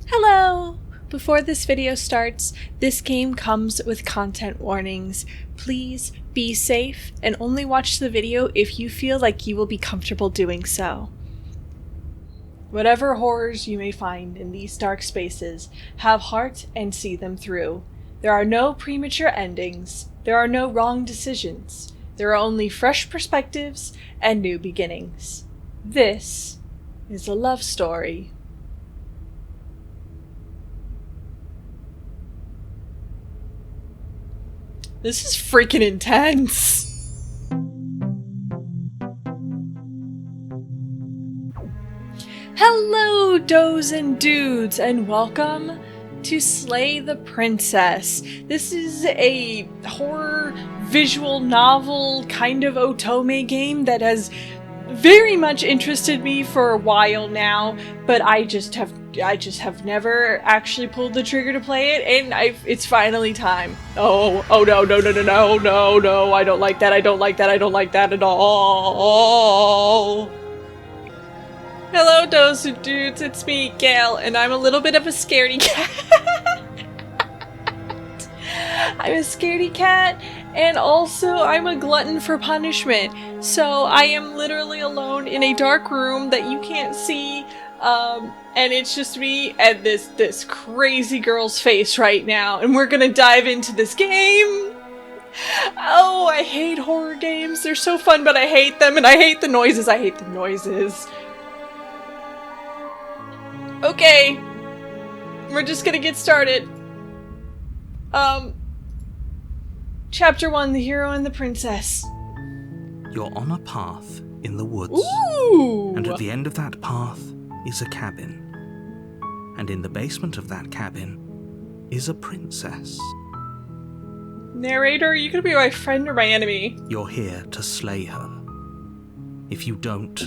Hello! Before this video starts, this game comes with content warnings. Please be safe and only watch the video if you feel like you will be comfortable doing so. Whatever horrors you may find in these dark spaces, have heart and see them through. There are no premature endings. There are no wrong decisions. There are only fresh perspectives and new beginnings. This is a love story. This is freaking intense. Hello, does and dudes, and welcome to Slay the Princess. This is a horror visual novel kind of otome game that has very much interested me for a while now, but I just have never actually pulled the trigger to play it, and it's finally time. Oh no, I don't like that at all. Hello, does and dudes, it's me, Gail, and I'm a little bit of a scaredy cat. I'm a scaredy cat, and also I'm a glutton for punishment. So I am literally alone in a dark room that you can't see, and it's just me and this crazy girl's face right now, and we're gonna dive into this game. Oh, I hate horror games. They're so fun, but I hate them, and I hate the noises. Okay, we're just gonna get started. Chapter 1, The Hero and the Princess. You're on a path in the woods. Ooh! And at the end of that path is a cabin. And in the basement of that cabin is a princess. Narrator, are you gonna be my friend or my enemy? You're here to slay her. If you don't,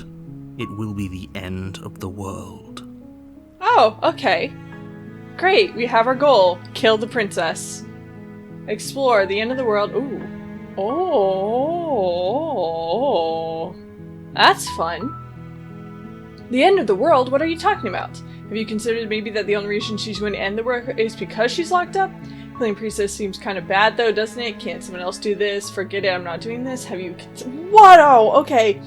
it will be the end of the world. Oh, okay. Great, we have our goal. Kill the princess. Explore the end of the world. Ooh. Oh. That's fun. The end of the world? What are you talking about? Have you considered maybe that the only reason she's going to end the world is because she's locked up? Killing princess seems kind of bad though, doesn't it? Can't someone else do this? Forget it, I'm not doing this. Have you what? Oh, okay.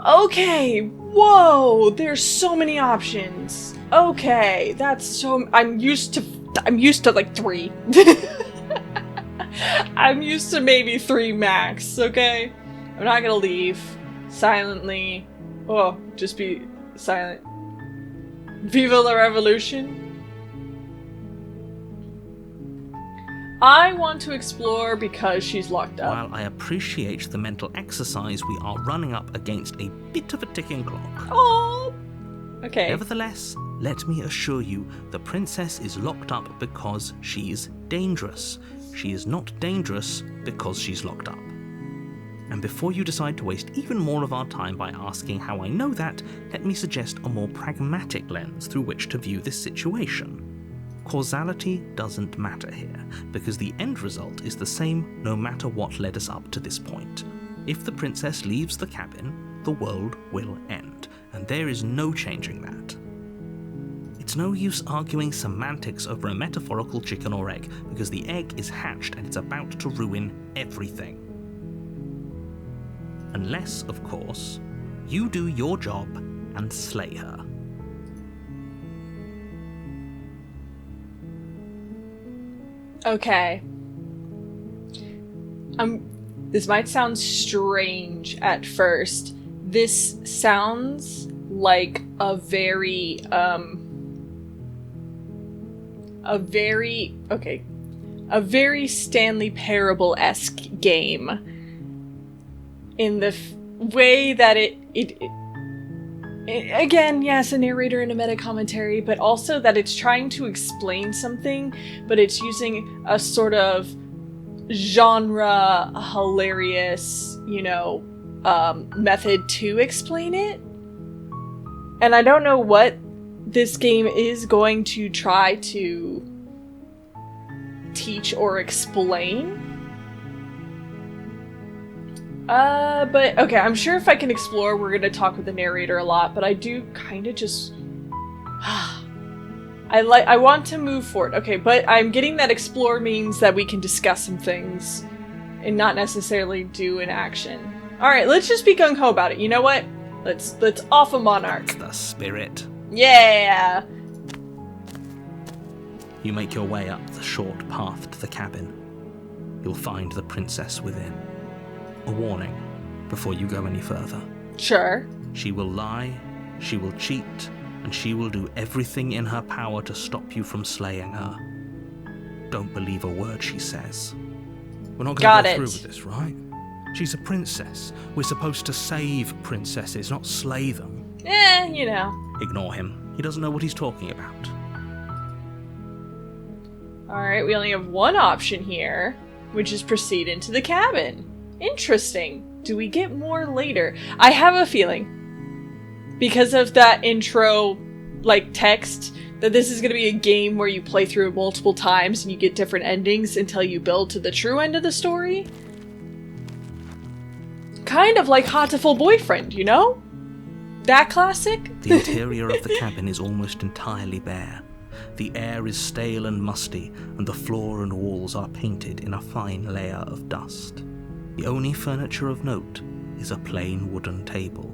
Okay. Whoa, there's so many options. Okay, that's so... I'm used to like 3. I'm used to maybe 3 max, okay? I'm not gonna leave silently. Oh, just be silent. Viva la revolution. I want to explore because she's locked up. While I appreciate the mental exercise, we are running up against a bit of a ticking clock. Oh. Okay. Nevertheless, let me assure you, the princess is locked up because she's dangerous. She is not dangerous because she's locked up. And before you decide to waste even more of our time by asking how I know that, let me suggest a more pragmatic lens through which to view this situation. Causality doesn't matter here, because the end result is the same no matter what led us up to this point. If the princess leaves the cabin, the world will end, and there is no changing that. It's no use arguing semantics over a metaphorical chicken or egg, because the egg is hatched and it's about to ruin everything. Unless, of course, you do your job and slay her. Okay. This might sound strange at first. This sounds like a very Stanley Parable-esque game. In the way that it again, yes, a narrator and a meta commentary, but also that it's trying to explain something, but it's using a sort of genre hilarious, method to explain it. And I don't know what this game is going to try to teach or explain. But okay, I'm sure if I can explore, we're gonna talk with the narrator a lot, but I do kind of just I want to move forward. Okay, but I'm getting that explore means that we can discuss some things and not necessarily do an action. Alright, let's just be gung-ho about it. You know what? Let's off a monarch. That's the spirit. Yeah! You make your way up the short path to the cabin. You'll find the princess within. A warning before you go any further. Sure. She will lie, she will cheat, and she will do everything in her power to stop you from slaying her. Don't believe a word she says. We're not going to go through with this, right? She's a princess. We're supposed to save princesses, not slay them. You know. Ignore him. He doesn't know what he's talking about. Alright, we only have one option here, which is proceed into the cabin. Interesting. Do we get more later? I have a feeling, because of that intro, like, text, that this is going to be a game where you play through it multiple times and you get different endings until you build to the true end of the story. Kind of like Hatoful Boyfriend, you know? That classic? The interior of the cabin is almost entirely bare. The air is stale and musty, and the floor and walls are painted in a fine layer of dust. The only furniture of note is a plain wooden table.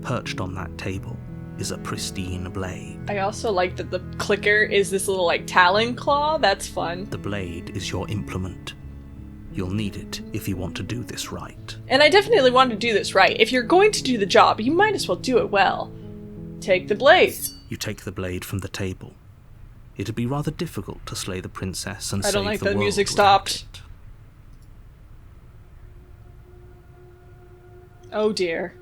Perched on that table is a pristine blade. I also like that the clicker is this little, like, talon claw. That's fun. The blade is your implement. You'll need it if you want to do this right. And I definitely want to do this right. If you're going to do the job, you might as well do it well. Take the blade. You take the blade from the table. It'd be rather difficult to slay the princess and I save don't like the that world music without stopped. it. Oh dear.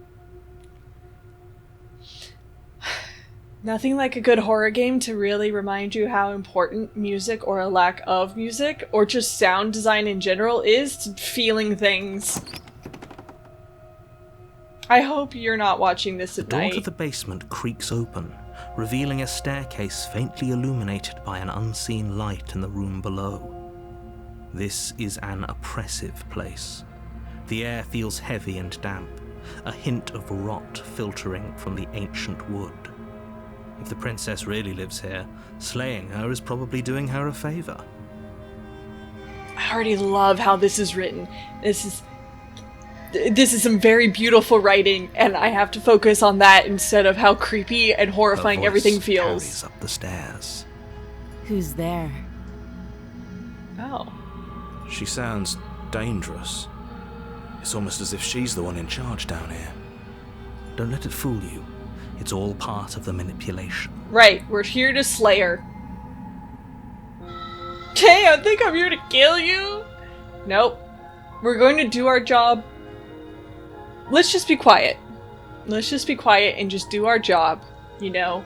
Nothing like a good horror game to really remind you how important music or a lack of music, or just sound design in general, is to feeling things. I hope you're not watching this at The door night. to the basement creaks open, revealing a staircase faintly illuminated by an unseen light in the room below. This is an oppressive place. The air feels heavy and damp, a hint of rot filtering from the ancient wood. If the princess really lives here, slaying her is probably doing her a favor. I already love how this is written. This is some very beautiful writing, and I have to focus on that instead of how creepy and horrifying Her voice everything feels. carries up the stairs. Who's there? Oh. She sounds dangerous. It's almost as if she's the one in charge down here. Don't let it fool you. It's all part of the manipulation. Right, we're here to slay her. Hey, I think I'm here to kill you. Nope. We're going to do our job. Let's just be quiet. Let's just be quiet and just do our job, you know.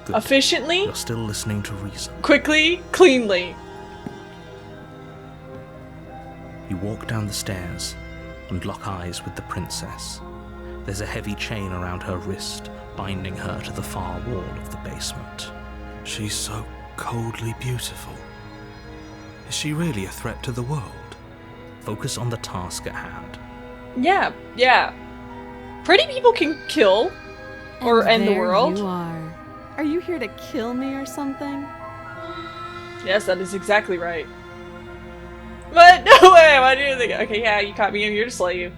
Good. Efficiently, You're still listening to reason. quickly, cleanly. You walk down the stairs and lock eyes with the princess. There's a heavy chain around her wrist, binding her to the far wall of the basement. She's so coldly beautiful. Is she really a threat to the world? Focus on the task at hand. Yeah. Pretty people can kill or end the world. You are. Are you here to kill me or something? Yes, that is exactly right. But no way, why do you think? Okay, yeah, you caught me. I'm here to slay you.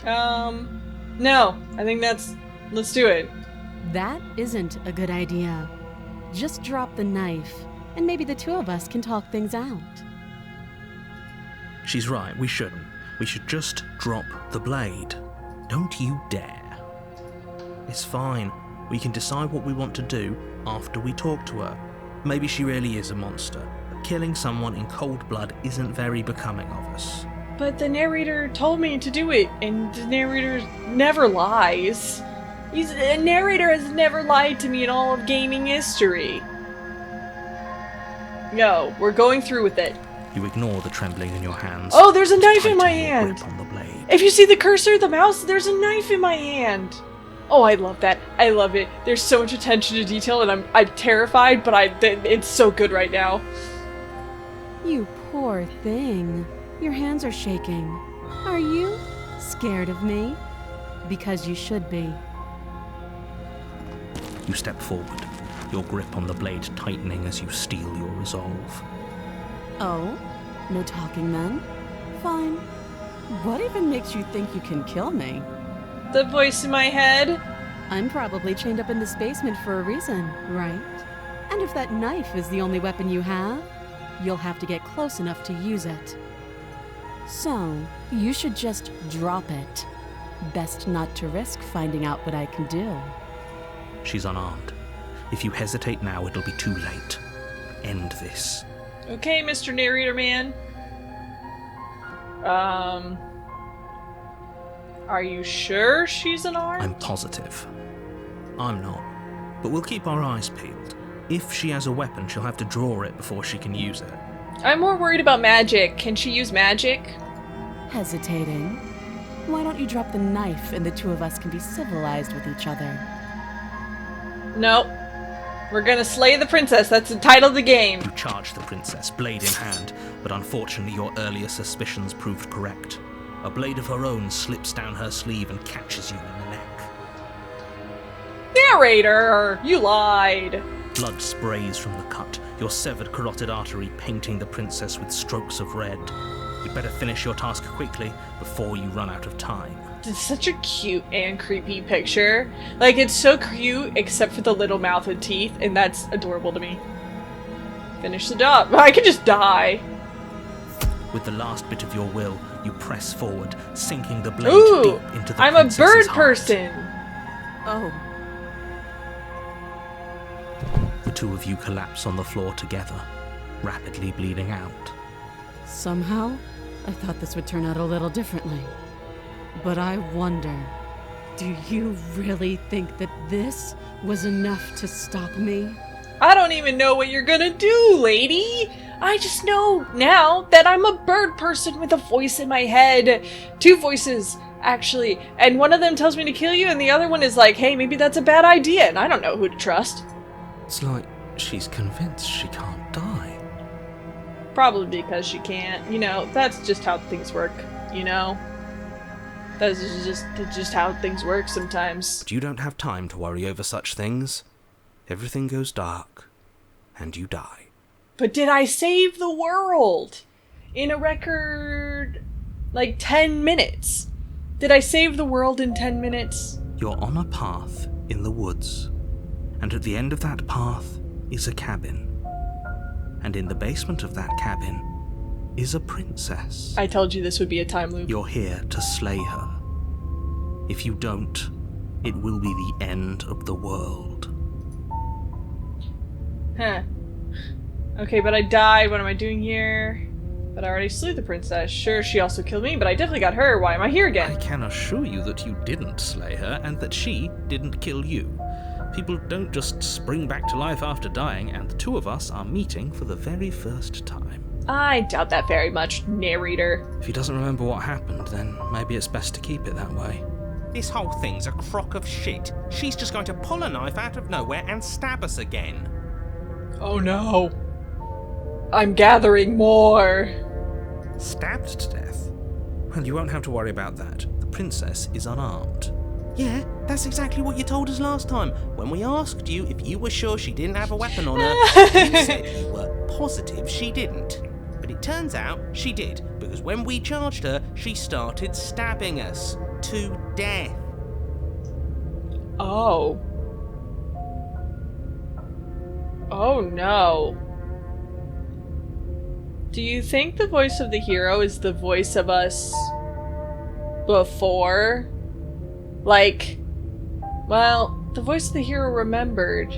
No, I think let's do it. That isn't a good idea. Just drop the knife, and maybe the two of us can talk things out. She's right, we shouldn't. We should just drop the blade. Don't you dare. It's fine. We can decide what we want to do after we talk to her. Maybe she really is a monster. But killing someone in cold blood isn't very becoming of us. But the narrator told me to do it, and the narrator never lies. A narrator has never lied to me in all of gaming history. No, we're going through with it. You ignore the trembling in your hands. Oh, there's a knife in Tighten my your hand! grip on the blade. If you see the cursor, the mouse, there's a knife in my hand! Oh, I love that. I love it. There's so much attention to detail, and I'm terrified, but it's so good right now. You poor thing. Your hands are shaking. Are you scared of me? Because you should be. You step forward, your grip on the blade tightening as you steel your resolve. Oh? No talking then? Fine. What even makes you think you can kill me? The voice in my head. I'm probably chained up in this basement for a reason, right? And if that knife is the only weapon you have, you'll have to get close enough to use it. So, you should just drop it. Best not to risk finding out what I can do. She's unarmed. If you hesitate now, it'll be too late. End this. Okay, Mr. Narrator Man. Are you sure she's unarmed? I'm positive. I'm not. But we'll keep our eyes peeled. If she has a weapon, she'll have to draw it before she can use it. I'm more worried about magic. Can she use magic? Hesitating? Why don't you drop the knife and the two of us can be civilized with each other? Nope. We're gonna slay the princess. That's the title of the game. You charge the princess, blade in hand, but unfortunately your earlier suspicions proved correct. A blade of her own slips down her sleeve and catches you in the neck. Narrator! You lied. Blood sprays from the cut, your severed carotid artery painting the princess with strokes of red. You'd better finish your task quickly before you run out of time. It's such a cute and creepy picture. Like, it's so cute except for the little mouth and teeth, and that's adorable to me. Finish the job. I could just die. With the last bit of your will, you press forward, sinking the blade Ooh, deep into the I'm a princess's bird heart. person. Oh. The two of you collapse on the floor together, rapidly bleeding out. Somehow, I thought this would turn out a little differently. But I wonder, do you really think that this was enough to stop me? I don't even know what you're gonna do, lady. I just know now that I'm a bird person with a voice in my head. Two voices, actually. And one of them tells me to kill you, and the other one is like, hey, maybe that's a bad idea, and I don't know who to trust. It's like she's convinced she can't die. Probably because she can't. You know, that's just how things work, you know? That's just how things work sometimes. But you don't have time to worry over such things. Everything goes dark, and you die. But did I save the world? In a record, like, 10 minutes. Did I save the world in 10 minutes? You're on a path in the woods, and at the end of that path is a cabin. And in the basement of that cabin is a princess. I told you this would be a time loop. You're here to slay her. If you don't, it will be the end of the world. Huh. Okay, but I died. What am I doing here? But I already slew the princess. Sure, she also killed me, but I definitely got her. Why am I here I again? can assure you that you didn't slay her, and that she didn't kill you. People don't just spring back to life after dying, and the two of us are meeting for the very first time. I doubt that very much, narrator. If he doesn't remember what happened, then maybe it's best to keep it that way. This whole thing's a crock of shit. She's just going to pull a knife out of nowhere and stab us again. Oh no. I'm gathering more. Stabbed to death? Well, you won't have to worry about that. The princess is unarmed. Yeah, that's exactly what you told us last time. When we asked you if you were sure she didn't have a weapon on her, you said you were positive she didn't. But it turns out she did, because when we charged her, she started stabbing us to death. Oh. Oh no. Do you think the voice of the hero is the voice of us before? Like, well, the voice of the hero remembered.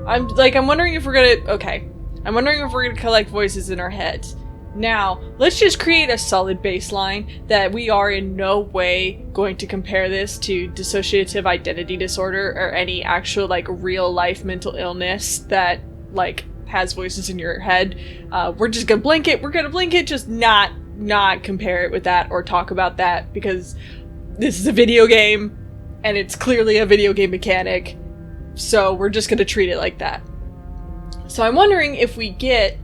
I'm wondering if we're gonna, okay. I'm wondering if we're gonna collect voices in our heads. Now, let's just create a solid baseline that we are in no way going to compare this to dissociative identity disorder or any actual, like, real life mental illness that, like, has voices in your head. We're just gonna blink it. We're gonna blink it, just not compare it with that or talk about that, because this is a video game and it's clearly a video game mechanic. So we're just gonna treat it like that. So I'm wondering if we get,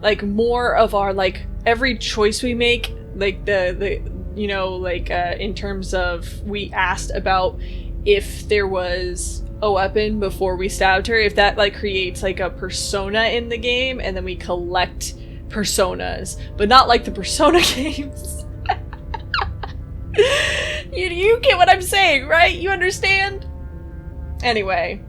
like, more of our, like, every choice we make, like, the you know, like, in terms of, we asked about if there was a weapon before we stabbed her, if that like creates like a persona in the game and then we collect personas, but not like the Persona games. You get what I'm saying, right? You understand? Anyway,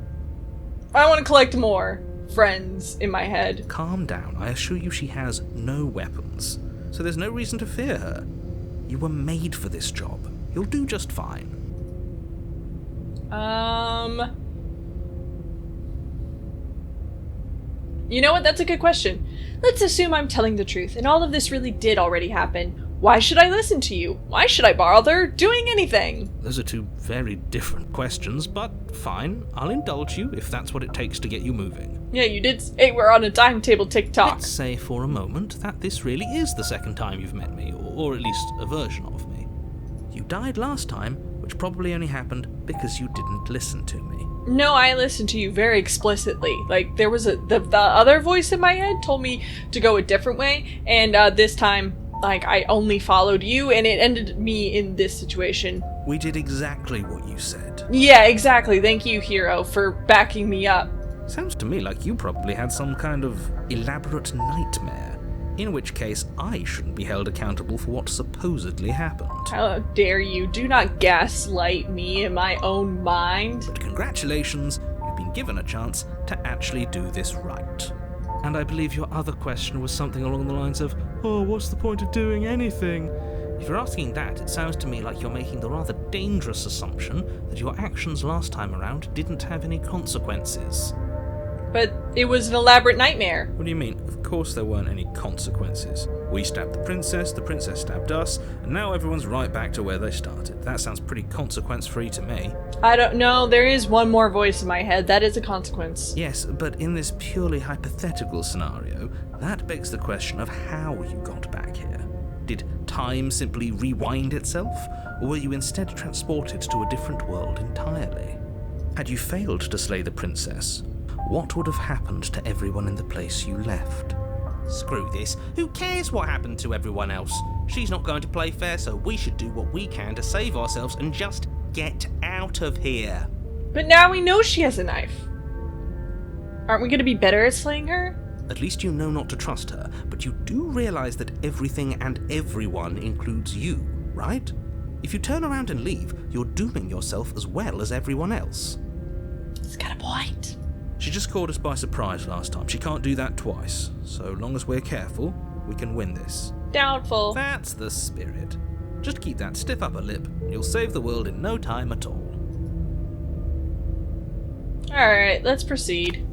I want to collect more friends in my head. Calm down. I assure you she has no weapons, so there's no reason to fear her. You were made for this job. You'll do just fine. You know what? That's a good question. Let's assume I'm telling the truth and all of this really did already happen. Why should I listen to you? Why should I bother doing anything? Those are two very different questions, but fine. I'll indulge you if that's what it takes to get you moving. Yeah, you did say we're on a timetable TikTok. Let's say for a moment that this really is the second time you've met me, or at least a version of me. You died last time, which probably only happened because you didn't listen to me. No, I listened to you very explicitly. Like, there was the other voice in my head told me to go a different way, and this time, like, I only followed you, and it ended me in this situation. We did exactly what you said. Yeah, exactly. Thank you, Hero, for backing me up. Sounds to me like you probably had some kind of elaborate nightmare, in which case I shouldn't be held accountable for what supposedly happened. How dare you? Do not gaslight me in my own mind. But congratulations, you've been given a chance to actually do this right. And I believe your other question was something along the lines of, oh, what's the point of doing anything? If you're asking that, it sounds to me like you're making the rather dangerous assumption that your actions last time around didn't have any consequences. But it was an elaborate nightmare. What do you mean? Of course there weren't any consequences. We stabbed the princess stabbed us, and now everyone's right back to where they started. That sounds pretty consequence-free to me. I don't know, there is one more voice in my head. That is a consequence. Yes, but in this purely hypothetical scenario, that begs the question of how you got back here. Did time simply rewind itself, or were you instead transported to a different world entirely? Had you failed to slay the princess, what would have happened to everyone in the place you left? Screw this. Who cares what happened to everyone else? She's not going to play fair, so we should do what we can to save ourselves and just get out of here. But now we know she has a knife. Aren't we going to be better at slaying her? At least you know not to trust her, but you do realize that everything and everyone includes you, right? If you turn around and leave, you're dooming yourself as well as everyone else. He's got a point. She just caught us by surprise last time. She can't do that twice. So long as we're careful, we can win this. Doubtful. That's the spirit. Just keep that stiff upper lip, and you'll save the world in no time at all. Alright, let's proceed.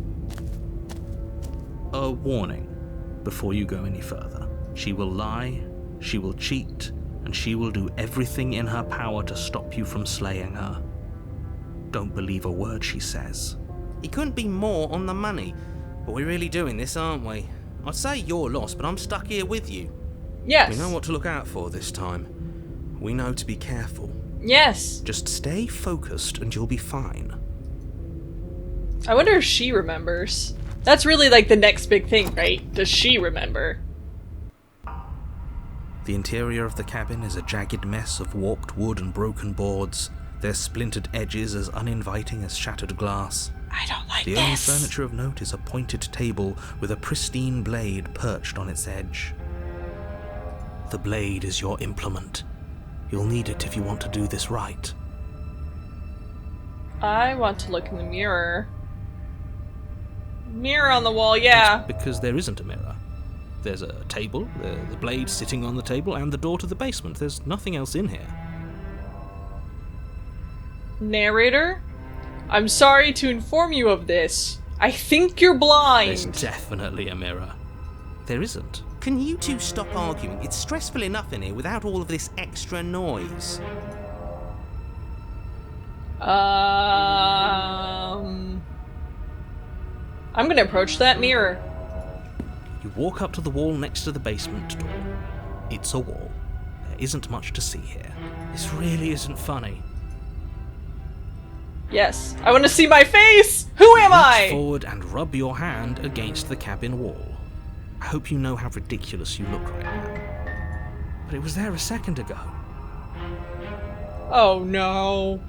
A warning before you go any further. She will lie, she will cheat, and she will do everything in her power to stop you from slaying her. Don't believe a word she says. He couldn't be more on the money. But we're really doing this, aren't we? I'd say you're lost, but I'm stuck here with you. Yes. We know what to look out for this time. We know to be careful. Yes. Just stay focused and you'll be fine. I wonder if she remembers. That's really like the next big thing, right? Does she remember? The interior of the cabin is a jagged mess of warped wood and broken boards, their splintered edges as uninviting as shattered glass. I don't like The only this. furniture of note is a pointed table with a pristine blade perched on its edge. The blade is your implement. You'll need it if you want to do this right. I want to look in the mirror. Mirror on the wall, yeah. That's because there isn't a mirror. There's a table, the blade sitting on the table, and the door to the basement. There's nothing else in here. Narrator? I'm sorry to inform you of this. I think you're blind. There's definitely a mirror. There isn't. Can you two stop arguing? It's stressful enough in here without all of this extra noise. I'm gonna approach that mirror. You walk up to the wall next to the basement door. It's a wall. There isn't much to see here. This really isn't funny. Yes. I want to see my face! Who am Reach I? forward and rub your hand against the cabin wall. I hope you know how ridiculous you look right now. But it was there a second ago. Oh no.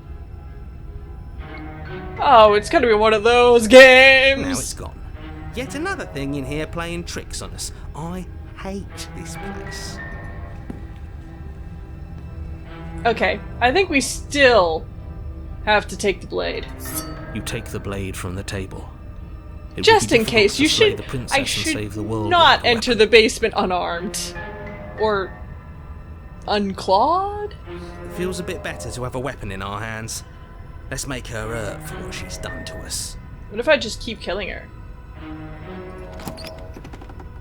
Oh, it's gonna be one of those games! Now it's gone. Yet another thing in here playing tricks on us. I hate this place. Okay, I think we still have to take the blade. You take the blade from the table. It would Just be in difficult case, to you slay should. the princess I and should save the world not without a enter weapon. the basement unarmed. Or unclawed? It feels a bit better to have a weapon in our hands. Let's make her hurt for what she's done to us. What if I just keep killing her?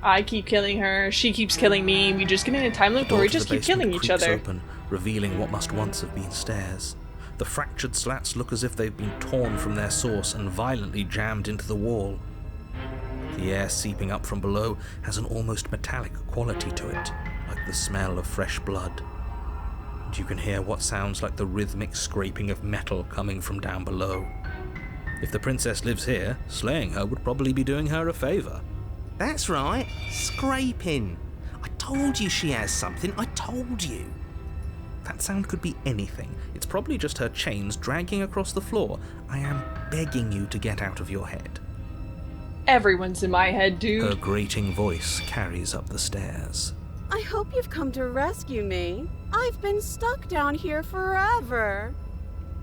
I keep killing her, she keeps killing me, we just get in a time loop where we just keep killing each other. Open, revealing what must once have been stairs. The fractured slats look as if they've been torn from their source and violently jammed into the wall. The air seeping up from below has an almost metallic quality to it, like the smell of fresh blood. And you can hear what sounds like the rhythmic scraping of metal coming from down below. If the princess lives here, slaying her would probably be doing her a favour. That's right, scraping. I told you she has something, I told you. That sound could be anything. It's probably just her chains dragging across the floor. I am begging you to get out of your head. Everyone's in my head, dude. Her grating voice carries up the stairs. I hope you've come to rescue me. I've been stuck down here forever.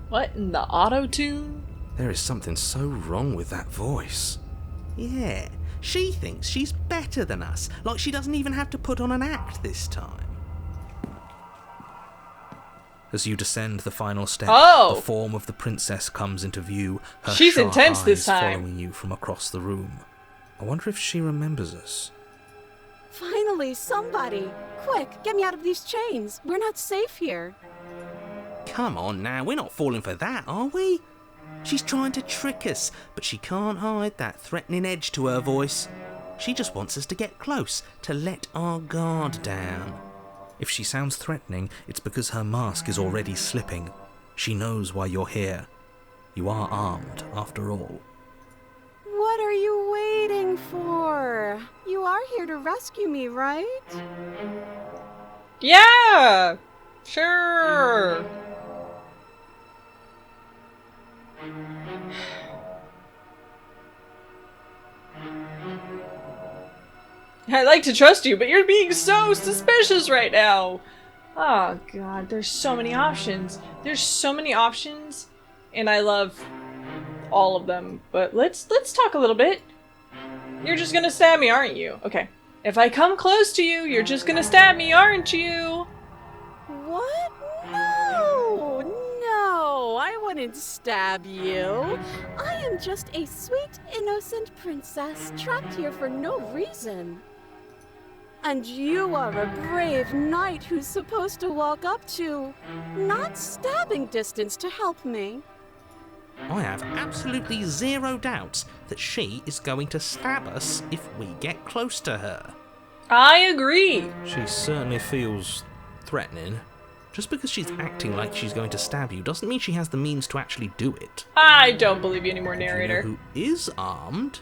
What in the auto-tune? There is something so wrong with that voice. Yeah, she thinks she's better than us, like she doesn't even have to put on an act this time. As you descend the final step, Oh! the form of the princess comes into view, her She's sharp intense eyes this time. following you from across the room. I wonder if she remembers us. Finally, somebody. Quick, get me out of these chains. We're not safe here. Come on now, we're not falling for that, are we? She's trying to trick us, but she can't hide that threatening edge to her voice. She just wants us to get close, to let our guard down. If she sounds threatening, it's because her mask is already slipping. She knows why you're here. You are armed, after all. What are you waiting for? You are here to rescue me, right? Yeah! Sure! I'd like to trust you, but you're being so suspicious right now! Oh god, there's so many options. There's so many options, and I love all of them. But let's talk a little bit. You're just gonna stab me, aren't you? Okay. If I come close to you, you're just gonna stab me, aren't you? What? No, I wouldn't stab you. I am just a sweet, innocent princess trapped here for no reason. And you are a brave knight who's supposed to walk up to, not stabbing distance to help me. I have absolutely zero doubts that she is going to stab us if we get close to her. I agree. She certainly feels threatening. Just because she's acting like she's going to stab you doesn't mean she has the means to actually do it. I don't believe you anymore, Do you know narrator. who is armed?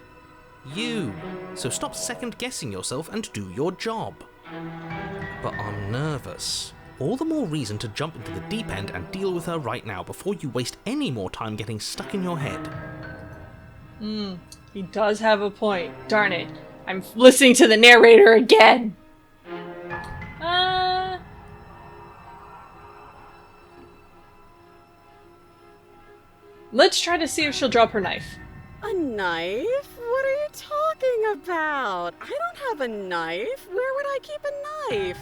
You. So stop second-guessing yourself and do your job. But I'm nervous. All the more reason to jump into the deep end and deal with her right now before you waste any more time getting stuck in your head. He does have a point. Darn it. I'm listening to the narrator again. Let's try to see if she'll drop her knife. A knife? What are you talking about? I don't have a knife. Where would I keep a knife?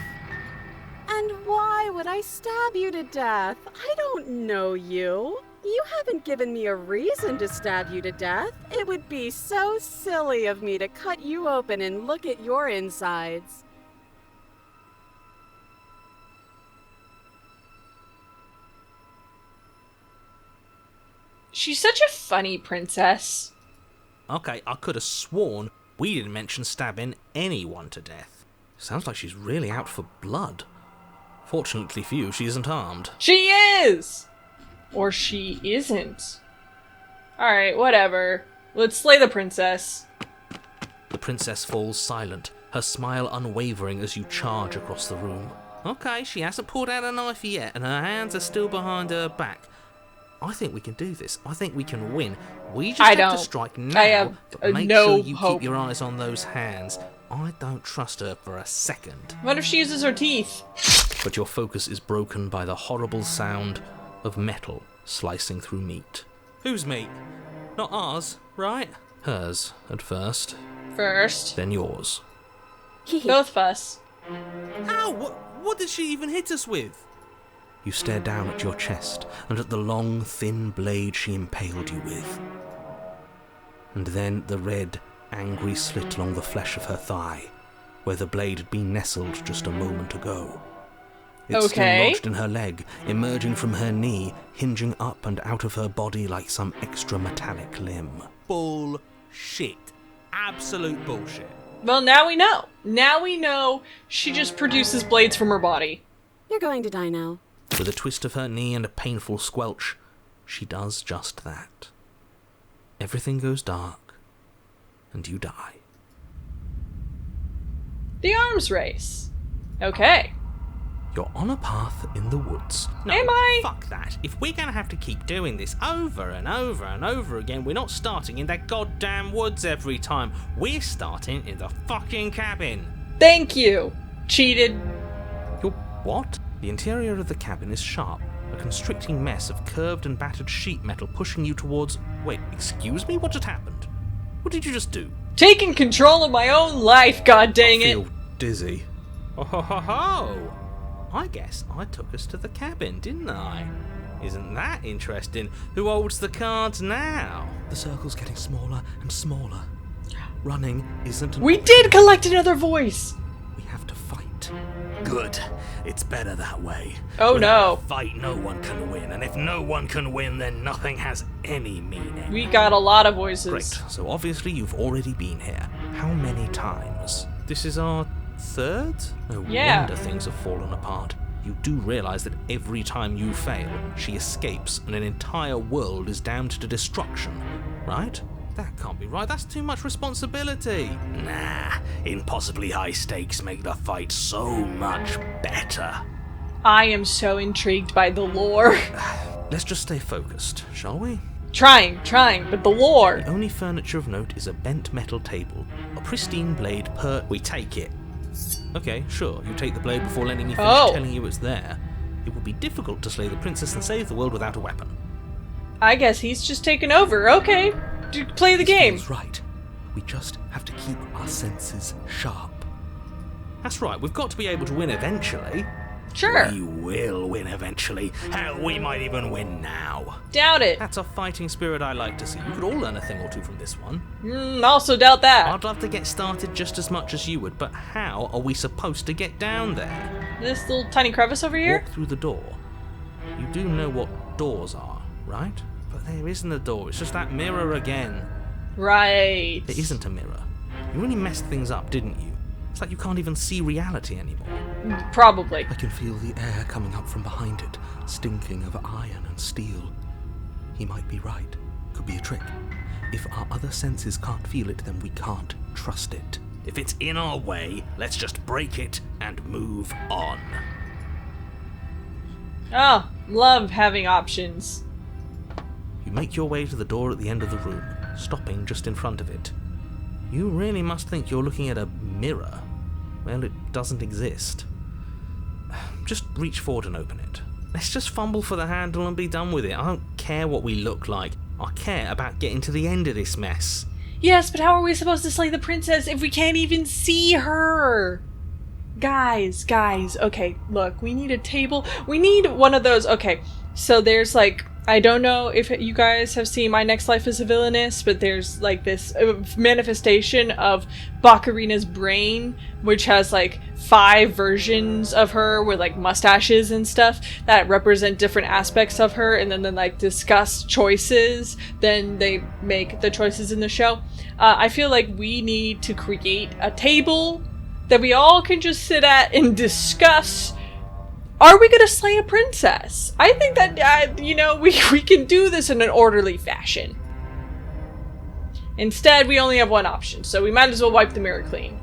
And why would I stab you to death? I don't know you. You haven't given me a reason to stab you to death. It would be so silly of me to cut you open and look at your insides. She's such a funny princess. Okay, I could have sworn we didn't mention stabbing anyone to death. Sounds like she's really out for blood. Fortunately for you, she isn't armed. She is! Or she isn't. Alright, whatever. Let's slay the princess. The princess falls silent, her smile unwavering as you charge across the room. Okay, she hasn't pulled out a knife yet and her hands are still behind her back. I think we can do this. I think we can win. We just I have don't. to strike now. I have but make no sure you hope. keep your eyes on those hands. I don't trust her for a second. What if she uses her teeth? But your focus is broken by the horrible sound of metal slicing through meat. Whose meat? Not ours, right? Hers at first, First. then yours. Both of us. How? What did she even hit us with? You stare down at your chest and at the long, thin blade she impaled you with. And then the red, angry slit along the flesh of her thigh, where the blade had been nestled just a moment ago. It's still Okay. lodged in her leg, emerging from her knee, hinging up and out of her body like some extra metallic limb. Bullshit. Absolute bullshit. Well, now we know. Now we know she just produces blades from her body. You're going to die now. With a twist of her knee and a painful squelch, she does just that. Everything goes dark, and you die. The arms race. Okay. You're on a path in the woods. No, Am I? fuck that. If we're gonna have to keep doing this over and over and over again, we're not starting in that goddamn woods every time. We're starting in the fucking cabin. Thank you. Cheated. You're what? The interior of the cabin is sharp, a constricting mess of curved and battered sheet metal pushing you towards... Wait, excuse me? What just happened? What did you just do? Taking control of my own life, god dang I it. feel dizzy. Oh ho ho ho! I guess I took us to the cabin, didn't I? Isn't that interesting? Who holds the cards now? The circle's getting smaller and smaller. Running isn't an We option. did collect another voice. We have to fight. Good. It's better that way. Oh, Without no. a fight, no one can win. And if no one can win, then nothing has any meaning. We got a lot of voices. Great. So obviously you've already been here. How many times? This is our third? No Yeah. wonder things have fallen apart. You do realise that every time you fail, she escapes and an entire world is damned to destruction, right? That can't be right. That's too much responsibility. Nah, impossibly high stakes make the fight so much better. I am so intrigued by the lore. Let's just stay focused, shall we? trying, but the lore. The only furniture of note is a bent metal table, a pristine blade We take it. Okay, sure, you take the blade before letting me finish Oh. telling you it's there. It would be difficult to slay the princess and save the world without a weapon. I guess he's just taken over. Okay. Play the game. Feels right. We just have to keep our senses sharp. That's right. We've got to be able to win eventually. Sure. We will win eventually. Hell, we might even win now. Doubt it. That's a fighting spirit I like to see. You could all learn a thing or two from this one. Also doubt that. I'd love to get started just as much as you would, but how are we supposed to get down there? This little tiny crevice over here? Walk through the door. You do know what doors are, right? But there isn't a door. It's just that mirror again. Right. There isn't a mirror. You really messed things up, didn't you? It's like you can't even see reality anymore. Probably. I can feel the air coming up from behind it, stinking of iron and steel. He might be right. Could be a trick. If our other senses can't feel it, then we can't trust it. If it's in our way, let's just break it and move on. Oh, love having options. You make your way to the door at the end of the room, stopping just in front of it. You really must think you're looking at a mirror. Well, it doesn't exist. Just reach forward and open it. Let's just fumble for the handle and be done with it. I don't care what we look like. I care about getting to the end of this mess. Yes, but how are we supposed to slay the princess if we can't even see her? Guys, okay, look, we need a table. We need one of those. Okay, so there's like, I don't know if you guys have seen My Next Life as a Villainess, but there's like this manifestation of Baccarina's brain, which has like 5 versions of her with like mustaches and stuff that represent different aspects of her, and then they like discuss choices, then they make the choices in the show. I feel like we need to create a table that we all can just sit at and discuss. Are we going to slay a princess? I think that, we can do this in an orderly fashion. Instead, we only have one option, so we might as well wipe the mirror clean.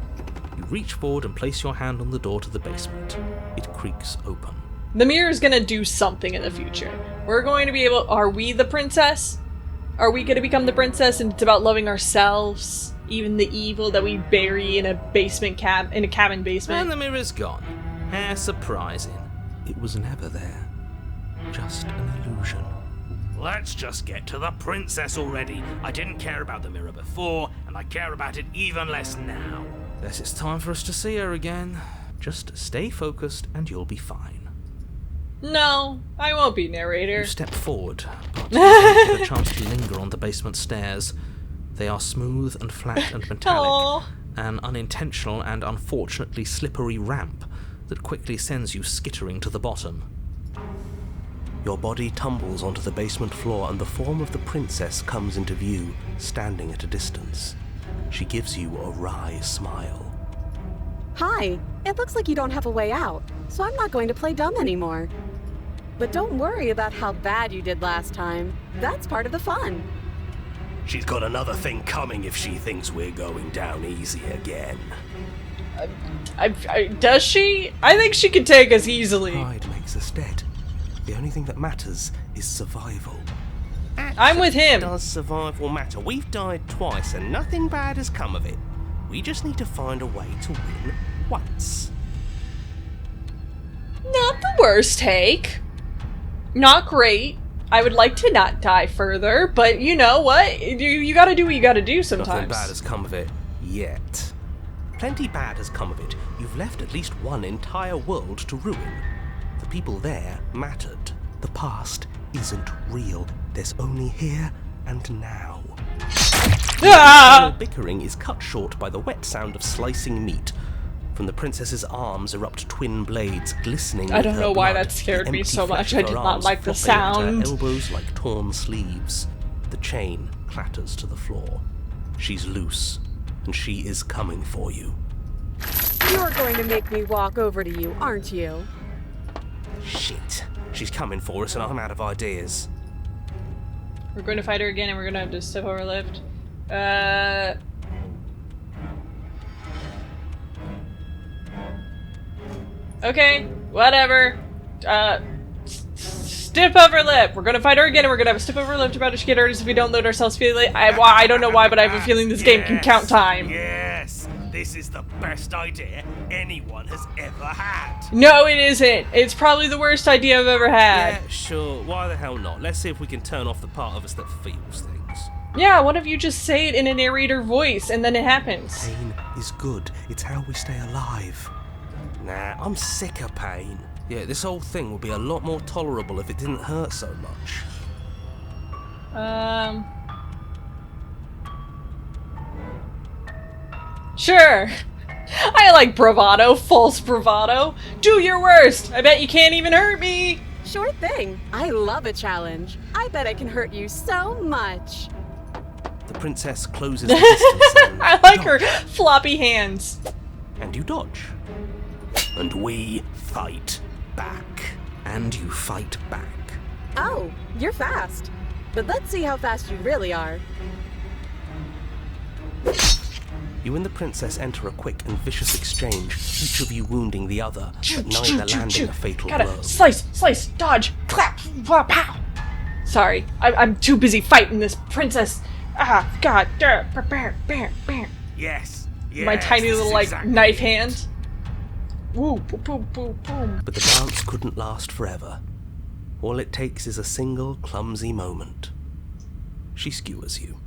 You reach forward and place your hand on the door to the basement. It creaks open. The mirror is gonna do something in the future. We're going to be able... Are we the princess? Are we gonna become the princess and it's about loving ourselves? Even the evil that we bury in a cabin basement? And the mirror's gone. How surprising. It was never there. Just an illusion. Let's just get to the princess already. I didn't care about the mirror before, and I care about it even less now. Guess it's time for us to see her again. Just stay focused and you'll be fine. No, I won't be narrator. You step forward, but you don't get a chance to linger on the basement stairs. They are smooth and flat and metallic, Aww. an unintentional and unfortunately slippery ramp that quickly sends you skittering to the bottom. Your body tumbles onto the basement floor and the form of the princess comes into view, standing at a distance. She gives you a wry smile. Hi, it looks like you don't have a way out, so I'm not going to play dumb anymore. But don't worry about how bad you did last time. That's part of the fun. She's got another thing coming if she thinks we're going down easy again. Does she? I think she could take us easily. Pride makes us dead. The only thing that matters is survival. I'm with him. Does survival matter? We've died twice and nothing bad has come of it. We just need to find a way to win once. Not the worst take. Not great. I would like to not die further, but you know what? You gotta do what you gotta do sometimes. Nothing bad has come of it yet. Plenty bad has come of it. You've left at least one entire world to ruin. The people there mattered. The past isn't real. There's only here and now. Ah! The bickering is cut short by the wet sound of slicing meat. From the princess's arms erupt twin blades glistening. I don't with her know why blood. that scared The me empty so flesh much. I of did her not arms like the flopping at sound. her elbows like torn sleeves. The chain clatters to the floor. She's loose, and she is coming for you. You're going to make me walk over to you, aren't you? Shit. She's coming for us, and I'm out of ideas. We're going to fight her again and we're going to have to step over a lift. Okay, whatever. Stiff upper lip. We're gonna fight her again and we're gonna have a stiff upper lip about to get hurt if we don't load ourselves feeling. I don't know why, but I have a feeling this game can count time. Yes, this is the best idea anyone has ever had. No, it isn't. It's probably the worst idea I've ever had. Yeah, sure. Why the hell not? Let's see if we can turn off the part of us that feels things. Yeah, what if you just say it in a narrator voice and then it happens? Pain is good. It's how we stay alive. Nah, I'm sick of pain. Yeah, this whole thing would be a lot more tolerable if it didn't hurt so much. Sure. I like bravado, false bravado. Do your worst. I bet you can't even hurt me. Sure thing. I love a challenge. I bet I can hurt you so much. The princess closes the distance and I like her dodge. floppy hands. And you dodge. And we fight back. And you fight back. Oh, you're fast. But let's see how fast you really are. You and the princess enter a quick and vicious exchange, each of you wounding the other, but neither landing a fatal Gotta blow. slice, dodge, clap, pow. Sorry, I'm too busy fighting this princess. Ah, God, bam. Yes, My tiny this little is like exactly knife it. hand. Woo, boom, boom, boom. But the dance couldn't last forever. All it takes is a single clumsy moment. She skewers you.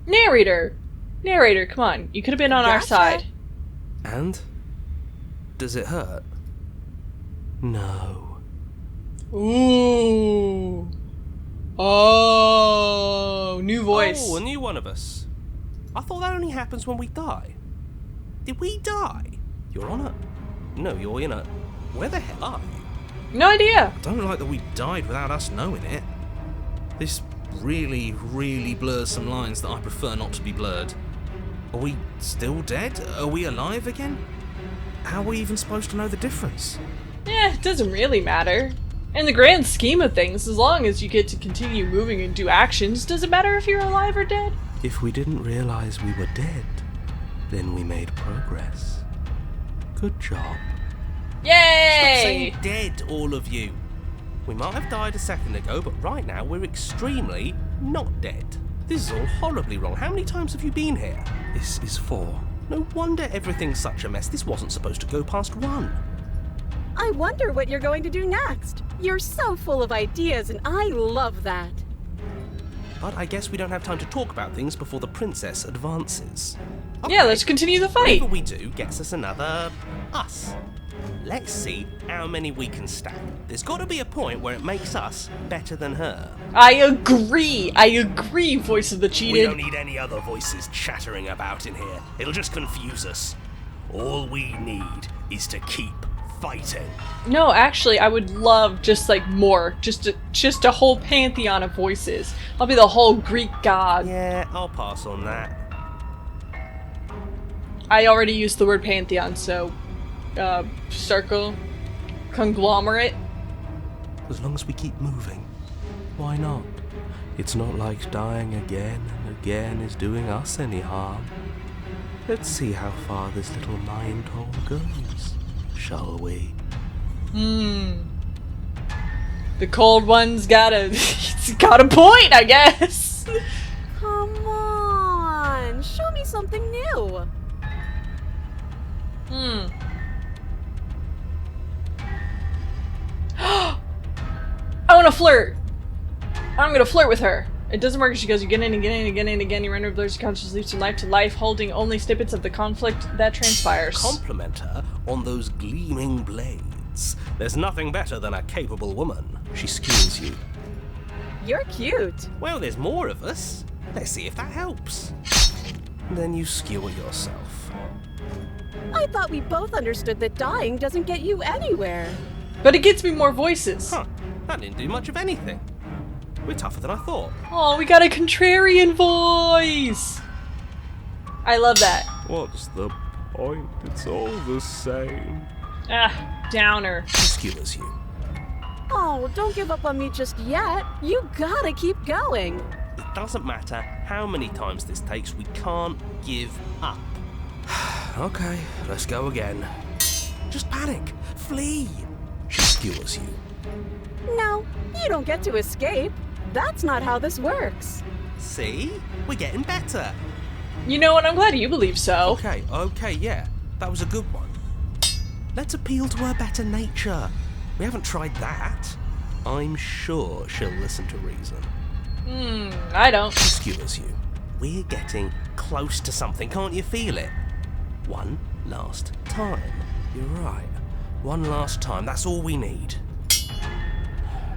Narrator, come on. You could have been on our Gotcha. side. And? Does it hurt? No. Ooh. Oh, new voice. Oh, a new one of us. I thought that only happens when we die. Did we die? You're on it. No, you're in it. Where the hell are you? No idea. Don't like that we died without us knowing it. This really, really blurs some lines that I prefer not to be blurred. Are we still dead? Are we alive again? How are we even supposed to know the difference? Yeah, it doesn't really matter. In the grand scheme of things, as long as you get to continue moving and do actions, does it matter if you're alive or dead? If we didn't realize we were dead, then we made progress. Good job. Stop Yay! saying dead, all of you. We might have died a second ago, but right now we're extremely not dead. This is all horribly wrong. How many times have you been here? This is 4. No wonder everything's such a mess. This wasn't supposed to go past 1. I wonder what you're going to do next. You're so full of ideas, and I love that. But I guess we don't have time to talk about things before the princess advances. Yeah, let's continue the fight. Whatever we do gets us another us. Let's see how many we can stack. There's got to be a point where it makes us better than her. I agree, voice of the We cheated. don't need any other voices chattering about in here. It'll just confuse us. All we need is to keep fighting. No, actually, I would love just like more, just a whole pantheon of voices. I'll be the whole Greek god. Yeah, I'll pass on that. I already used the word pantheon, so circle, conglomerate. As long as we keep moving, why not? It's not like dying again and again is doing us any harm. Let's see how far this little mind hole goes, shall we? The cold one's got it's got a point, I guess. Come on, show me something new. I want to flirt. I'm gonna flirt with her. It doesn't work. She goes, you get in again and again and again. You render blurs your conscious leaps from life to life, holding only snippets of the conflict that transpires. Compliment her on those gleaming blades. There's nothing better than a capable woman. She skewers you. You're cute. Well, there's more of us. Let's see if that helps. Then you skewer yourself. I thought we both understood that dying doesn't get you anywhere. But it gets me more voices. Huh, that didn't do much of anything. We're tougher than I thought. Oh, we got a contrarian voice. I love that. What's the point? It's all the same. Ah, downer. She skewers you. Oh, don't give up on me just yet. You gotta keep going. It doesn't matter how many times this takes, we can't give up. Okay, let's go again. Just panic. Flee. She skewers you. No, you don't get to escape. That's not how this works. See? We're getting better. You know what? I'm glad you believe so. Okay, yeah. That was a good one. Let's appeal to her better nature. We haven't tried that. I'm sure she'll listen to reason. I don't. She skewers you. We're getting close to something, can't you feel it? One last time. You're right. One last time, that's all we need.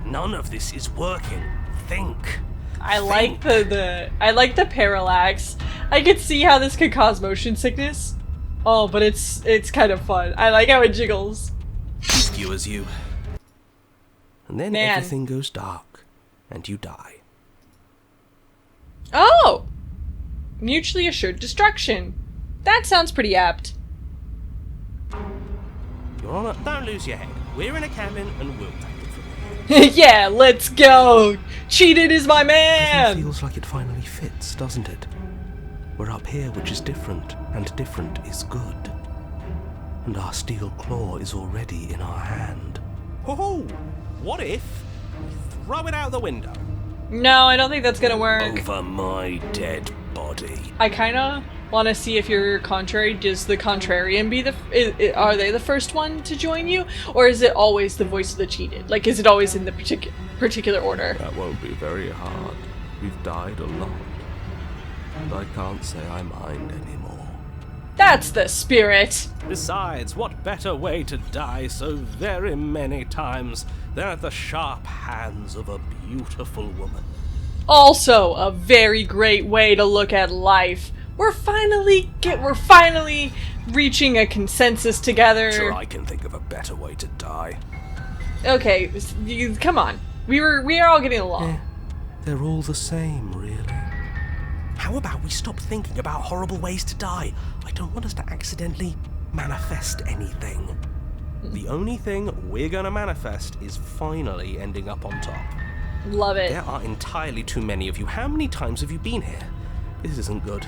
None of this is working. Think. I like I like the parallax. I could see how this could cause motion sickness. Oh, but it's kind of fun. I like how it jiggles. She skewers you. And then Man. everything goes dark, and you die. Oh! Mutually assured destruction. That sounds pretty apt. Your Honor, don't lose your head. We're in a cabin, and we'll take it from here. Yeah, let's go! Cheated is my It man! feels like it finally fits, doesn't it? We're up here, which is different, and different is good. And our steel claw is already in our hand. Ho-ho! What if we throw it out the window? No, I don't think that's gonna work. Over my dead body. I kinda want to see if you're contrary. Does the contrarian be are they the first one to join you? Or is it always the voice of the cheated? Like, is it always in the particular order? That won't be very hard. We've died a lot. And I can't say I mind anymore. That's the spirit! Besides, what better way to die so very many times than at the sharp hands of a beautiful woman? Also, a very great way to look at life. We're finally reaching a consensus together. Sure, I can think of a better way to die. Okay, come on. We are all getting along. Yeah, they're all the same, really. How about we stop thinking about horrible ways to die? I don't want us to accidentally manifest anything. The only thing we're gonna manifest is finally ending up on top. Love it. There are entirely too many of you. How many times have you been here? This isn't good.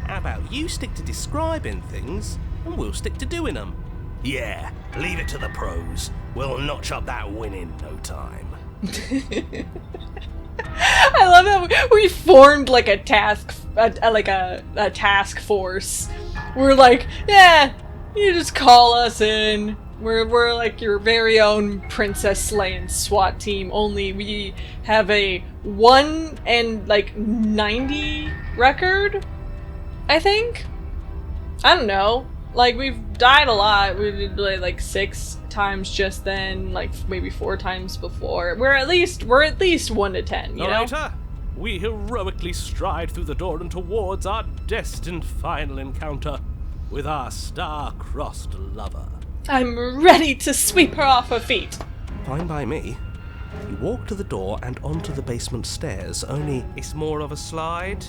How about you stick to describing things, and we'll stick to doing them. Yeah, leave it to the pros. We'll notch up that win in no time. I love how we formed like a task force. We're like, yeah, you just call us in. We're like your very own Princess slaying SWAT team. Only we have a 1-90 record, I think. I don't know. Like, we've died a lot. We did like 6 times just then, like maybe 4 times before. We're at least 1 to 10, you know? Narrator, we heroically stride through the door and towards our destined final encounter with our star-crossed lover. I'm ready to sweep her off her feet. Fine by me. You walk to the door and onto the basement stairs, only it's more of a slide.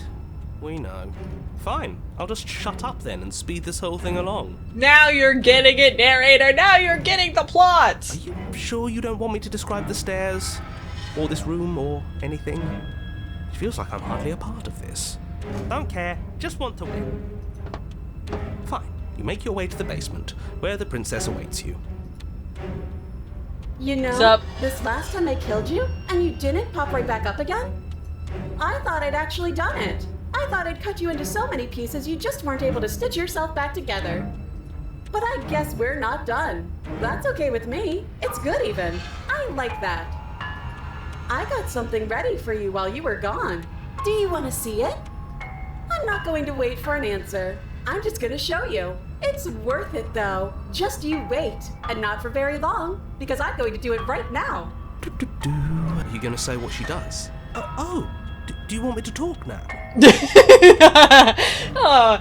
We know. Fine, I'll just shut up then and speed this whole thing along. Now you're getting it, narrator. Now you're getting the plot. Are you sure you don't want me to describe the stairs? Or this room, or anything? It feels like I'm hardly a part of this. Don't care, just want to win. Fine, you make your way to the basement, where the princess awaits you. You know, What's up? this last time I killed you, and you didn't pop right back up again? I thought I'd actually done it. I thought I'd cut you into so many pieces you just weren't able to stitch yourself back together. But I guess we're not done. That's okay with me. It's good even. I like that. I got something ready for you while you were gone. Do you want to see it? I'm not going to wait for an answer. I'm just going to show you. It's worth it though. Just you wait. And not for very long, because I'm going to do it right now. Are you gonna say what she does? Do you want me to talk now? Oh,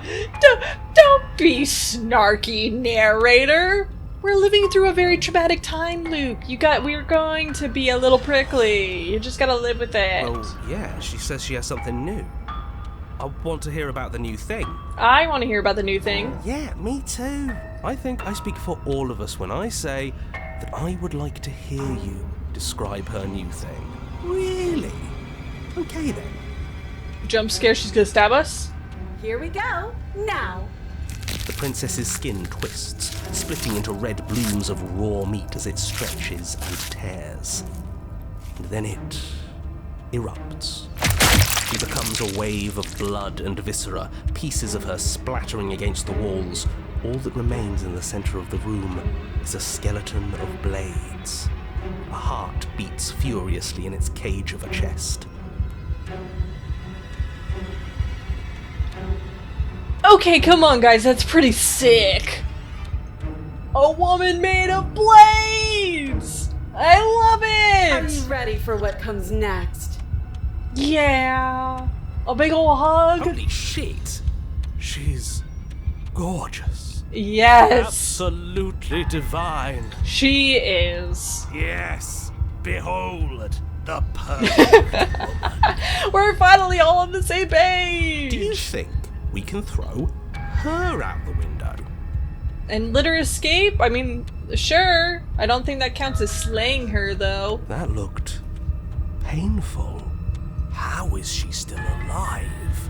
don't be snarky, narrator. We're living through a very traumatic time, Luke. We're going to be a little prickly. You just gotta live with it. Well, yeah, she says she has something new. I want to hear about the new thing. I want to hear about the new thing. Yeah, me too. I think I speak for all of us when I say that I would like to hear you describe her new thing. Really? Okay then. Jump scare, she's gonna stab us? Here we go. Now. The princess's skin twists, splitting into red blooms of raw meat as it stretches and tears. And then it erupts. She becomes a wave of blood and viscera, pieces of her splattering against the walls. All that remains in the center of the room is a skeleton of blades. A heart beats furiously in its cage of a chest. Okay, come on, guys, that's pretty sick. A woman made of blades! I love Are it! you ready for what comes next? Yeah. A big ol' hug? Holy shit! She's gorgeous. Yes. Absolutely divine. She is. Yes, behold, the perfect woman. We're finally all on the same page! Do you think we can throw her out the window? And let her escape? I mean, sure. I don't think that counts as slaying her, though. That looked painful. How is she still alive?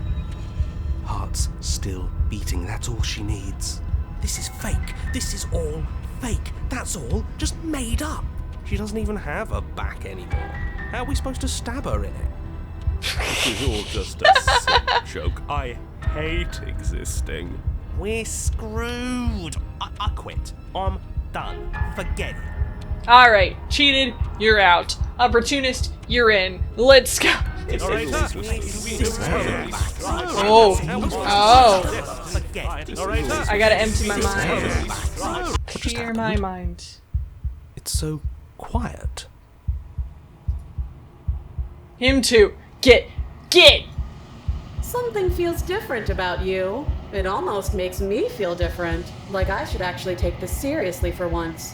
Heart's still beating, that's all she needs. This is fake. This is all fake. That's all just made up. She doesn't even have a back anymore. How are we supposed to stab her in it? This is all just a sick joke. I hate existing. We're screwed. I quit. I'm done. Forget it. Alright, cheated, you're out. Opportunist, you're in. Let's go. Narrator, Oh. Forget it. I gotta empty my mind. Clear my mind. It's so quiet. Him too. Get! Something feels different about you. It almost makes me feel different. Like I should actually take this seriously for once.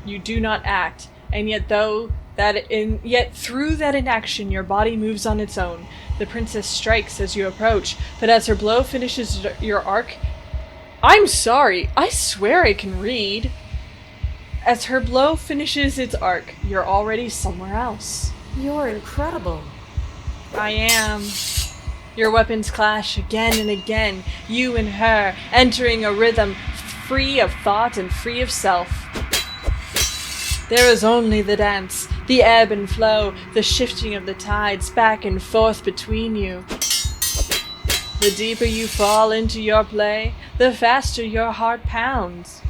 You do not act, and yet through that inaction your body moves on its own. The princess strikes as you approach, but as her blow finishes your arc... I'm sorry, I swear I can read. As her blow finishes its arc, you're already somewhere else. You're incredible. I am. Your weapons clash again and again, you and her, entering a rhythm free of thought and free of self. There is only the dance, the ebb and flow, the shifting of the tides back and forth between you. The deeper you fall into your play, the faster your heart pounds.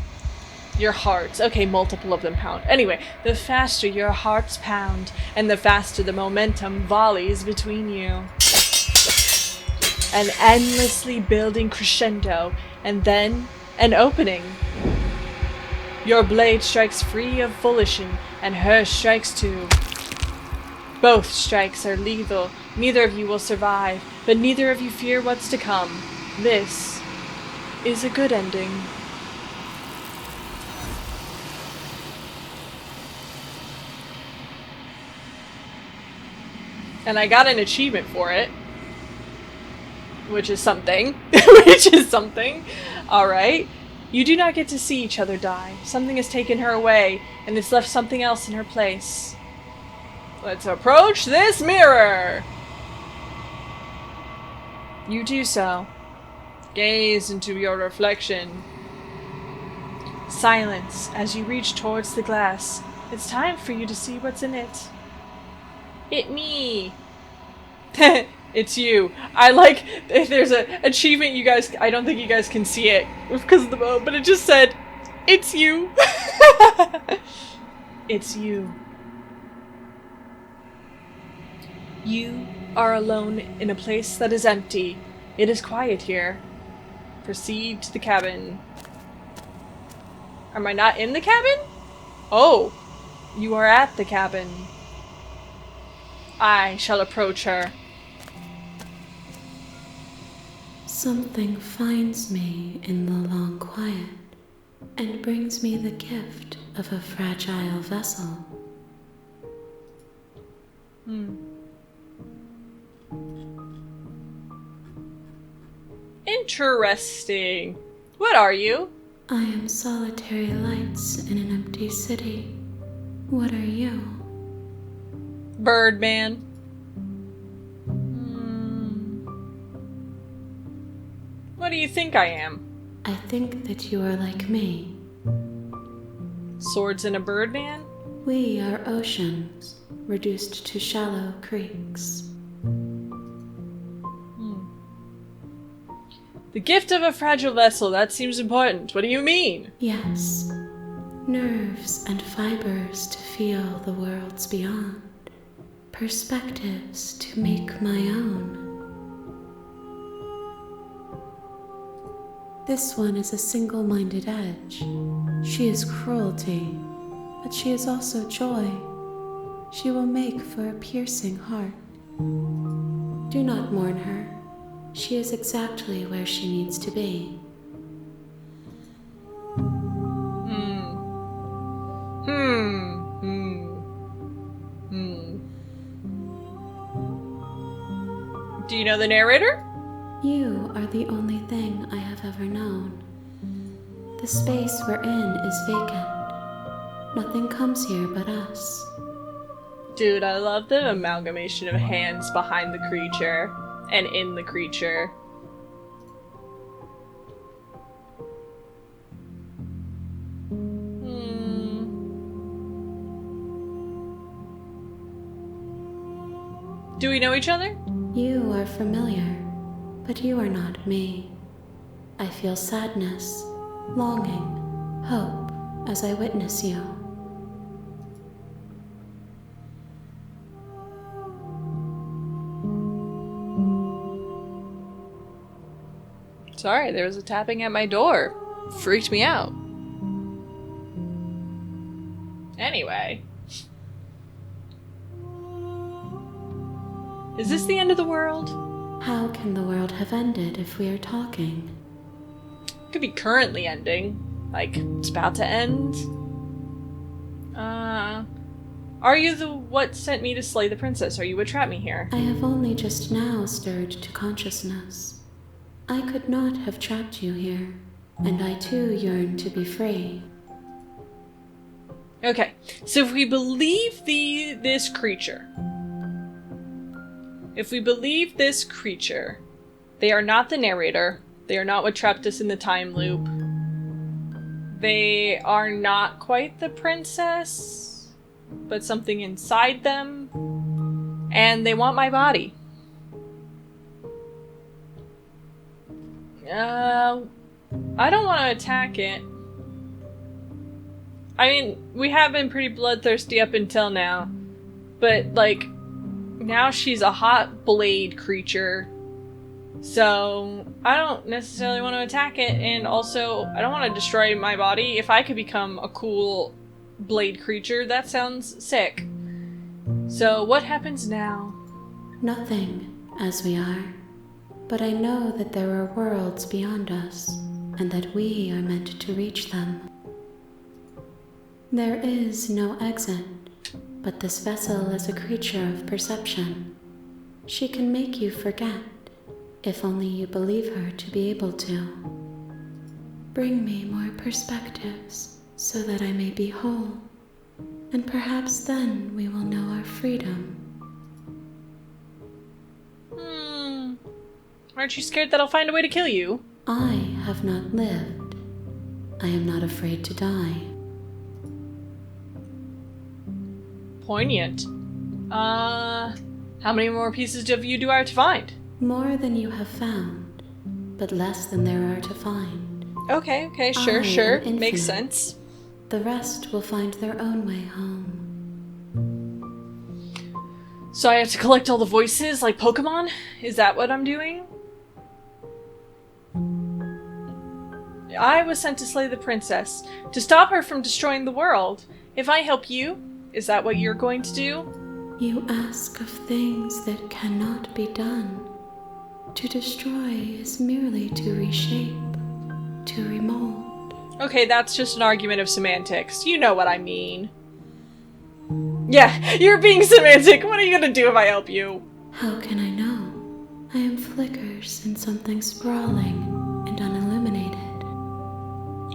Your hearts, okay, multiple of them pound. Anyway, the faster your hearts pound, and the faster the momentum volleys between you. An endlessly building crescendo, and then an opening. Your blade strikes free of volition, and hers strikes too. Both strikes are lethal. Neither of you will survive, but neither of you fear what's to come. This is a good ending. And I got an achievement for it. Which is something. Alright. You do not get to see each other die. Something has taken her away, and has left something else in her place. Let's approach this mirror! You do so. Gaze into your reflection. Silence as you reach towards the glass. It's time for you to see what's in it. It me! It's you. I like, if there's an achievement, you guys, I don't think you guys can see it because of the mode, but it just said, it's you. It's you. You are alone in a place that is empty. It is quiet here. Proceed to the cabin. Am I not in the cabin? Oh, you are at the cabin. I shall approach her. Something finds me in the long quiet and brings me the gift of a fragile vessel. Interesting. What are you? I am solitary lights in an empty city. What are you? Birdman. What do you think I am? I think that you are like me. Swords and a Birdman? We are oceans, reduced to shallow creeks. The gift of a fragile vessel, that seems important. What do you mean? Yes, nerves and fibers to feel the worlds beyond, perspectives to make my own. This one is a single-minded edge. She is cruelty, but she is also joy. She will make for a piercing heart. Do not mourn her. She is exactly where she needs to be. Do you know the narrator? You are the only thing I have ever known. The space we're in is vacant. Nothing comes here but us. Dude, I love the amalgamation of hands behind the creature and in the creature. Do we know each other? You are familiar, but you are not me. I feel sadness, longing, hope as I witness you. Sorry, there was a tapping at my door. Freaked me out. Anyway. Is this the end of the world? How can the world have ended if we are talking? Could be currently ending. Like, it's about to end. Are you the what sent me to slay the princess? Are you what trapped me here? I have only just now stirred to consciousness. I could not have trapped you here, and I too yearn to be free. Okay, so if we believe this creature, if we believe this creature, they are not the narrator. They are not what trapped us in the time loop. They are not quite the princess, but something inside them. And they want my body. I don't want to attack it. I mean, we have been pretty bloodthirsty up until now. But, like, now she's a hot blade creature. So, I don't necessarily want to attack it. And also, I don't want to destroy my body. If I could become a cool blade creature, that sounds sick. So, what happens now? Nothing, as we are. But I know that there are worlds beyond us, and that we are meant to reach them. There is no exit, but this vessel is a creature of perception. She can make you forget, if only you believe her to be able to. Bring me more perspectives, so that I may be whole, and perhaps then we will know our freedom. Aren't you scared that I'll find a way to kill you? I have not lived. I am not afraid to die. Poignant. How many more pieces of you do I have to find? More than you have found, but less than there are to find. Okay, I sure. am Makes infinite. sense. The rest will find their own way home. So I have to collect all the voices like Pokemon? Is that what I'm doing? I was sent to slay the princess, to stop her from destroying the world. If I help you, is that what you're going to do? You ask of things that cannot be done. To destroy is merely to reshape, to remold. Okay, that's just an argument of semantics. You know what I mean. Yeah, you're being semantic. What are you gonna do if I help you? How can I know? I am flickers in something sprawling and unilluminated.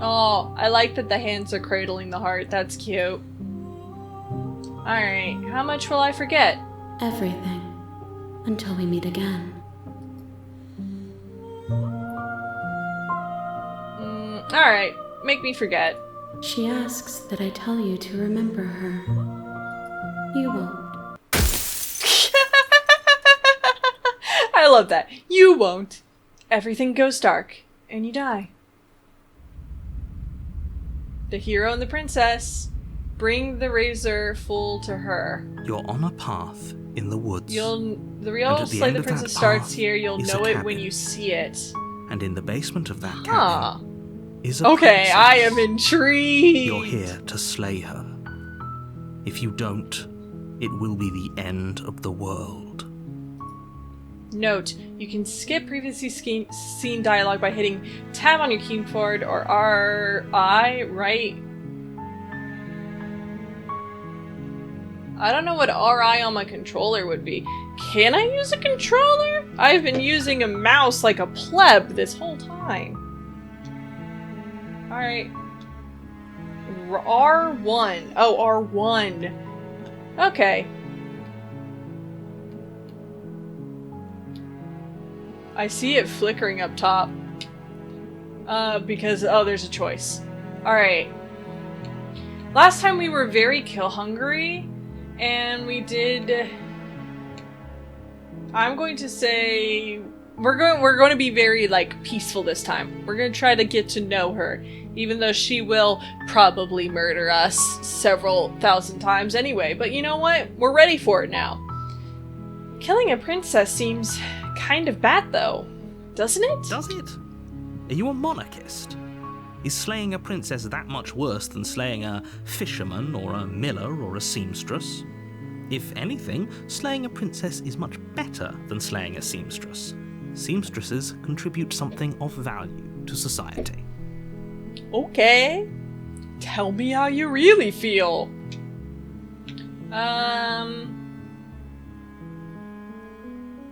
Oh, I like that the hands are cradling the heart. That's cute. Alright, how much will I forget? Everything. Until we meet again. Alright, make me forget. She asks that I tell you to remember her. You won't. I love that. You won't. Everything goes dark, and you die. The hero and the princess bring the razor full to her. You're on a path in the woods. The And real at the Slay end the of that Princess starts path here. You'll is a know it when cabin. you see it. And in the basement of that Huh. cabin is a Okay, princess. I am intrigued. You're here to slay her. If you don't, it will be the end of the world. Note, you can skip previously seen dialogue by hitting tab on your keyboard or RI, right? I don't know what RI on my controller would be. Can I use a controller? I've been using a mouse like a pleb this whole time. Alright. R1. Oh, R1. Okay. I see it flickering up top. Because, oh, there's a choice. Alright. Last time we were very kill hungry, and we did... I'm going to say... We're going to be very, like, peaceful this time. We're going to try to get to know her, even though she will probably murder us several thousand times anyway. But you know what? We're ready for it now. Killing a princess seems kind of bad, though. Doesn't it? Does it? Are you a monarchist? Is slaying a princess that much worse than slaying a fisherman or a miller or a seamstress? If anything, slaying a princess is much better than slaying a seamstress. Seamstresses contribute something of value to society. Okay. Tell me how you really feel.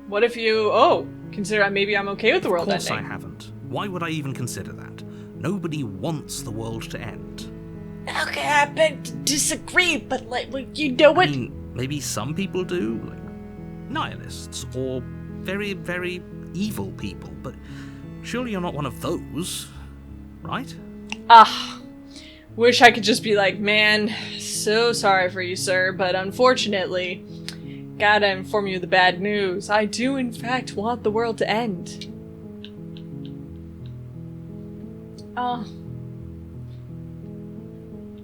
What if you... Oh, consider maybe I'm okay with the world Of course ending. I haven't. Why would I even consider that? Nobody wants the world to end. Okay, I beg to disagree, but like, you know what? I mean, maybe some people do. Like, nihilists or very, very evil people, but surely you're not one of those, right? Wish I could just be like, man, so sorry for you, sir, but unfortunately, gotta inform you of the bad news. I do, in fact, want the world to end.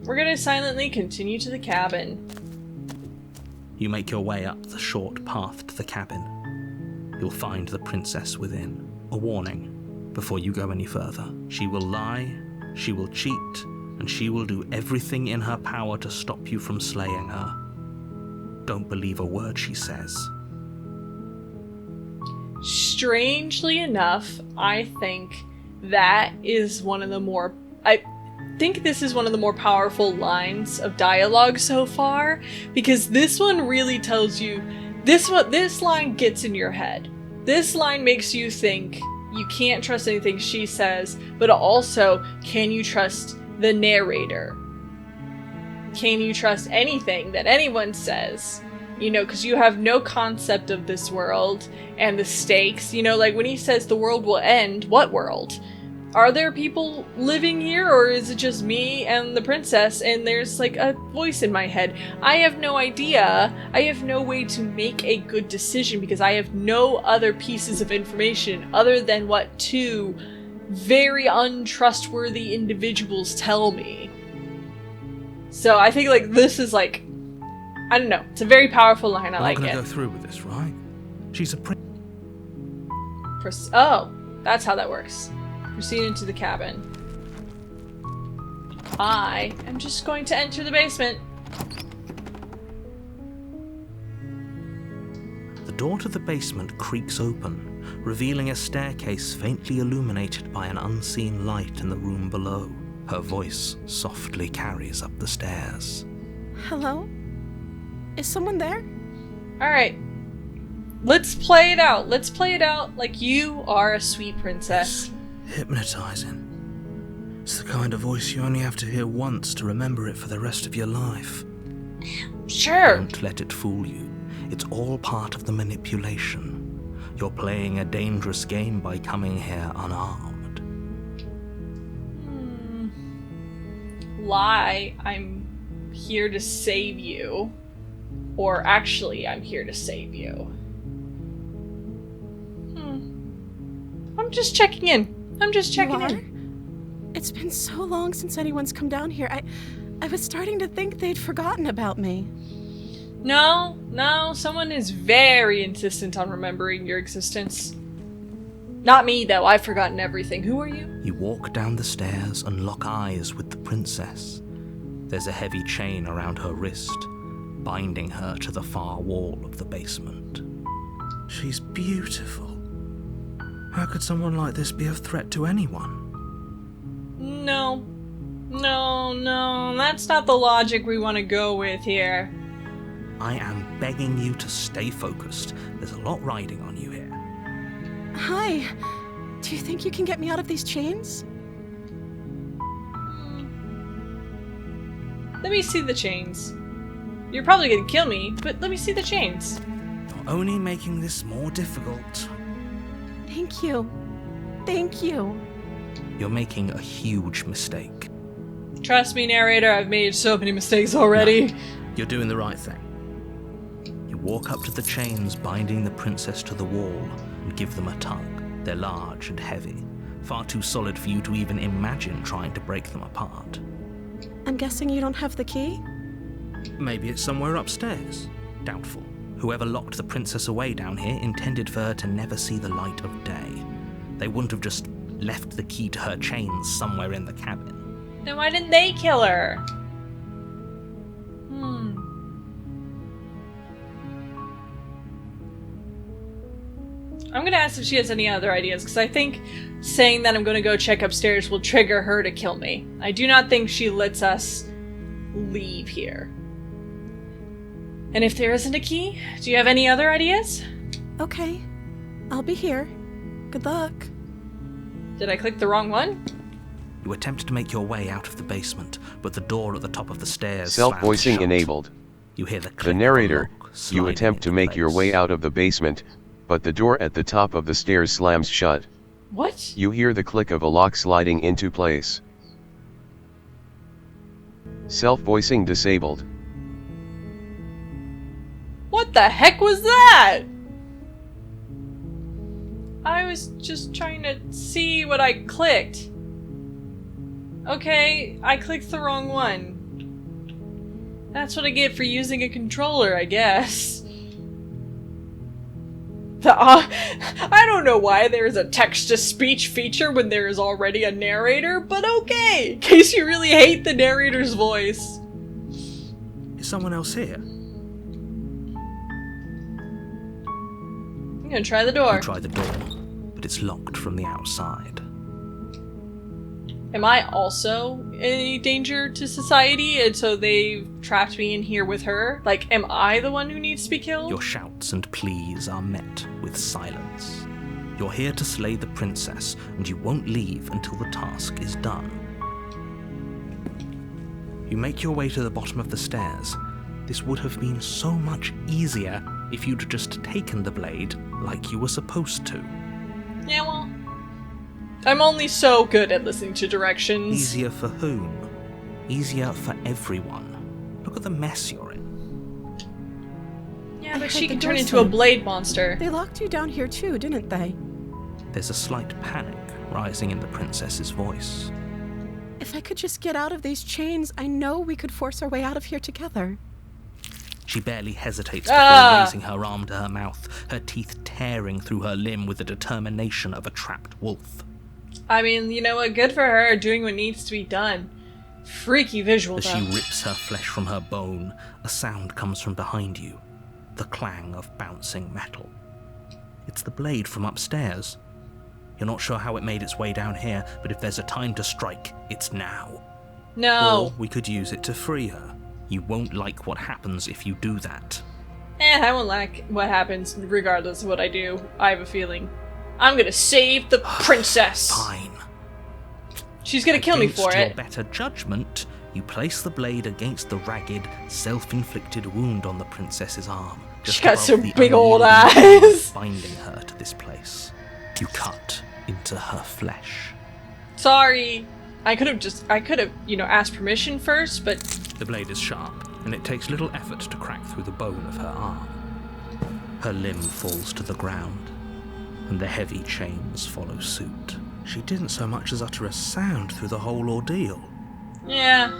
We're gonna silently continue to the cabin. You make your way up the short path to the cabin. You'll find the princess within. A warning before you go any further. She will lie, she will cheat, and she will do everything in her power to stop you from slaying her. Don't believe a word she says. Strangely enough, I think that is one of the more... I think this is one of the more powerful lines of dialogue so far, because this one really tells you... This line gets in your head. This line makes you think you can't trust anything she says, but also, can you trust the narrator? Can you trust anything that anyone says? You know, because you have no concept of this world and the stakes. You know, like when he says the world will end, what world? Are there people living here, or is it just me and the princess and there's like a voice in my head? I have no idea. I have no way to make a good decision because I have no other pieces of information other than what two very untrustworthy individuals tell me. So I think like this is like, I don't know, it's a very powerful line. I like it. We're not gonna go through with this, right? She's a Oh, that's how that works. Proceed into the cabin. I am just going to enter the basement. The door to the basement creaks open, revealing a staircase faintly illuminated by an unseen light in the room below. Her voice softly carries up the stairs. Hello? Is someone there? Alright. Let's play it out. Let's play it out like you are a sweet princess. It's hypnotizing. It's the kind of voice you only have to hear once to remember it for the rest of your life. Sure. Don't let it fool you. It's all part of the manipulation. You're playing a dangerous game by coming here unarmed. Lie, I'm here to save you. Or actually, I'm here to save you. I'm just checking in. I'm just checking in. It's been so long since anyone's come down here. I was starting to think they'd forgotten about me. No, someone is very insistent on remembering your existence. Not me, though. I've forgotten everything. Who are you? You walk down the stairs and lock eyes with the princess. There's a heavy chain around her wrist, binding her to the far wall of the basement. She's beautiful. How could someone like this be a threat to anyone? No, that's not the logic we want to go with here. I am begging you to stay focused. There's a lot riding on you here. Hi. Do you think you can get me out of these chains? Let me see the chains. You're probably gonna kill me, but let me see the chains. You're only making this more difficult. Thank you. Thank you. You're making a huge mistake. Trust me, narrator, I've made so many mistakes already. No, you're doing the right thing. You walk up to the chains binding the princess to the wall and give them a tug. They're large and heavy, far too solid for you to even imagine trying to break them apart. I'm guessing you don't have the key? Maybe it's somewhere upstairs. Doubtful. Whoever locked the princess away down here intended for her to never see the light of day. They wouldn't have just left the key to her chains somewhere in the cabin. Then why didn't they kill her? I'm gonna ask if she has any other ideas, because I think saying that I'm gonna go check upstairs will trigger her to kill me. I do not think she lets us leave here. And if there isn't a key, do you have any other ideas? Okay. I'll be here. Good luck. Did I click the wrong one? You attempt to make your way out of the basement, but the door at the top of the stairs Self-voicing slams shut. enabled. You hear the click The of a narrator, lock. sliding You attempt to into make your place. way out of the basement, but the door at the top of the stairs slams shut. What? You hear the click of a lock sliding into place. Self-voicing disabled. What the heck was that? I was just trying to see what I clicked. Okay, I clicked the wrong one. That's what I get for using a controller, I guess. I don't know why there is a text-to-speech feature when there is already a narrator, but okay, in case you really hate the narrator's voice. Is someone else here? I'm gonna try the door. You try the door, but it's locked from the outside. Am I also a danger to society, and so they've trapped me in here with her? Like, am I the one who needs to be killed? Your shouts and pleas are met with silence. You're here to slay the princess, and you won't leave until the task is done. You make your way to the bottom of the stairs. This would have been so much easier if you'd just taken the blade like you were supposed to. Yeah, well, I'm only so good at listening to directions. Easier for whom? Easier for everyone. Look at the mess you're in. Yeah, I but heard she the can door turn into a slam. blade monster. They locked you down here too, didn't they? There's a slight panic rising in the princess's voice. If I could just get out of these chains, I know we could force our way out of here together. She barely hesitates before raising her arm to her mouth, her teeth tearing through her limb with the determination of a trapped wolf. I mean, you know what? Good for her, doing what needs to be done. Freaky visual, As though. she rips her flesh from her bone, a sound comes from behind you, the clang of bouncing metal. It's the blade from upstairs. You're not sure how it made its way down here, but if there's a time to strike, it's now. No. Or we could use it to free her. You won't like what happens if you do that. I won't like what happens regardless of what I do. I have a feeling. I'm gonna save the princess. Fine. She's gonna kill me Against for your it. better judgment, you place the blade against the ragged, self-inflicted wound on the princess's arm. She got above some the big old unyielding bone eyes. binding her to this place. You cut into her flesh. Sorry. I could have, asked permission first, but The blade is sharp, and it takes little effort to crack through the bone of her arm. Her limb falls to the ground, and the heavy chains follow suit. She didn't so much as utter a sound through the whole ordeal. yeah,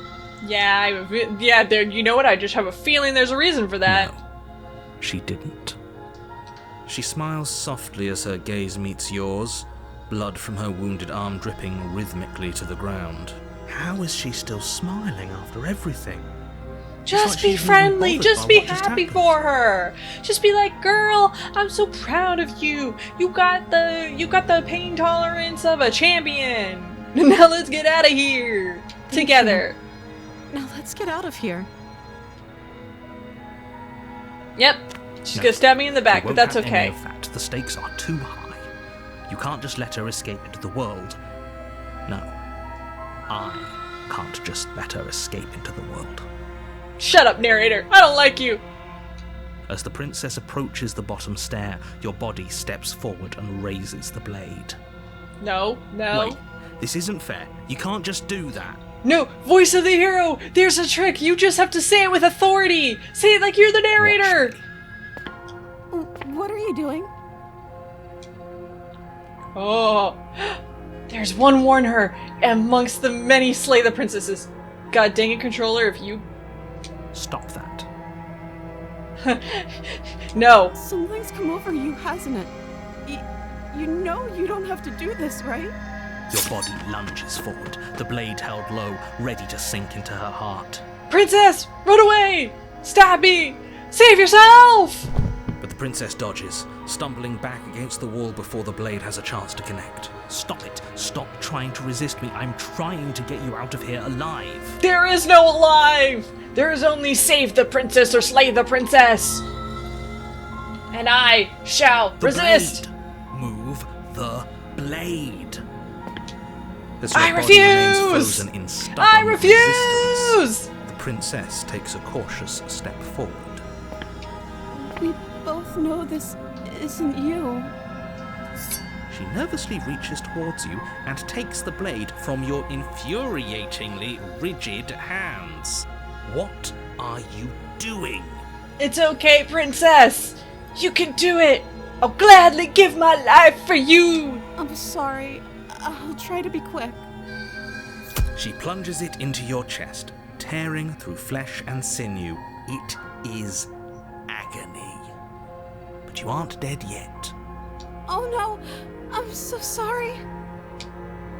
there. You know what? I just have a feeling there's a reason for that. No, she didn't. She smiles softly as her gaze meets yours, blood from her wounded arm dripping rhythmically to the ground. How is she still smiling after everything? Just like be she isn't even friendly. bothered Just by be what just happy happened. for her. Just be like, girl, I'm so proud of you. You got the pain tolerance of a champion. Now let's get out of here together. Now let's get out of here. Yep. She's No, gonna stab me in the back, It but won't that's have okay. any of that. The stakes are too high. You can't just let her escape into the world. No, I can't just let her escape into the world. Shut up, narrator. I don't like you. As the princess approaches the bottom stair, your body steps forward and raises the blade. No. Wait, this isn't fair. You can't just do that. No, voice of the hero. There's a trick. You just have to say it with authority. Say it like you're the narrator. Watch me. What are you doing? Oh, there's one warn her amongst the many slay the princesses. God dang it, controller, if you... Stop that. No. Something's come over you, hasn't it? You know you don't have to do this, right? Your body lunges forward, the blade held low, ready to sink into her heart. Princess, run away! Stab me! Save yourself! But the princess dodges, stumbling back against the wall before the blade has a chance to connect. Stop it. Stop trying to resist me. I'm trying to get you out of here alive. There is no alive! There is only save the princess or slay the princess! And I shall The resist! blade. Move the blade. As I your body remains refuse! frozen in stubborn I resistance, refuse! the princess takes a cautious step forward. No, this isn't you. She nervously reaches towards you and takes the blade from your infuriatingly rigid hands. What are you doing? It's okay, princess. You can do it. I'll gladly give my life for you. I'm sorry. I'll try to be quick. She plunges it into your chest, tearing through flesh and sinew. It is agony. But you aren't dead yet. Oh no, I'm so sorry.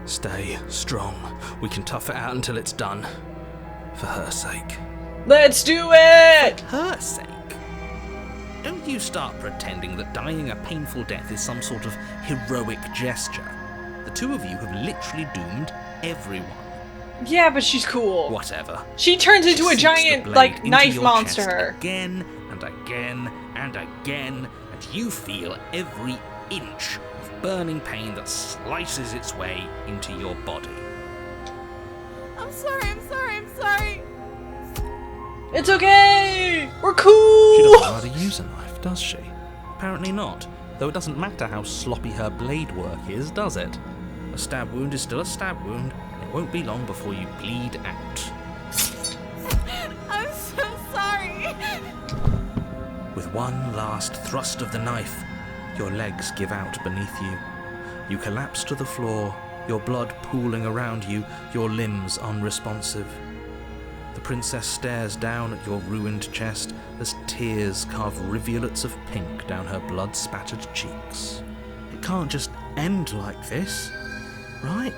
Stay strong. We can tough it out until it's done. For her sake. Let's do it! Her sake? Don't you start pretending that dying a painful death is some sort of heroic gesture. The two of you have literally doomed everyone. Yeah, but she's cool. Whatever. She turns into a Sinks giant, the blade like, into knife your monster. chest again and again and again, and you feel every inch of burning pain that slices its way into your body. I'm sorry. It's okay! We're cool! She doesn't know how to use a knife, does she? Apparently not. Though it doesn't matter how sloppy her blade work is, does it? A stab wound is still a stab wound, and it won't be long before you bleed out. I'm so sorry. With one last thrust of the knife, your legs give out beneath you. You collapse to the floor, your blood pooling around you, your limbs unresponsive. The princess stares down at your ruined chest as tears carve rivulets of pink down her blood-spattered cheeks. It can't just end like this, right?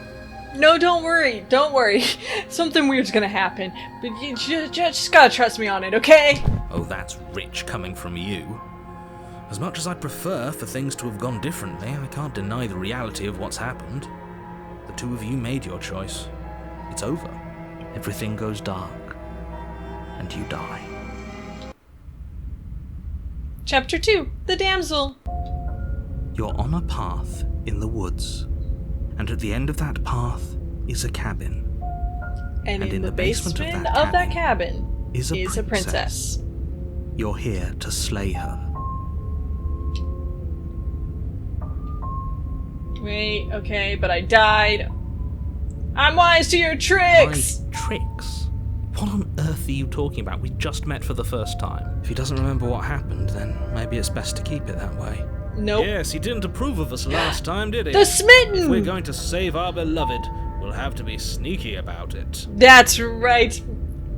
No, don't worry. Something weird's gonna happen. But you just gotta trust me on it, okay? Oh, that's rich coming from you. As much as I'd prefer for things to have gone differently, I can't deny the reality of what's happened. The two of you made your choice. It's over. Everything goes dark. And you die. Chapter 2. The Damsel. You're on a path in the woods. And at the end of that path is a cabin. And in the basement of that cabin is a princess. You're here to slay her. Wait, okay, but I died. I'm wise to your tricks! My tricks? What on earth are you talking about? We just met for the first time. If he doesn't remember what happened, then maybe it's best to keep it that way. Nope. Yes, he didn't approve of us last time, did he? The smitten! If we're going to save our beloved, we'll have to be sneaky about it. That's right.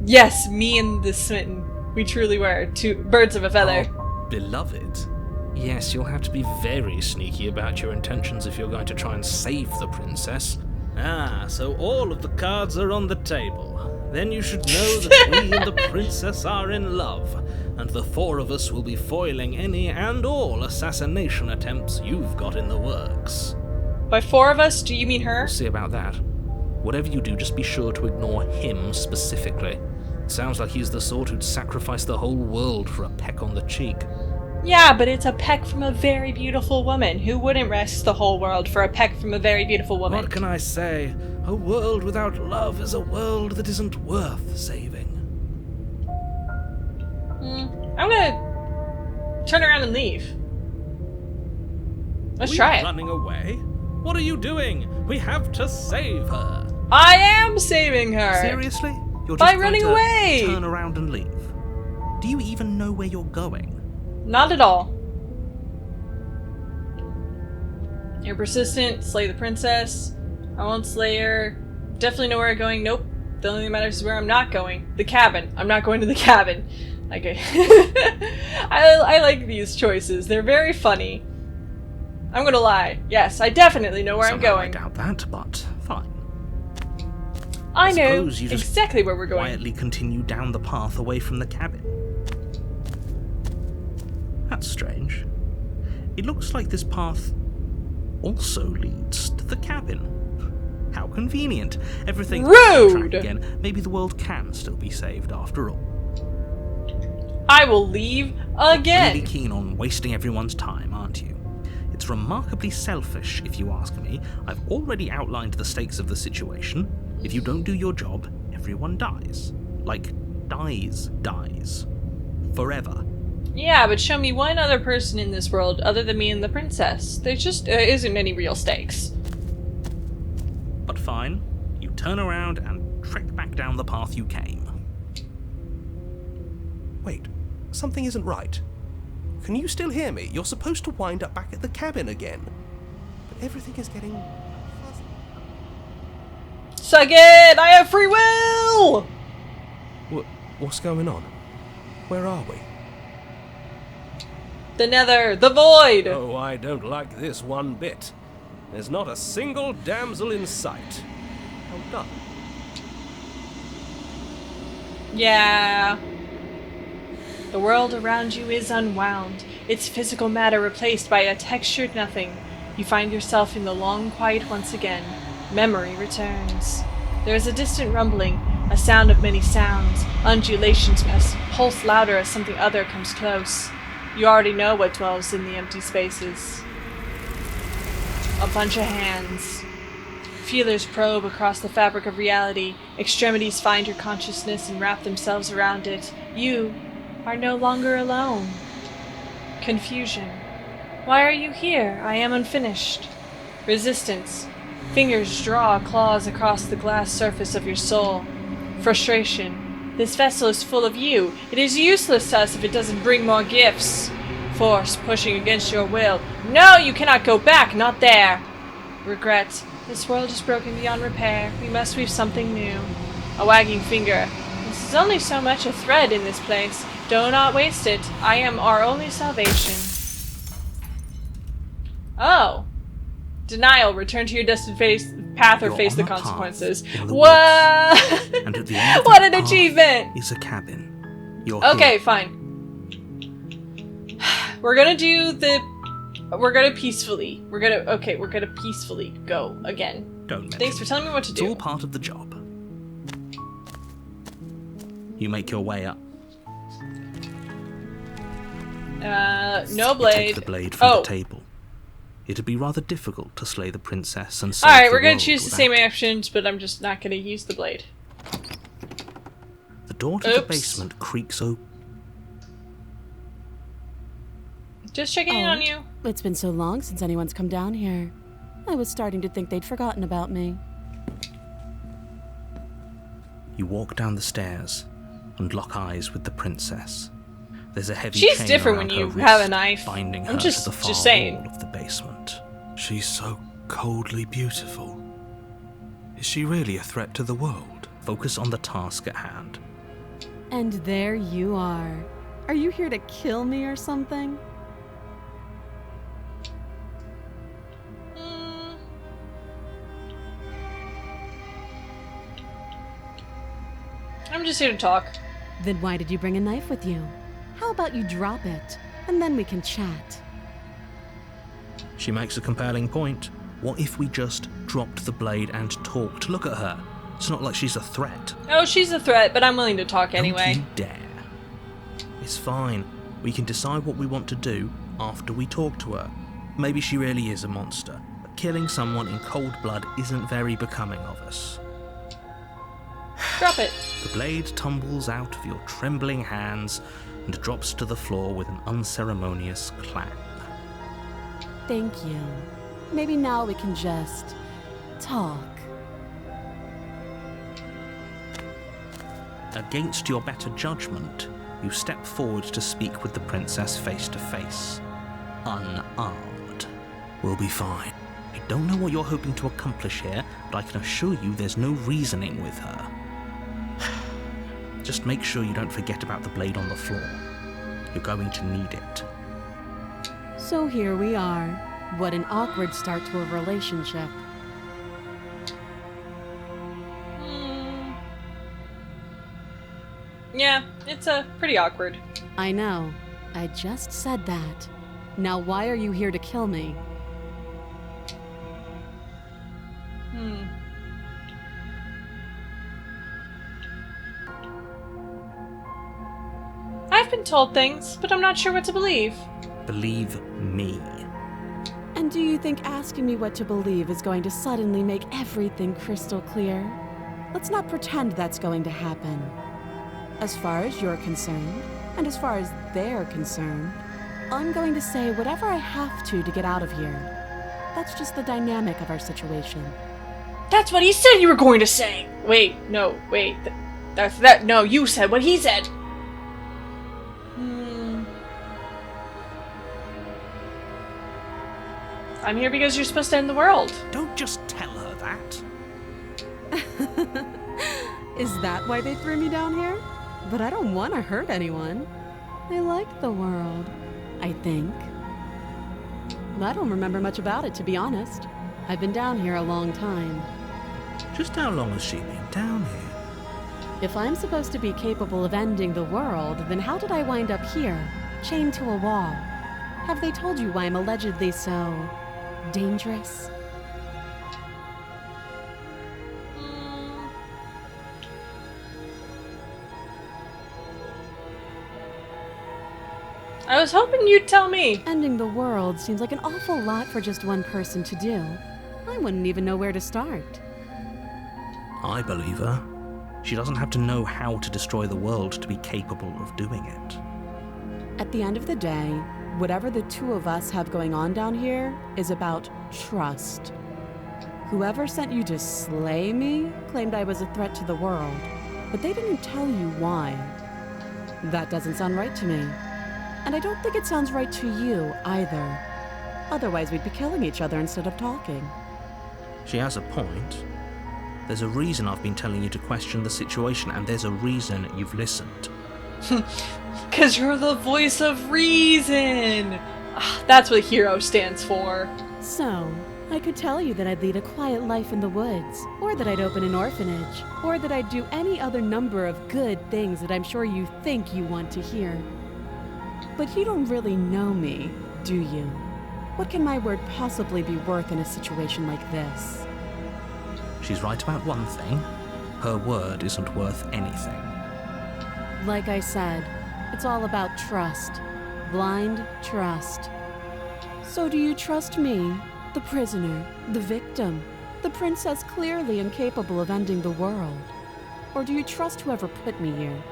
Yes, me and the smitten. We truly were two birds of a feather. Our beloved? Yes, you'll have to be very sneaky about your intentions if you're going to try and save the princess. Ah, so all of the cards are on the table. Then you should know that we and the princess are in love, and the four of us will be foiling any and all assassination attempts you've got in the works. By four of us, do you mean her? We'll see about that. Whatever you do, just be sure to ignore him specifically. It sounds like he's the sort who'd sacrifice the whole world for a peck on the cheek. Yeah, but it's a peck from a very beautiful woman. Who wouldn't risk the whole world for a peck from a very beautiful woman? What can I say? A world without love is a world that isn't worth saving. I'm gonna turn around and leave. Let's try it. Running away? What are you doing? We have to save her. I am saving her! Seriously? You're just By going running to away! turn around and leave? Do you even know where you're going? Not at all. You're persistent, slay the princess. I won't slay her. Definitely know where I'm going. Nope. The only thing that matters is where I'm not going. The cabin. I'm not going to the cabin. Okay. I like these choices. They're very funny. I'm gonna lie. Yes, I definitely know where I'm Somehow going. I doubt that, but fine. I know suppose you just exactly where we're going. Quietly continue down the path away from the cabin. That's strange. It looks like this path also leads to the cabin. How convenient. Everything's on track Rude! again. Maybe the world can still be saved after all. I will leave again. Really keen on wasting everyone's time, aren't you? It's remarkably selfish, if you ask me. I've already outlined the stakes of the situation. If you don't do your job, everyone dies. Like, dies. Forever. Yeah, but show me one other person in this world other than me and the princess. There just isn't any real stakes. But fine, you turn around and trek back down the path you came. Wait, something isn't right. Can you still hear me? You're supposed to wind up back at the cabin again. But everything is getting fuzzy. Suck it! I have free will! What's going on? Where are we? The nether! The void! Oh, I don't like this one bit. There's not a single damsel in sight. Well done. Yeah. The world around you is unwound, its physical matter replaced by a textured nothing. You find yourself in the long quiet once again. Memory returns. There is a distant rumbling, a sound of many sounds. Undulations pulse louder as something other comes close. You already know what dwells in the empty spaces. A bunch of hands. Feelers probe across the fabric of reality. Extremities find your consciousness and wrap themselves around it. You are no longer alone. Confusion. Why are you here? I am unfinished. Resistance. Fingers draw claws across the glass surface of your soul. Frustration. This vessel is full of you. It is useless to us if it doesn't bring more gifts. Force, pushing against your will. No, you cannot go back, not there. Regret. This world is broken beyond repair. We must weave something new. A wagging finger. This is only so much a thread in this place. Do not waste it. I am our only salvation. Oh. Denial. Return to your destined path or You're face on the a path consequences. in the What? woods, and at the end of What that an path achievement! is a cabin. You're Okay, here. fine. We're gonna do the... We're gonna peacefully. We're gonna peacefully go again. Don't mention Thanks for telling me what to It's all do. part of the job. You make your way up. No You blade. take the blade from Oh. the table. It'd be rather difficult to slay the princess and save Alright, the we're gonna world choose the without same it. actions, but I'm just not gonna use the blade. The door to the Oops. basement creaks open. Just checking in Oh. on you. It's been so long since anyone's come down here. I was starting to think they'd forgotten about me. You walk down the stairs and lock eyes with the princess. There's a heavy She's chain different around when her you have a wrist, knife. binding I'm her just- to the far just saying. wall of the basement. She's so coldly beautiful. Is she really a threat to the world? Focus on the task at hand. And there you are. Are you here to kill me or something? I'm just here to talk. Then why did you bring a knife with you? How about you drop it, and then we can chat? She makes a compelling point. What if we just dropped the blade and talked? Look at her. It's not like she's a threat. Oh, she's a threat, but I'm willing to talk anyway. Don't you dare. It's fine. We can decide what we want to do after we talk to her. Maybe she really is a monster, but killing someone in cold blood isn't very becoming of us. Drop it. The blade tumbles out of your trembling hands and drops to the floor with an unceremonious clang. Thank you. Maybe now we can just talk. Against your better judgment, you step forward to speak with the princess face to face. Unarmed. We'll be fine. I don't know what you're hoping to accomplish here, but I can assure you there's no reasoning with her. Just make sure you don't forget about the blade on the floor. You're going to need it. So here we are. What an awkward start to a relationship. Yeah, it's pretty awkward. I know. I just said that. Now why are you here to kill me? I've been told things, but I'm not sure what to believe. Believe me. And do you think asking me what to believe is going to suddenly make everything crystal clear? Let's not pretend that's going to happen. As far as you're concerned, And as far as they're concerned, I'm going to say whatever I have to get out of here. That's just the dynamic of our situation. That's what he said you were going to say! Wait, no, wait. No, you said what he said! I'm here because you're supposed to end the world. Don't just tell her that. Is that why they threw me down here? But I don't want to hurt anyone. I like the world, I think. I don't remember much about it, to be honest. I've been down here a long time. Just how long has she been down here? If I'm supposed to be capable of ending the world, then how did I wind up here, chained to a wall? Have they told you why I'm allegedly so dangerous? I was hoping you'd tell me. Ending the world seems like an awful lot for just one person to do. I wouldn't even know where to start. I believe her. She doesn't have to know how to destroy the world to be capable of doing it. At the end of the day, whatever the two of us have going on down here is about trust. Whoever sent you to slay me claimed I was a threat to the world, but they didn't tell you why. That doesn't sound right to me. And I don't think it sounds right to you either. Otherwise, we'd be killing each other instead of talking. She has a point. There's a reason I've been telling you to question the situation, and there's a reason you've listened. 'Cause you're the voice of reason! That's what hero stands for. So, I could tell you that I'd lead a quiet life in the woods, or that I'd open an orphanage, or that I'd do any other number of good things that I'm sure you think you want to hear. But you don't really know me, do you? What can my word possibly be worth in a situation like this? She's right about one thing. Her word isn't worth anything. Like I said, it's all about trust. Blind trust. So do you trust me, the prisoner, the victim, the princess clearly incapable of ending the world? Or do you trust whoever put me here?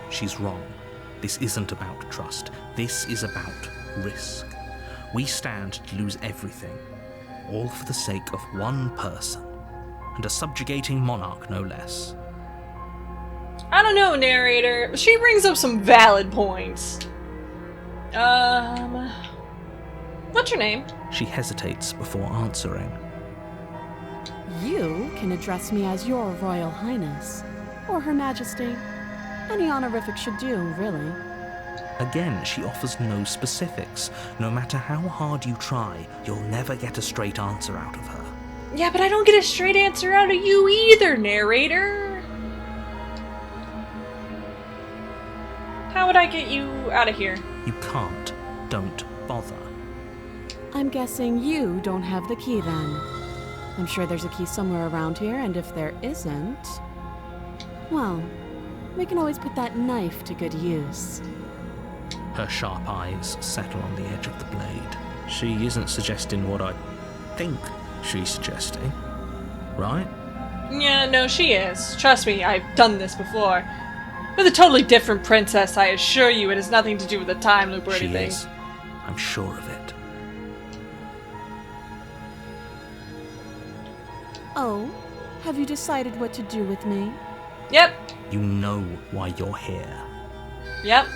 She's wrong. This isn't about trust. This is about risk. We stand to lose everything, all for the sake of one person, and a subjugating monarch no less. I don't know, narrator. She brings up some valid points. What's your name? She hesitates before answering. You can address me as your Royal Highness, or Her Majesty. Any honorific should do, really. Again, she offers no specifics. No matter how hard you try, you'll never get a straight answer out of her. Yeah, but I don't get a straight answer out of you either, narrator. How would I get you out of here? You can't. Don't bother. I'm guessing you don't have the key then. I'm sure there's a key somewhere around here, and if there isn't, well, we can always put that knife to good use. Her sharp eyes settle on the edge of the blade. She isn't suggesting what I think she's suggesting, right? Yeah, no, she is. Trust me, I've done this before. With a totally different princess, I assure you it has nothing to do with the time loop or She anything. is. I'm sure of it. Oh, have you decided what to do with me? Yep, You know why you're here. yep.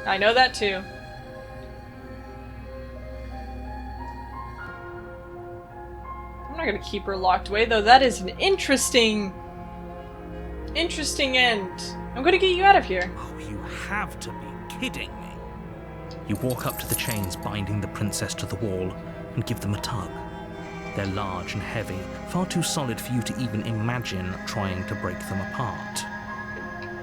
I know that too. I'm not gonna keep her locked away, though. That is an interesting end. I'm gonna get you out of here. Oh, you have to be kidding me. You walk up to the chains binding the princess to the wall and give them a tug. They're large and heavy, far too solid for you to even imagine trying to break them apart.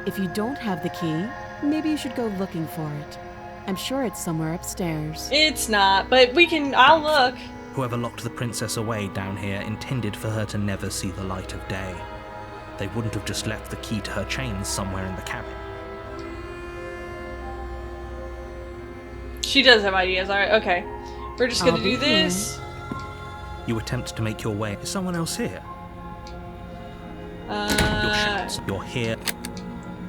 If you don't have the key, maybe you should go looking for it. I'm sure it's somewhere upstairs. It's not, but I'll look. Whoever locked the princess away down here intended for her to never see the light of day. They wouldn't have just left the key to her chains somewhere in the cabin. She does have ideas, alright, okay. We're just gonna I'll do be this. You attempt to make your way. Is someone else here? Your shouts. You're here.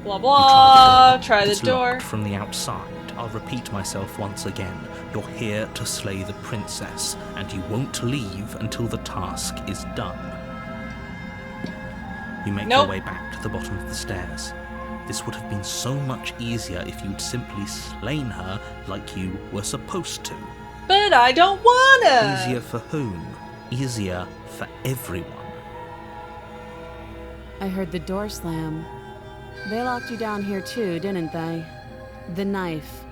Blah You blah. Try the It's door. locked from the outside. I'll repeat myself once again. You're here to slay the princess, and you won't leave until the task is done. You make Nope. your way back to the bottom of the stairs. This would have been so much easier if you'd simply slain her like you were supposed to. But I don't wanna. Easier for whom? Easier for everyone. I heard the door slam. They locked you down here too, didn't they? The knife.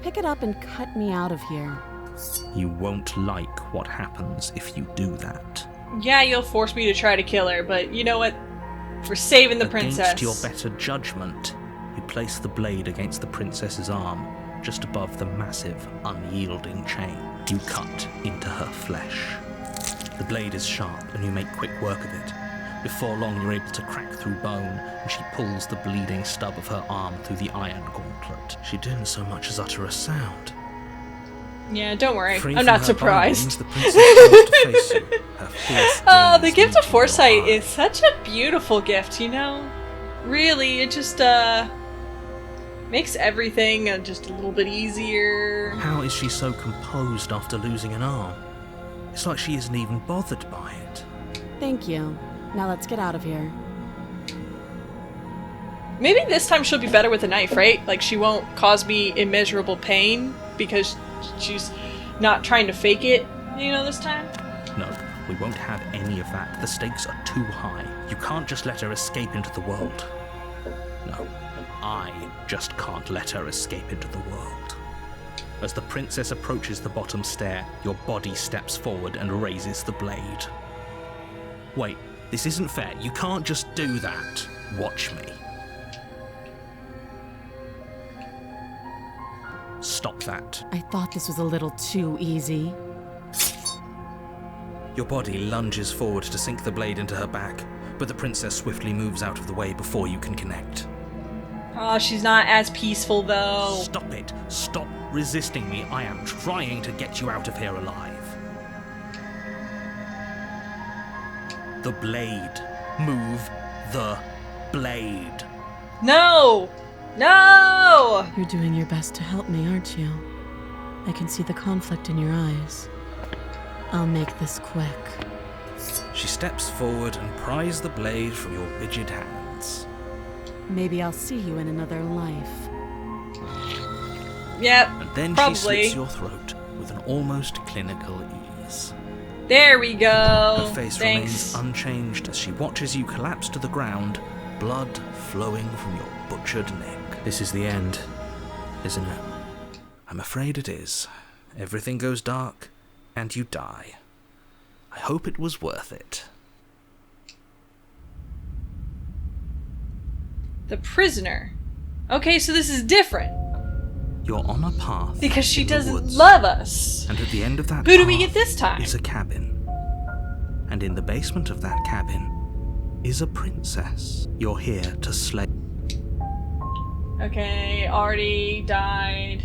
Pick it up and cut me out of here. You won't like what happens if you do that. Yeah, you'll force me to try to kill her, but you know what? We're saving the princess. Against your better judgment, you place the blade against the princess's arm, just above the massive, unyielding chain. You cut into her flesh. The blade is sharp, and you make quick work of it. Before long, you're able to crack through bone, and she pulls the bleeding stub of her arm through the iron gauntlet. She didn't so much as utter a sound. Yeah, don't worry. Free I'm from not her surprised. bindings, the princess turns to face you, her fierce Oh, the gaze gift of meeting your foresight eye. is such a beautiful gift, you know? Really, it just, makes everything just a little bit easier. How is she so composed after losing an arm? It's like she isn't even bothered by it. Thank you. Now let's get out of here. Maybe this time she'll be better with a knife, right? Like, she won't cause me immeasurable pain because she's not trying to fake it, you know, this time? No, we won't have any of that. The stakes are too high. You can't just let her escape into the world. No, I just can't let her escape into the world. As the princess approaches the bottom stair, your body steps forward and raises the blade. Wait, this isn't fair. You can't just do that. Watch me. Stop that. I thought this was a little too easy. Your body lunges forward to sink the blade into her back, but the princess swiftly moves out of the way before you can connect. Oh, she's not as peaceful, though. Stop it. Stop resisting me. I am trying to get you out of here alive. The blade. Move the blade. No! No! You're doing your best to help me, aren't you? I can see the conflict in your eyes. I'll make this quick. She steps forward and pries the blade from your rigid hands. Maybe I'll see you in another life. Yep, And then probably. she slits your throat with an almost clinical ease. There we go. Her face Thanks. remains unchanged as she watches you collapse to the ground, blood flowing from your butchered neck. This is the end, isn't it? I'm afraid it is. Everything goes dark, and you die. I hope it was worth it. The prisoner. Okay, so this is different. You're on a path Because she in the doesn't woods, love us. and at the end of that Who do we path get this time? is a cabin. And in the basement of that cabin is a princess. You're here to slay. Okay, already died.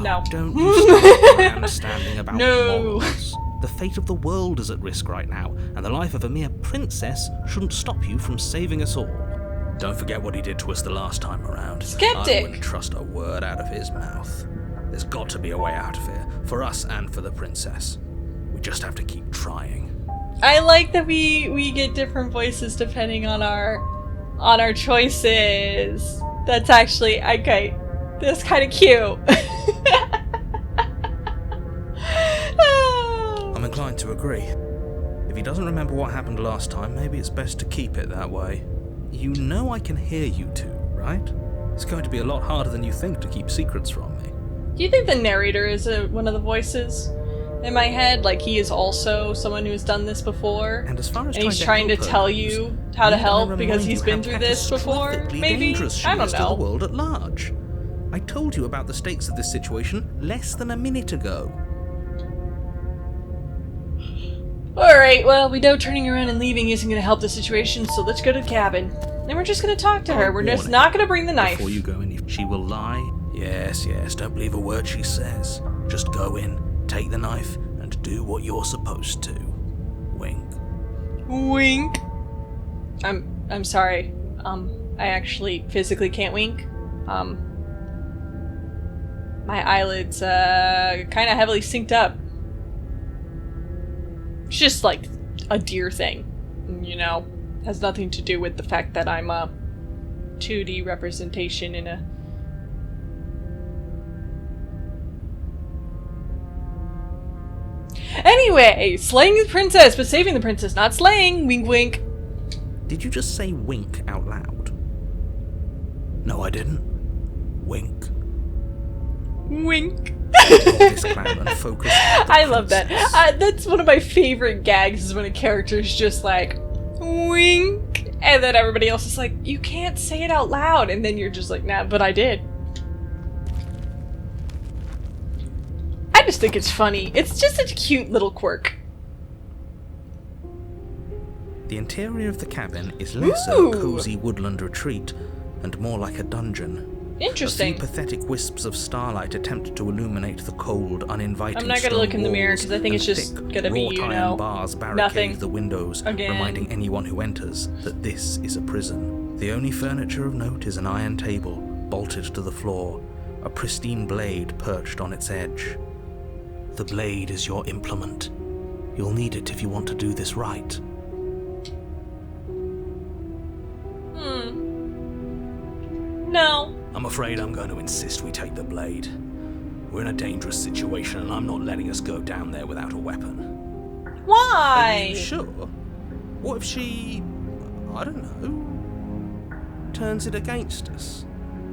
No. Don't you start grandstanding about No. morals. The fate of the world is at risk right now, and the life of a mere princess shouldn't stop you from saving us all. Don't forget what he did to us the last time around. Skeptic. I wouldn't trust a word out of his mouth. There's got to be a way out of here, for us and for the princess. We just have to keep trying. I like that we get different voices depending on our choices. That's actually okay. That's kind of cute. I'm inclined to agree. If he doesn't remember what happened last time, maybe it's best to keep it that way. You know I can hear you two, right? It's going to be a lot harder than you think to keep secrets from me. Do you think the narrator is one of the voices in my head? Like he is also someone who's done this before? And as far as And he's trying to help her tell goes, you how to need I help remind because he's you been how through this before? catastrophically Maybe? dangerous she I don't is to the know. world at large. I told you about the stakes of this situation less than a minute ago. Alright, well, we know turning around and leaving isn't going to help the situation, so let's go to the cabin. And we're just going to talk to her. We're just Warning. not going to bring the knife. Before you go in, she will lie. Yes, don't believe a word she says. Just go in, take the knife, and do what you're supposed to. Wink. Wink. I'm I'm sorry. I actually physically can't wink. My eyelids, kind of heavily synced up. It's just like a deer thing, you know? Has nothing to do with the fact that I'm a 2D representation in a... Anyway, slaying the princess, but saving the princess, not slaying. Wink, wink. Did you just say wink out loud? No, I didn't. Wink. Wink. This clown and focus on the I love that. princess. That's one of my favorite gags, is when a character's just like, wink, and then everybody else is like, you can't say it out loud, and then you're just like, nah, but I did. I just think it's funny. It's just a cute little quirk. The interior of the cabin is less Ooh. a cozy woodland retreat and more like a dungeon. Interesting. A few pathetic wisps of starlight attempt to illuminate the cold, uninviting I'm not gonna stone look in the mirror, walls 'cause I think it's and just thick, gonna be, you wrought know, iron bars barricade nothing. the windows, Again. reminding anyone who enters that this is a prison. The only furniture of note is an iron table, bolted to the floor, a pristine blade perched on its edge. The blade is your implement. You'll need it if you want to do this right. No. I'm afraid I'm going to insist we take the blade. We're in a dangerous situation and I'm not letting us go down there without a weapon. Why? Are you sure? What if she, I don't know, turns it against us?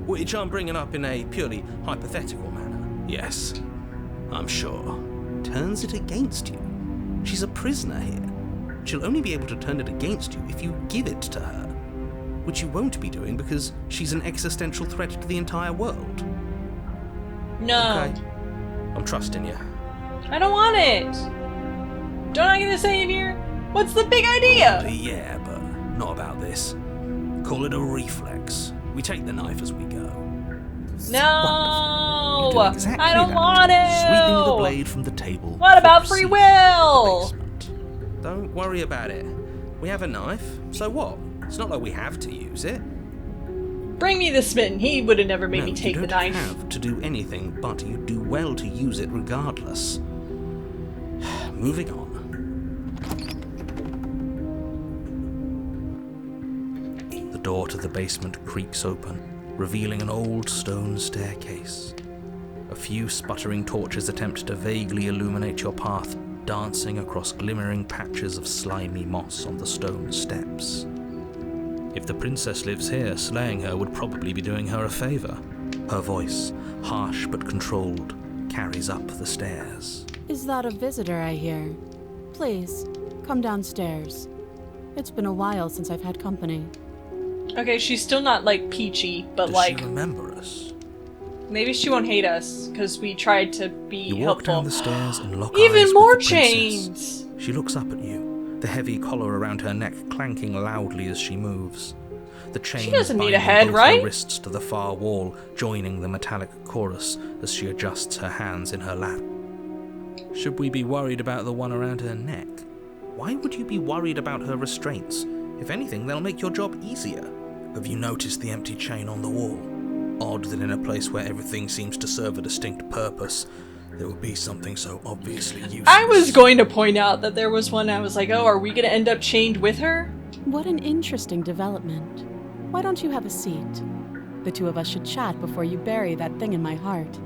Which I'm bringing up in a purely hypothetical manner. Yes, I'm sure. Turns it against you? She's a prisoner here. She'll only be able to turn it against you if you give it to her. Which you won't be doing because she's an existential threat to the entire world. No. Okay. I'm trusting you. I don't want it. Don't I get to save here? What's the big idea? Yeah, but not about this. Call it a reflex. We take the knife as we go. No. You do exactly I don't that, want it. Sweeping the blade from the table. What about proceed free to the will? basement. Don't worry about it. We have a knife, so what? It's not like we have to use it. Bring me the smitten. He would have never made No, me take you the don't knife. have to do anything, but you do well to use it regardless. Moving on. The door to the basement creaks open, revealing an old stone staircase. A few sputtering torches attempt to vaguely illuminate your path, dancing across glimmering patches of slimy moss on the stone steps. If the princess lives here, slaying her would probably be doing her a favor. Her voice, harsh but controlled, carries up the stairs. Is that a visitor I hear? Please, come downstairs. It's been a while since I've had company. Okay, she's still not like peachy, but Does like she remember us? maybe she won't hate us because we tried to be You walk helpful. down the stairs and lock eyes Even with more the princess. chains. She looks up at you, the heavy collar around her neck clanking loudly as she moves. The chains doesn't need a binding head, both right? her wrists to the far wall, joining the metallic chorus as she adjusts her hands in her lap. Should we be worried about the one around her neck? Why would you be worried about her restraints? If anything, they'll make your job easier. Have you noticed the empty chain on the wall? Odd that in a place where everything seems to serve a distinct purpose, there would be something so obviously useless. I was going to point out that there was one I was like, oh, are we going to end up chained with her? What an interesting development. Why don't you have a seat? The two of us should chat before you bury that thing in my heart.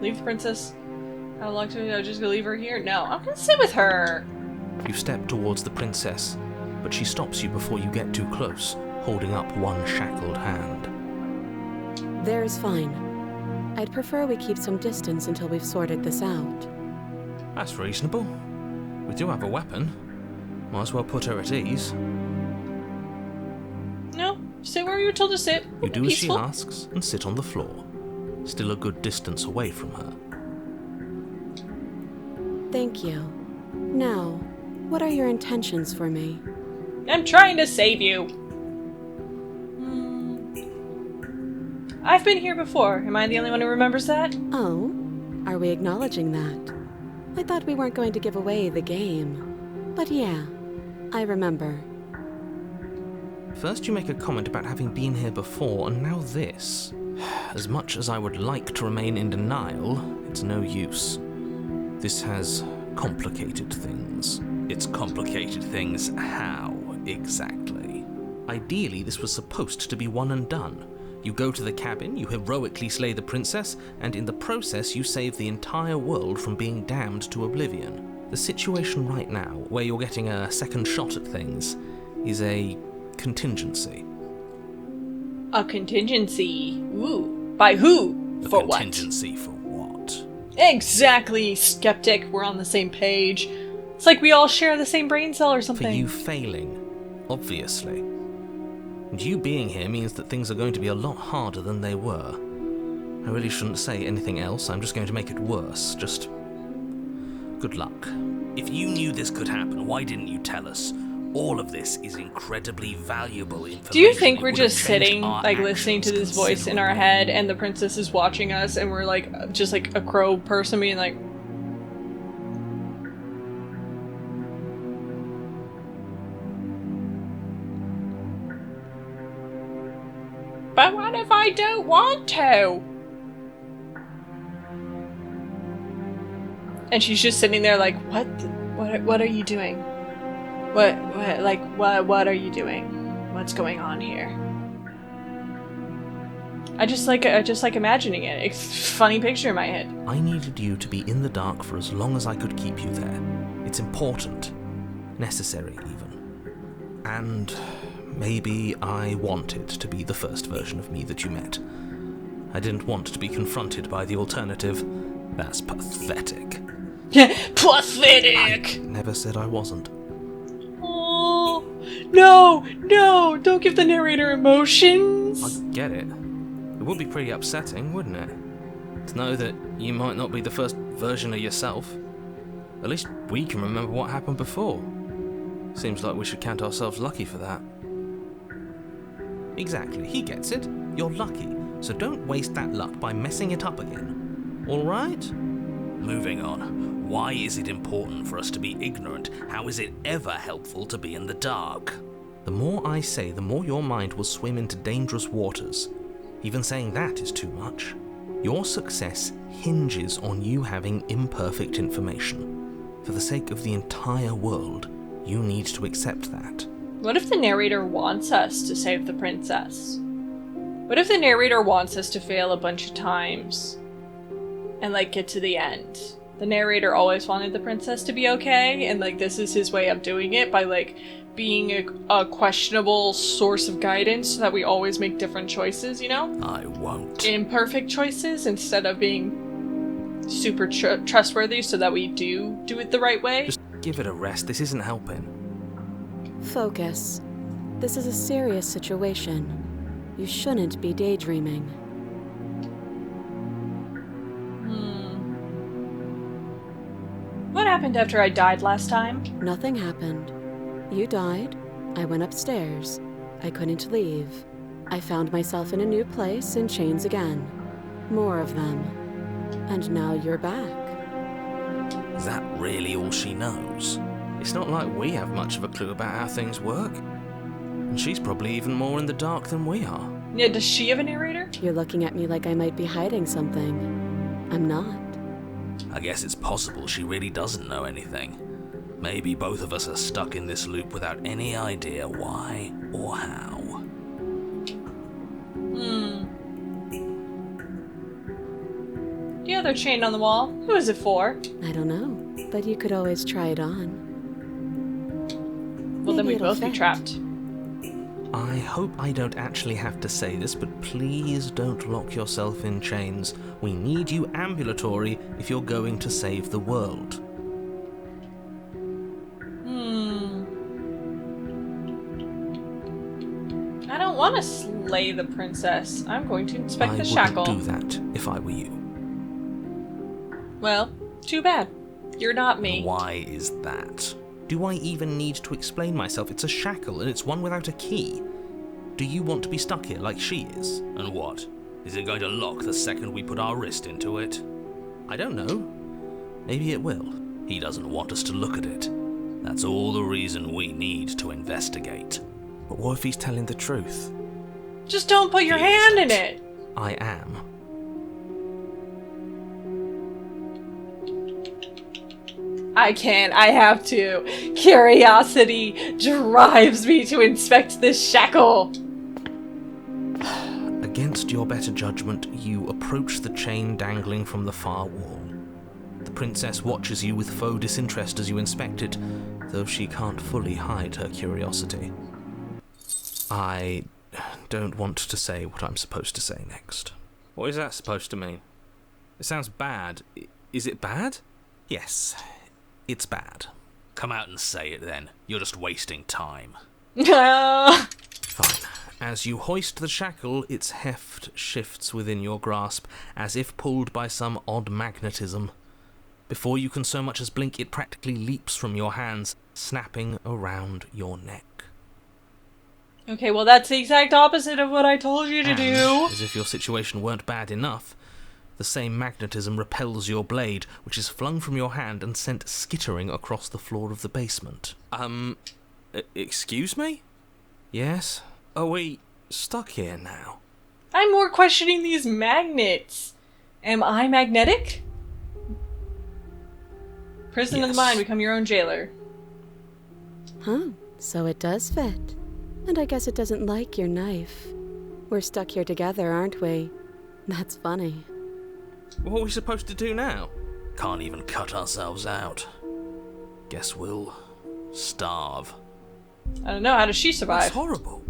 Leave the princess. How long do I just gonna leave her here? No, I'm gonna sit with her. You step towards the princess, but she stops you before you get too close, holding up one shackled hand. There's fine. I'd prefer we keep some distance until we've sorted this out. That's reasonable. We do have a weapon. Might as well put her at ease. No, sit where you were told to sit. You do Peaceful. as she asks and sit on the floor, still a good distance away from her. Thank you. Now, what are your intentions for me? I'm trying to save you. I've been here before. Am I the only one who remembers that? Oh? Are we acknowledging that? I thought we weren't going to give away the game. But yeah, I remember. First you make a comment about having been here before, and now this. As much as I would like to remain in denial, it's no use. This has complicated things. It's complicated things how, exactly? Ideally, this was supposed to be one and done. You go to the cabin, you heroically slay the princess, and in the process you save the entire world from being damned to oblivion. The situation right now, where you're getting a second shot at things, is a contingency. A contingency? Ooh. By who? For what? A contingency for what? Exactly, skeptic. We're on the same page. It's like we all share the same brain cell or something. For you failing, obviously. And you being here means that things are going to be a lot harder than they were. I really shouldn't say anything else, I'm just going to make it worse. Just good luck. If you knew this could happen, why didn't you tell us? All of this is incredibly valuable information. Do you think we're It would have just changed sitting, our like, listening to actions this voice in our considerably. head and the princess is watching us and we're, like, just like a crow person being like... But what if I don't want to? And she's just sitting there like, what are you doing? What are you doing? What's going on here? I just like imagining it. It's a funny picture in my head. I needed you to be in the dark for as long as I could keep you there. It's important. Necessary, even. And maybe I wanted to be the first version of me that you met. I didn't want to be confronted by the alternative. That's pathetic. Pathetic! Never said I wasn't. Oh, no, don't give the narrator emotions. I get it. It would be pretty upsetting, wouldn't it? To know that you might not be the first version of yourself. At least we can remember what happened before. Seems like we should count ourselves lucky for that. Exactly, he gets it. You're lucky, so don't waste that luck by messing it up again. Alright? Moving on. Why is it important for us to be ignorant? How is it ever helpful to be in the dark? The more I say, the more your mind will swim into dangerous waters. Even saying that is too much. Your success hinges on you having imperfect information. For the sake of the entire world, you need to accept that. What if the narrator wants us to save the princess? What if the narrator wants us to fail a bunch of times and, like, get to the end? The narrator always wanted the princess to be okay, and, like, this is his way of doing it by, like, being a questionable source of guidance so that we always make different choices, you know? I won't. Imperfect choices instead of being super trustworthy so that we do it the right way. Just give it a rest, this isn't helping. Focus. This is a serious situation. You shouldn't be daydreaming. What happened after I died last time? Nothing happened. You died. I went upstairs. I couldn't leave. I found myself in a new place in chains again. More of them. And now you're back. Is that really all she knows? It's not like we have much of a clue about how things work. And she's probably even more in the dark than we are. Yeah, does she have a narrator? You're looking at me like I might be hiding something. I'm not. I guess it's possible she really doesn't know anything. Maybe both of us are stuck in this loop without any idea why or how. The other chain on the wall. Who is it for? I don't know, but you could always try it on. Well, then Maybe we'd it'll both be fit. trapped. I hope I don't actually have to say this, but please don't lock yourself in chains. We need you ambulatory if you're going to save the world. I don't want to slay the princess. I'm going to inspect the I shackle. would do that if I were you. Well, too bad. You're not me. Why is that? Do I even need to explain myself? It's a shackle and it's one without a key. Do you want to be stuck here like she is? And what? Is it going to lock the second we put our wrist into it? I don't know. Maybe it will. He doesn't want us to look at it. That's all the reason we need to investigate. But what if he's telling the truth? Just don't put your He hand in isn't. it. I am. I can't. I have to. Curiosity drives me to inspect this shackle. Against your better judgment, you approach the chain dangling from the far wall. The princess watches you with faux disinterest as you inspect it, though she can't fully hide her curiosity. I don't want to say what I'm supposed to say next. What is that supposed to mean? It sounds bad. Is it bad? Yes, it's bad. Come out and say it then. You're just wasting time. Fine. As you hoist the shackle, its heft shifts within your grasp, as if pulled by some odd magnetism. Before you can so much as blink, it practically leaps from your hands, snapping around your neck. Okay, well that's the exact opposite of what I told you to And, do. as if your situation weren't bad enough, the same magnetism repels your blade, which is flung from your hand and sent skittering across the floor of the basement. Excuse me? Yes? Are we stuck here now? I'm more questioning these magnets. Am I magnetic? Prison of Yes. the mind, become your own jailer. Huh, so it does fit. And I guess it doesn't like your knife. We're stuck here together, aren't we? That's funny. What are we supposed to do now? Can't even cut ourselves out. Guess we'll starve. I don't know, how does she That's survive? horrible.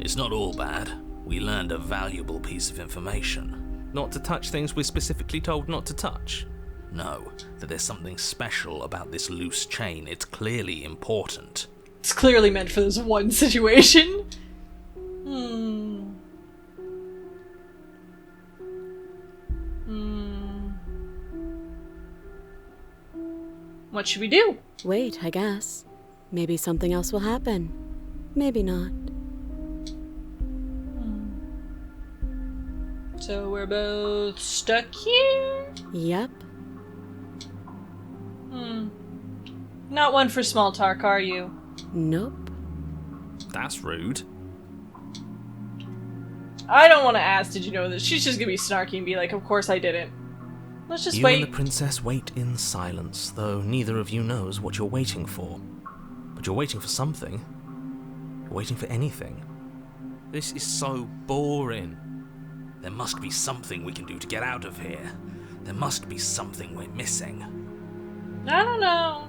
It's not all bad. We learned a valuable piece of information. Not to touch things we're specifically told not to touch. No, that there's something special about this loose chain. It's clearly important. It's clearly meant for this one situation. What should we do? Wait, I guess. Maybe something else will happen. Maybe not. So we're both stuck here? Yep. Not one for small talk, are you? Nope. That's rude. I don't want to ask, did you know this? She's just gonna be snarky and be like, of course I didn't. Let's just You wait. and the princess wait in silence, though neither of you knows what you're waiting for. But you're waiting for something. You're waiting for anything. This is so boring. There must be something we can do to get out of here. There must be something we're missing. I don't know.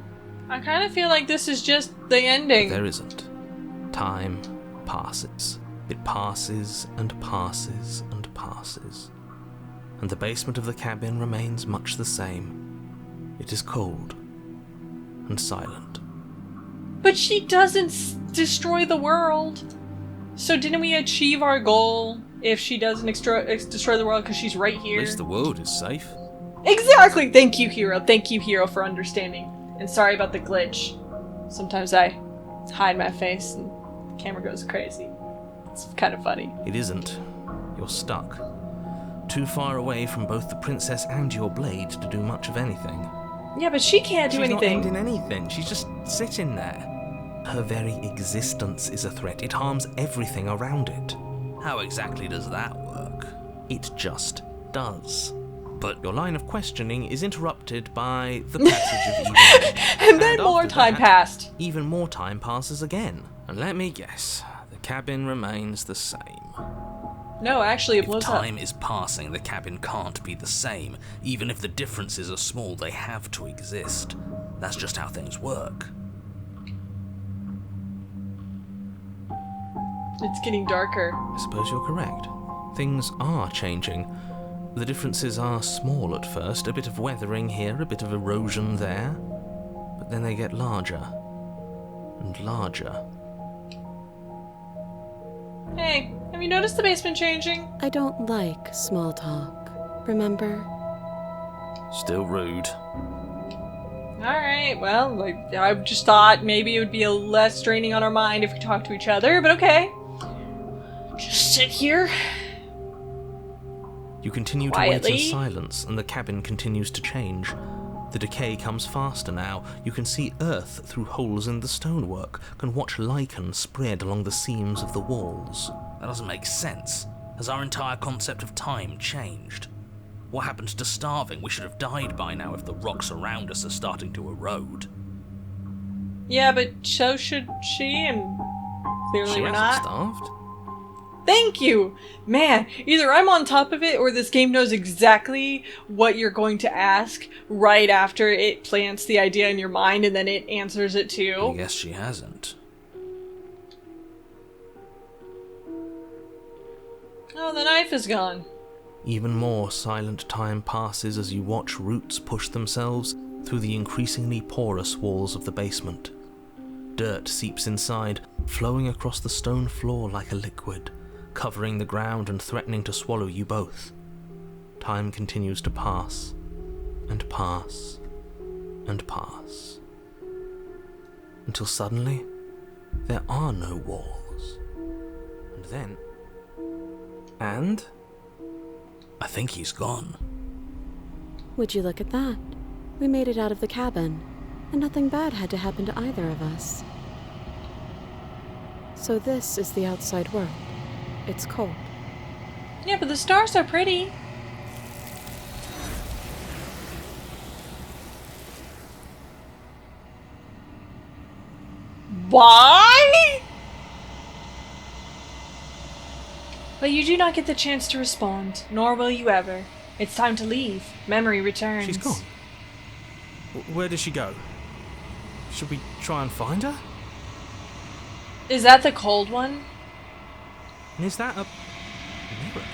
I kind of feel like this is just the ending. There isn't. Time passes. It passes and passes and passes. And the basement of the cabin remains much the same. It is cold and silent. But she doesn't destroy the world. So didn't we achieve our goal if she doesn't destroy the world because she's right At here? least the world is safe. Exactly! Thank you, Hero. Thank you, Hero, for understanding. And sorry about the glitch. Sometimes I hide my face and the camera goes crazy. It's kind of funny. It isn't. You're stuck. Too far away from both the princess and your blade to do much of anything. Yeah, but she can't do She's anything. not ending anything. She's just sitting there. Her very existence is a threat. It harms everything around it. How exactly does that work? It just does. But Your line of questioning is interrupted by the passage of evening. And then more after time that, passed. Even more time passes again. And let me guess, the cabin remains the same. No, actually, it if blows up. time is passing, the cabin can't be the same. Even if the differences are small, they have to exist. That's just how things work. It's getting darker. I suppose you're correct. Things are changing. The differences are small at first, a bit of weathering here, a bit of erosion there. But then they get larger and larger. Hey, have you noticed the basement changing? I don't like small talk. Remember? Still rude. Alright, well, I just thought maybe it would be a less draining on our mind if we talked to each other, but okay. Just sit here. You continue to wait Quietly. in silence, and the cabin continues to change. The decay comes faster now. You can see earth through holes in the stonework, can watch lichen spread along the seams of the walls. That doesn't make sense. Has our entire concept of time changed? What happened to starving? We should have died by now if the rocks around us are starting to erode. Yeah, but so should she, and clearly She we're hasn't not. starved. Thank you! Man, either I'm on top of it or this game knows exactly what you're going to ask right after it plants the idea in your mind and then it answers it I too. guess she hasn't. Oh, the knife is gone. Even more silent time passes as you watch roots push themselves through the increasingly porous walls of the basement. Dirt seeps inside, flowing across the stone floor like a liquid, covering the ground and threatening to swallow you both. Time continues to pass, and pass, and pass, until suddenly there are no walls. And then... And? I think he's gone. Would you look at that? We made it out of the cabin, and nothing bad had to happen to either of us. So this is the outside world. It's cold. Yeah, but the stars are pretty. Why? But you do not get the chance to respond, nor will you ever. It's time to leave. Memory returns. She's gone. Where did she go? Should we try and find her? Is that the cold one? And is that a mirror?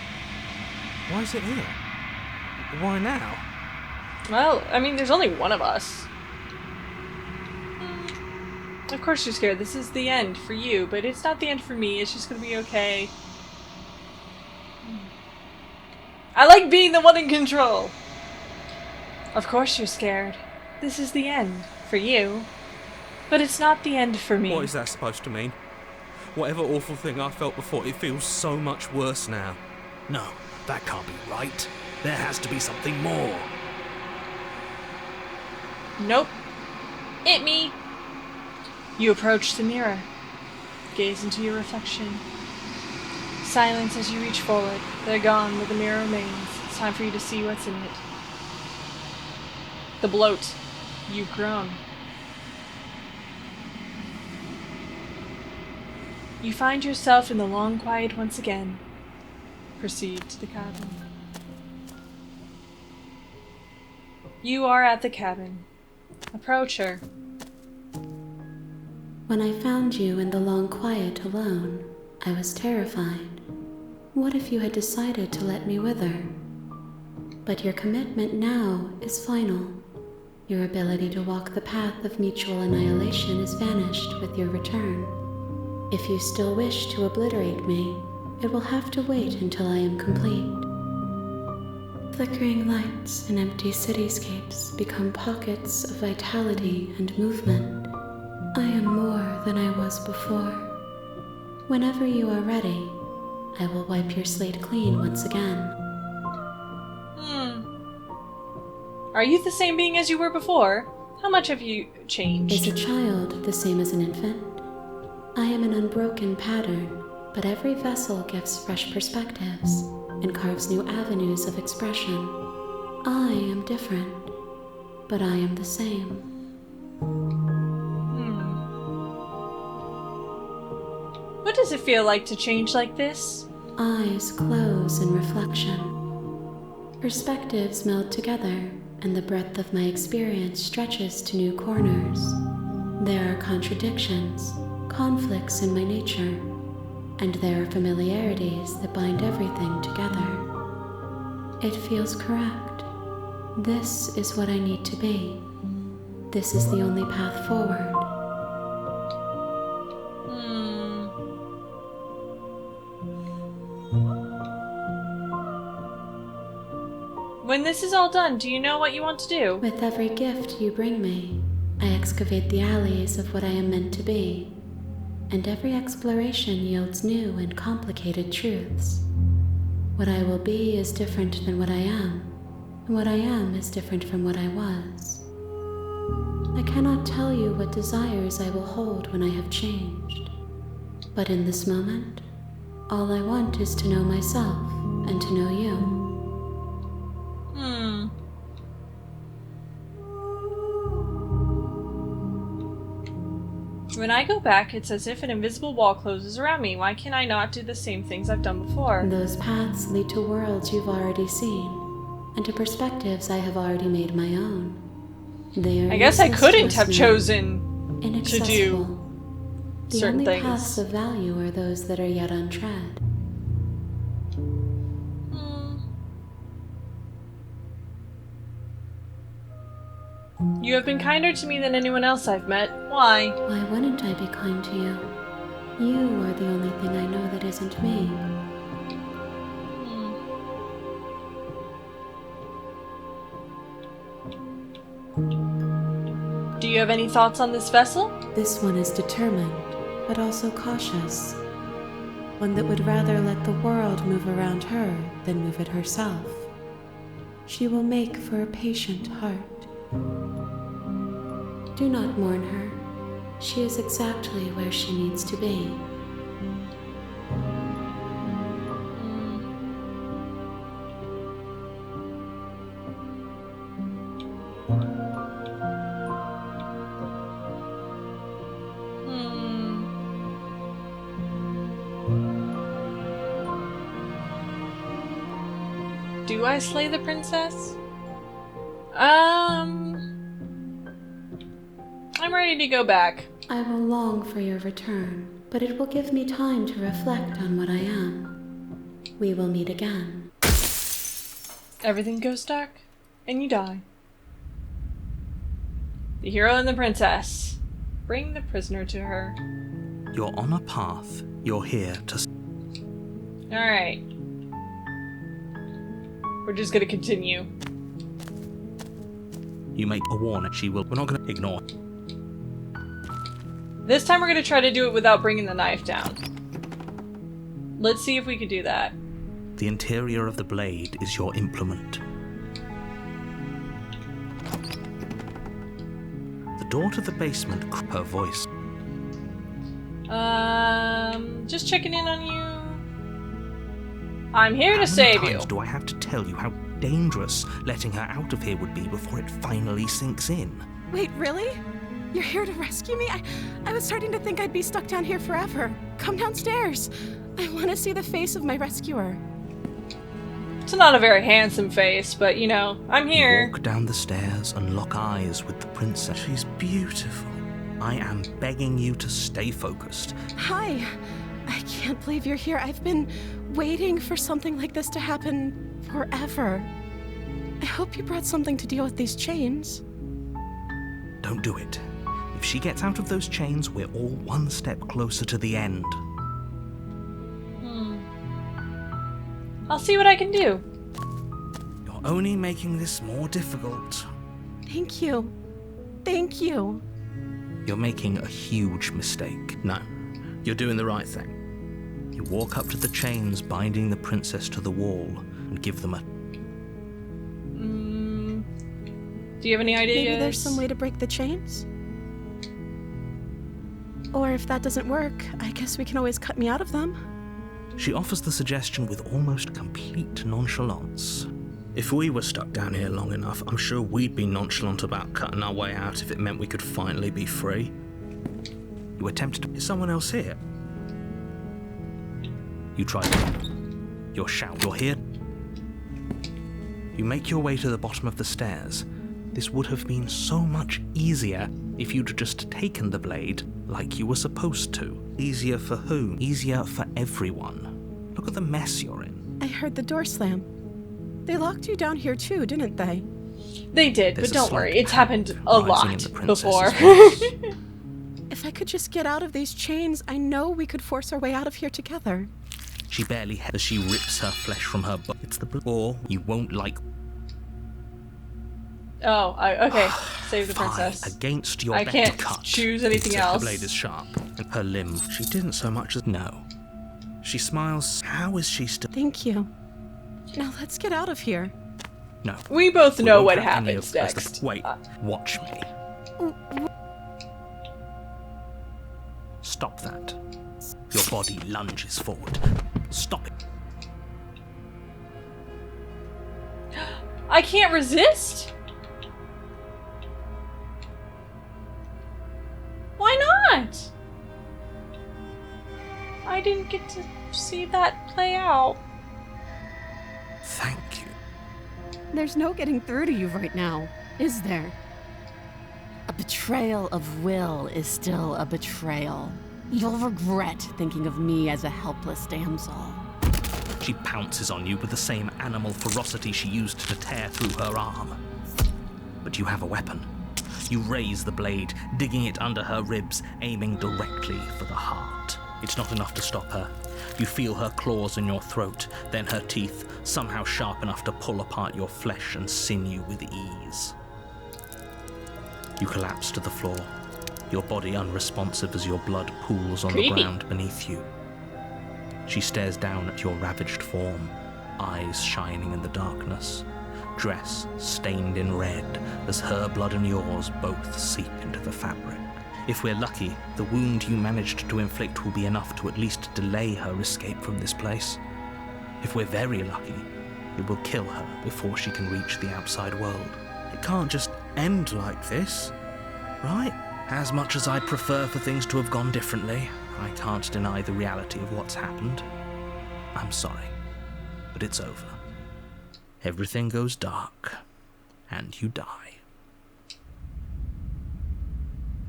Why is it here? Why now? Well, I mean, there's only one of us. Of course you're scared. This is the end for you, but it's not the end for me. It's just gonna be okay. I like being the one in control. Of course you're scared. This is the end for you, but it's not the end for me. What is that supposed to mean? Whatever awful thing I felt before, it feels so much worse now. No, that can't be right. There has to be something more. Nope. It me. You approach the mirror. Gaze into your reflection. Silence as you reach forward. They're gone, but the mirror remains. It's time for you to see what's in it. The bloat. You've grown. You find yourself in the long quiet once again. Proceed to the cabin. You are at the cabin. Approach her. When I found you in the long quiet alone, I was terrified. What if you had decided to let me wither? But your commitment now is final. Your ability to walk the path of mutual annihilation is vanished with your return. If you still wish to obliterate me, it will have to wait until I am complete. Flickering lights and empty cityscapes become pockets of vitality and movement. I am more than I was before. Whenever you are ready, I will wipe your slate clean once again. Are you the same being as you were before? How much have you changed? Is a child the same as an infant? I am an unbroken pattern, but every vessel gives fresh perspectives and carves new avenues of expression. I am different, but I am the same. What does it feel like to change like this? Eyes close in reflection. Perspectives meld together, and the breadth of my experience stretches to new corners. There are contradictions, conflicts in my nature, and there are familiarities that bind everything together. It feels correct. This is what I need to be. This is the only path forward. When this is all done, do you know what you want to do? With every gift you bring me, I excavate the alleys of what I am meant to be, and every exploration yields new and complicated truths. What I will be is different than what I am, and what I am is different from what I was. I cannot tell you what desires I will hold when I have changed. But in this moment, all I want is to know myself and to know you. When I go back, it's as if an invisible wall closes around me. Why can I not do the same things I've done before? Those paths lead to worlds you've already seen, and to perspectives I have already made my own. They are I guess I useless couldn't to have us chosen now, to inaccessible. do The certain only things. paths of value are those that are yet untread. You have been kinder to me than anyone else I've met. Why? Why wouldn't I be kind to you? You are the only thing I know that isn't me. Do you have any thoughts on this vessel? This one is determined, but also cautious. One that would rather let the world move around her than move it herself. She will make for a patient heart. Do not mourn her. She is exactly where she needs to be. Do I slay the princess? I'm ready to go back. I will long for your return, but it will give me time to reflect on what I am. We will meet again. Everything goes dark, and you die. The hero and the princess. Bring the prisoner to her. You're on a path. You're here to... Alright. We're just gonna continue. You make a warning. We're not gonna ignore. This time we're gonna try to do it without bringing the knife down. Let's see if we could do that. The interior of the blade is your implement. The door to the basement, her voice. Just checking in on you. I'm here to save How many you. times do I have to tell you how dangerous letting her out of here would be before it finally sinks in? Wait, really? You're here to rescue me? I was starting to think I'd be stuck down here forever. Come downstairs. I want to see the face of my rescuer. It's not a very handsome face, but you know, I'm here. Walk down the stairs and lock eyes with the princess. She's beautiful. I am begging you to stay focused. Hi. I can't believe you're here. I've been waiting for something like this to happen forever. I hope you brought something to deal with these chains. Don't do it. If she gets out of those chains, we're all one step closer to the end. I'll see what I can do. You're only making this more difficult. Thank you. Thank you. You're making a huge mistake. No, you're doing the right thing. You walk up to the chains binding the princess to the wall and give them a... Do you have any ideas? Maybe there's some way to break the chains? Or if that doesn't work, I guess we can always cut me out of them. She offers the suggestion with almost complete nonchalance. If we were stuck down here long enough, I'm sure we'd be nonchalant about cutting our way out if it meant we could finally be free. You attempted to... Is someone else here? You try to... You're shout. You're here. You make your way to the bottom of the stairs. This would have been so much easier if you'd just taken the blade like you were supposed to. Easier for whom? Easier for everyone. Look at the mess you're in. I heard the door slam. They locked you down here too, didn't they? They did, There's but a don't slight worry, it's panic happened a rising in lot the princess's before. voice. If I could just get out of these chains, I know we could force our way out of here together. She barely as she rips her flesh from her body. It's the or you won't like. Oh, okay. Save the Fine. princess. Against your I better can't cut. choose anything else. Her blade is sharp, and her limb. She didn't so much as no. She smiles. How is she still? Thank you. Now let's get out of here. No. We both We know won't what have any happens of us next. Wait. Watch me. Stop that. Your body lunges forward. Stop it. I can't resist? Why not? I didn't get to see that play out. Thank you. There's no getting through to you right now, is there? A betrayal of will is still a betrayal. You'll regret thinking of me as a helpless damsel. She pounces on you with the same animal ferocity she used to tear through her arm. But you have a weapon. You raise the blade, digging it under her ribs, aiming directly for the heart. It's not enough to stop her. You feel her claws in your throat, then her teeth, somehow sharp enough to pull apart your flesh and sinew with ease. You collapse to the floor, your body unresponsive as your blood pools on the ground beneath you. She stares down at your ravaged form, eyes shining in the darkness, dress stained in red as her blood and yours both seep into the fabric. If we're lucky, the wound you managed to inflict will be enough to at least delay her escape from this place. If we're very lucky, it will kill her before she can reach the outside world. It can't just end like this, right? As much as I'd prefer for things to have gone differently, I can't deny the reality of what's happened. I'm sorry, but it's over. Everything goes dark, and you die.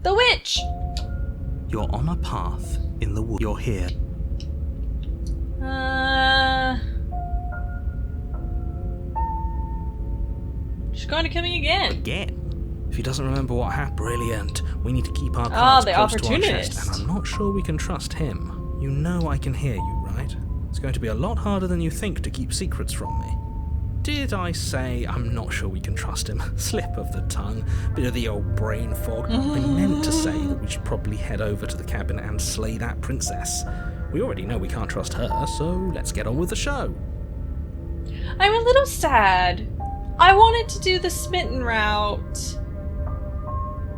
The witch! You're on a path in the woods. You're here. She's going to kill me again. Again? If he doesn't remember what happened, brilliant. We need to keep our cards the close to our opportunist. chest, and I'm not sure we can trust him. You know I can hear you, right? It's going to be a lot harder than you think to keep secrets from me. Did I say I'm not sure we can trust him? Slip of the tongue, bit of the old brain fog. I meant to say that we should probably head over to the cabin and slay that princess. We already know we can't trust her, so let's get on with the show. I'm a little sad. I wanted to do the smitten route.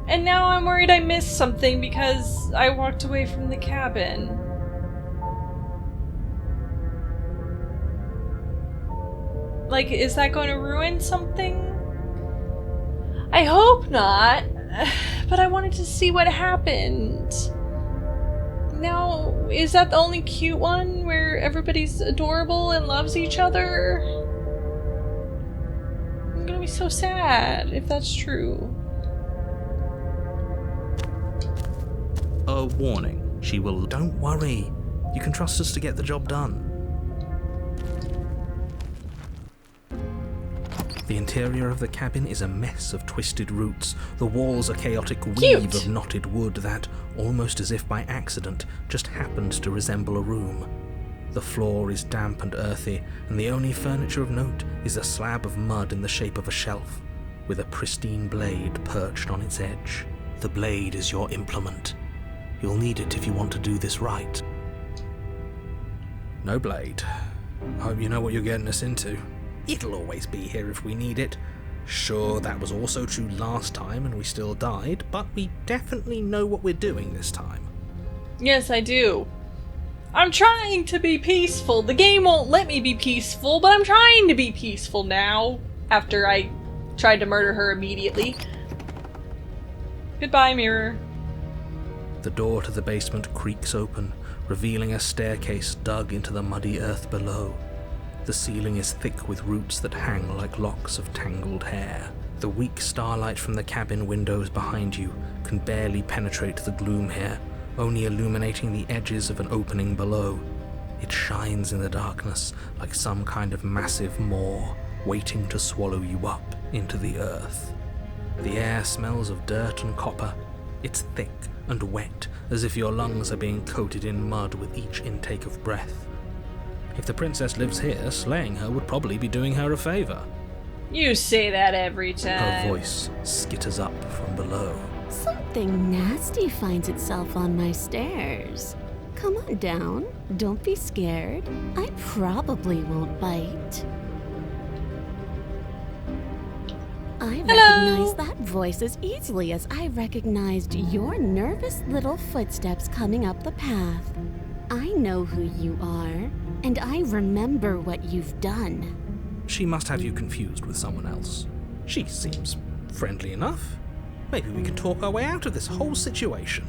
And now I'm worried I missed something because I walked away from the cabin. Like, is that going to ruin something? I hope not, but I wanted to see what happened. Now, is that the only cute one where everybody's adorable and loves each other? I'm gonna be so sad if that's true. A warning. She will... Don't worry. You can trust us to get the job done. The interior of the cabin is a mess of twisted roots. The walls a chaotic weave of knotted wood that, almost as if by accident, just happens to resemble a room. The floor is damp and earthy, and the only furniture of note is a slab of mud in the shape of a shelf, with a pristine blade perched on its edge. The blade is your implement. You'll need it if you want to do this right. No blade. I hope you know what you're getting us into. It'll always be here if we need it. Sure, that was also true last time and we still died, but we definitely know what we're doing this time. Yes, I do. I'm trying to be peaceful. The game won't let me be peaceful, but I'm trying to be peaceful now. After I tried to murder her immediately. Goodbye, mirror. The door to the basement creaks open, revealing a staircase dug into the muddy earth below. The ceiling is thick with roots that hang like locks of tangled hair. The weak starlight from the cabin windows behind you can barely penetrate the gloom here, only illuminating the edges of an opening below. It shines in the darkness like some kind of massive maw, waiting to swallow you up into the earth. The air smells of dirt and copper. It's thick and wet, as if your lungs are being coated in mud with each intake of breath. If the princess lives here, slaying her would probably be doing her a favor. You say that every time. Her voice skitters up from below. Something nasty finds itself on my stairs. Come on down. Don't be scared. I probably won't bite. I recognize that voice as easily as I recognized your nervous little footsteps coming up the path. I know who you are, and I remember what you've done. She must have you confused with someone else. She seems friendly enough. Maybe we can talk our way out of this whole situation.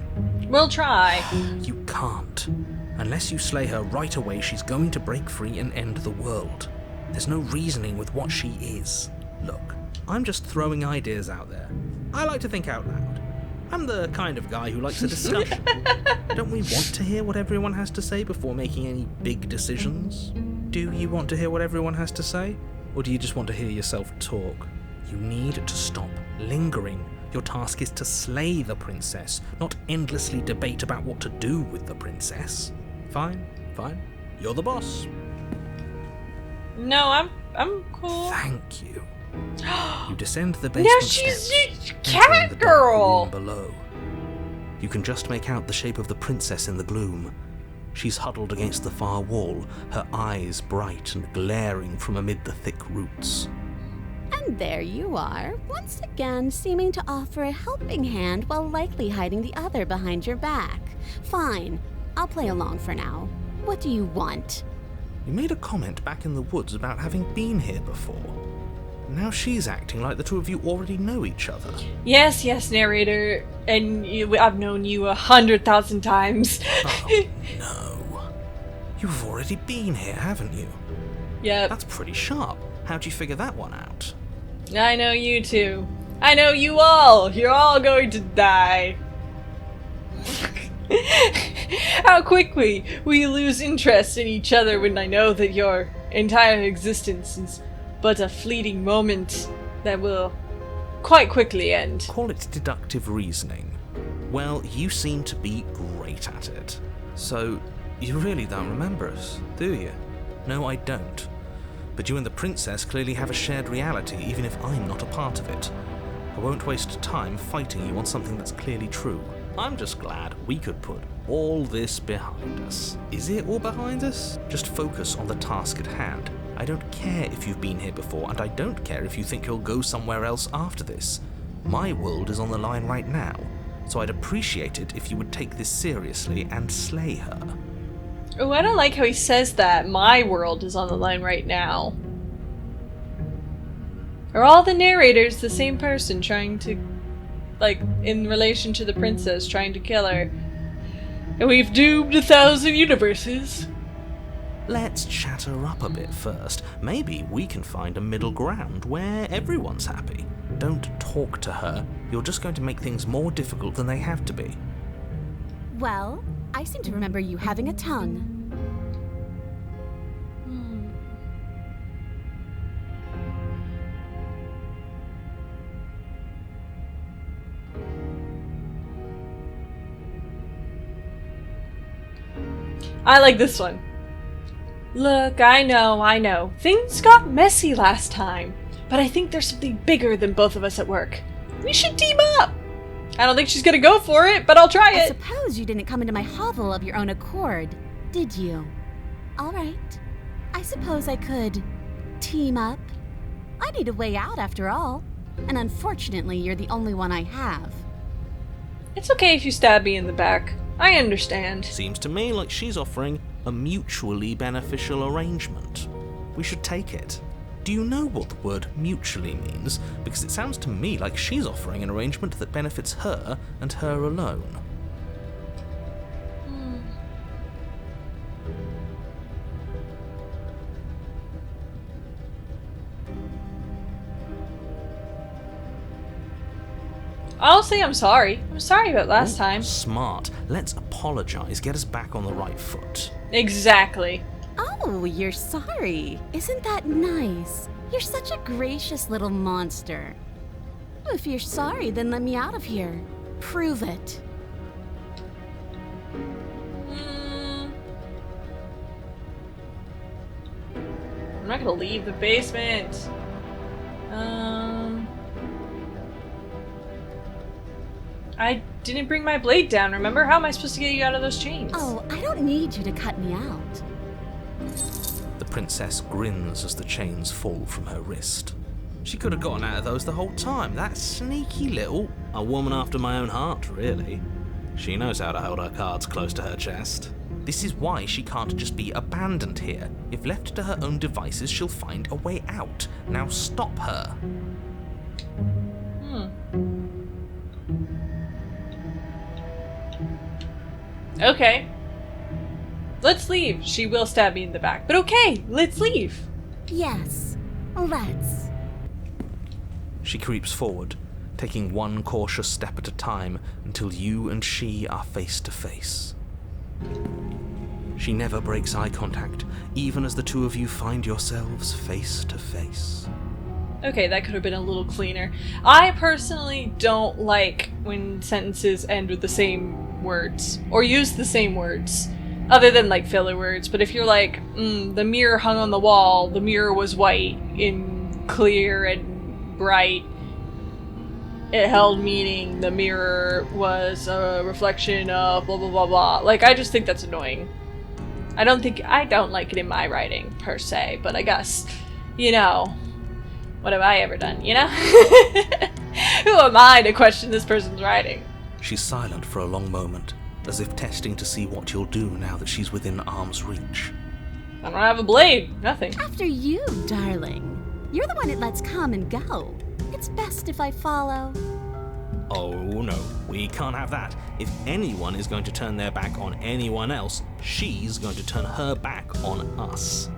We'll try. You can't. Unless you slay her right away, she's going to break free and end the world. There's no reasoning with what she is. Look, I'm just throwing ideas out there. I like to think out loud. I'm the kind of guy who likes a discussion. Don't we want to hear what everyone has to say before making any big decisions? Do you want to hear what everyone has to say? Or do you just want to hear yourself talk? You need to stop lingering. Your task is to slay the princess, not endlessly debate about what to do with the princess. Fine. You're the boss. No, I'm cool. Thank you. You descend the basement Now she's steps, a cat entering the dark girl. room below. You can just make out the shape of the princess in the gloom. She's huddled against the far wall, her eyes bright and glaring from amid the thick roots. And there you are, once again seeming to offer a helping hand while likely hiding the other behind your back. Fine, I'll play along for now. What do you want? You made a comment back in the woods about having been here before. Now she's acting like the two of you already know each other. Yes, narrator. And I've known you 100,000 times. Oh, no. You've already been here, haven't you? Yep. That's pretty sharp. How'd you figure that one out? I know you too. I know you all. You're all going to die. How quickly we lose interest in each other when I know that your entire existence is but a fleeting moment that will quite quickly end. Call it deductive reasoning. Well, you seem to be great at it. So, you really don't remember us, do you? No, I don't. But you and the princess clearly have a shared reality, even if I'm not a part of it. I won't waste time fighting you on something that's clearly true. I'm just glad we could put all this behind us. Is it all behind us? Just focus on the task at hand. I don't care if you've been here before, and I don't care if you think you'll go somewhere else after this. My world is on the line right now, so I'd appreciate it if you would take this seriously and slay her. Oh, I don't like how he says that. My world is on the line right now. Are all the narrators the same person trying to, like, in relation to the princess, trying to kill her? And we've doomed 1,000 universes. Let's chat her up a bit first. Maybe we can find a middle ground where everyone's happy. Don't talk to her. You're just going to make things more difficult than they have to be. Well, I seem to remember you having a tongue. I like this one. Look, I know. Things got messy last time, but I think there's something bigger than both of us at work. We should team up. I don't think she's gonna go for it, but I'll try I it. suppose you didn't come into my hovel of your own accord, did you? All right. I suppose I could team up. I need a way out after all, and unfortunately you're the only one I have. It's okay if you stab me in the back. I understand. Seems to me like she's offering a mutually beneficial arrangement. We should take it. Do you know what the word mutually means? Because it sounds to me like she's offering an arrangement that benefits her and her alone. I'll say I'm sorry. I'm sorry about last time. Smart. Let's apologize. Get us back on the right foot. Exactly. Oh, you're sorry. Isn't that nice? You're such a gracious little monster. If you're sorry, then let me out of here. Prove it. I'm not gonna leave the basement. I didn't bring my blade down, remember? How am I supposed to get you out of those chains? Oh, I don't need you to cut me out. The princess grins as the chains fall from her wrist. She could have gotten out of those the whole time. That sneaky little... A woman after my own heart, really. She knows how to hold her cards close to her chest. This is why she can't just be abandoned here. If left to her own devices, she'll find a way out. Now stop her. Okay. Let's leave. She will stab me in the back. But okay, let's leave. Yes, let's. She creeps forward, taking one cautious step at a time until you and she are face to face. She never breaks eye contact, even as the two of you find yourselves face to face. Okay, that could have been a little cleaner. I personally don't like when sentences end with the same words, or use the same words, other than like filler words. But if you're like, the mirror hung on the wall, the mirror was white and clear and bright, it held meaning, the mirror was a reflection of blah blah blah blah. Like, I just think that's annoying. I don't like it in my writing, per se, but I guess, you know, what have I ever done, you know? Who am I to question this person's writing? She's silent for a long moment, as if testing to see what you'll do now that she's within arm's reach. I don't have a blade, nothing. After you, darling. You're the one that lets come and go. It's best if I follow. Oh no, we can't have that. If anyone is going to turn their back on anyone else, she's going to turn her back on us.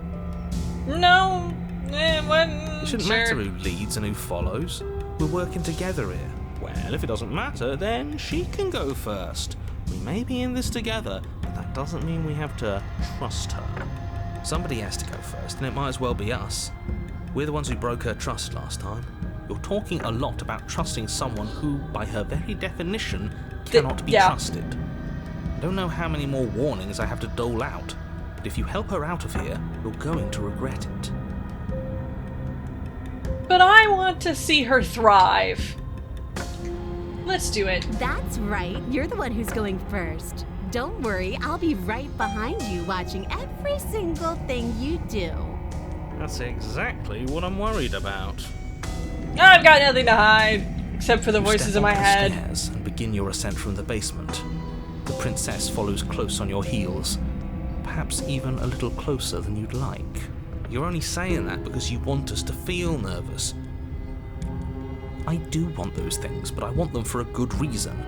No, It shouldn't matter sure. who leads and who follows. We're working together here. Well, if it doesn't matter, then she can go first. We may be in this together, but that doesn't mean we have to trust her. Somebody has to go first, and it might as well be us. We're the ones who broke her trust last time. You're talking a lot about trusting someone who, by her very definition, cannot be trusted. I don't know how many more warnings I have to dole out, but if you help her out of here, you're going to regret it. But I want to see her thrive. Let's do it. That's right. You're the one who's going first. Don't worry, I'll be right behind you watching every single thing you do. That's exactly what I'm worried about. I've got nothing to hide, except for the You voices step in my up the head. stairs and begin your ascent from the basement. The princess follows close on your heels, perhaps even a little closer than you'd like. You're only saying that because you want us to feel nervous. I do want those things, but I want them for a good reason.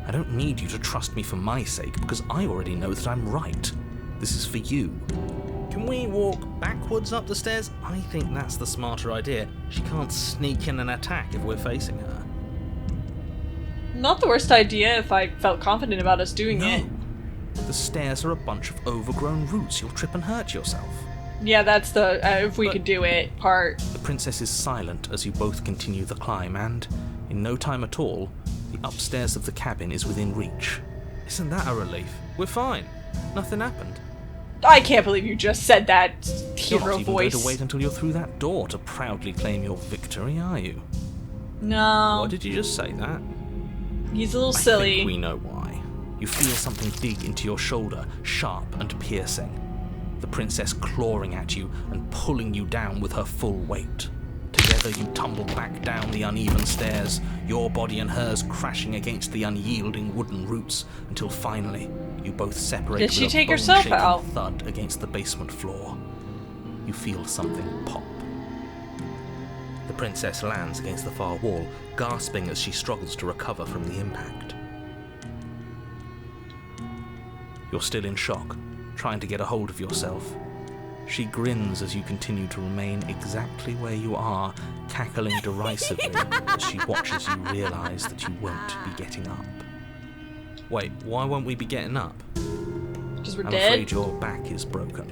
I don't need you to trust me for my sake, because I already know that I'm right. This is for you. Can we walk backwards up the stairs? I think that's the smarter idea. She can't sneak in and attack if we're facing her. Not the worst idea if I felt confident about us doing it. The stairs are a bunch of overgrown roots. You'll trip and hurt yourself. Yeah, that's the if we could do it part. The princess is silent as you both continue the climb, and, in no time at all, the upstairs of the cabin is within reach. Isn't that a relief? We're fine. Nothing happened. I can't believe you just said that You're hero not even voice. going to wait until you're through that door to proudly claim your victory, are you? No. Why did you just say that? He's a little I silly. think we know why. You feel something dig into your shoulder, sharp and piercing. The princess clawing at you and pulling you down with her full weight. Together you tumble back down the uneven stairs, your body and hers crashing against the unyielding wooden roots, until finally you both separate Did she with a take herself bone-shaking out? thud against the basement floor. You feel something pop. The princess lands against the far wall, gasping as she struggles to recover from the impact. You're still in shock, trying to get a hold of yourself. She grins as you continue to remain exactly where you are, cackling derisively as she watches you realise that you won't be getting up. Wait, why won't we be getting up? Because we're I'm dead. afraid your back is broken.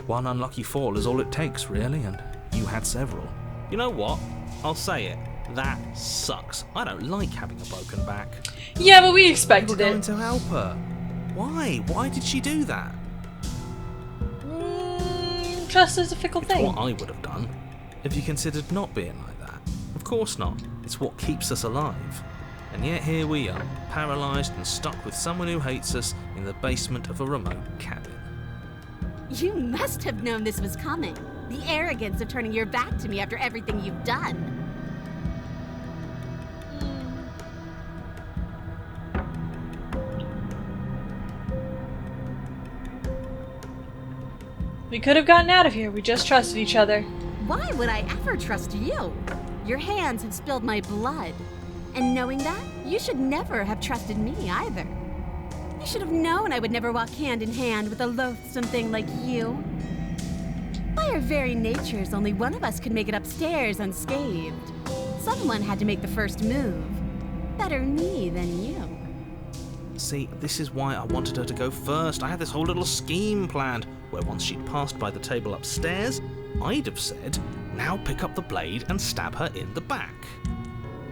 One unlucky fall is all it takes, really, and you had several. You know what? I'll say it. That sucks. I don't like having a broken back. Yeah, but we We're expected going it. to help her. Why? Why did she do that? Trust is a fickle It's thing. what I would have done if you considered not being like that. Of course not. It's what keeps us alive. And yet here we are, paralysed and stuck with someone who hates us in the basement of a remote cabin. You must have known this was coming. The arrogance of turning your back to me after everything you've done. We could have gotten out of here. We just trusted each other. Why would I ever trust you? Your hands have spilled my blood. And knowing that, you should never have trusted me either. You should have known I would never walk hand in hand with a loathsome thing like you. By our very natures, only one of us could make it upstairs unscathed. Someone had to make the first move. Better me than you. See, this is why I wanted her to go first. I had this whole little scheme planned, where once she'd passed by the table upstairs, I'd have said, now pick up the blade and stab her in the back.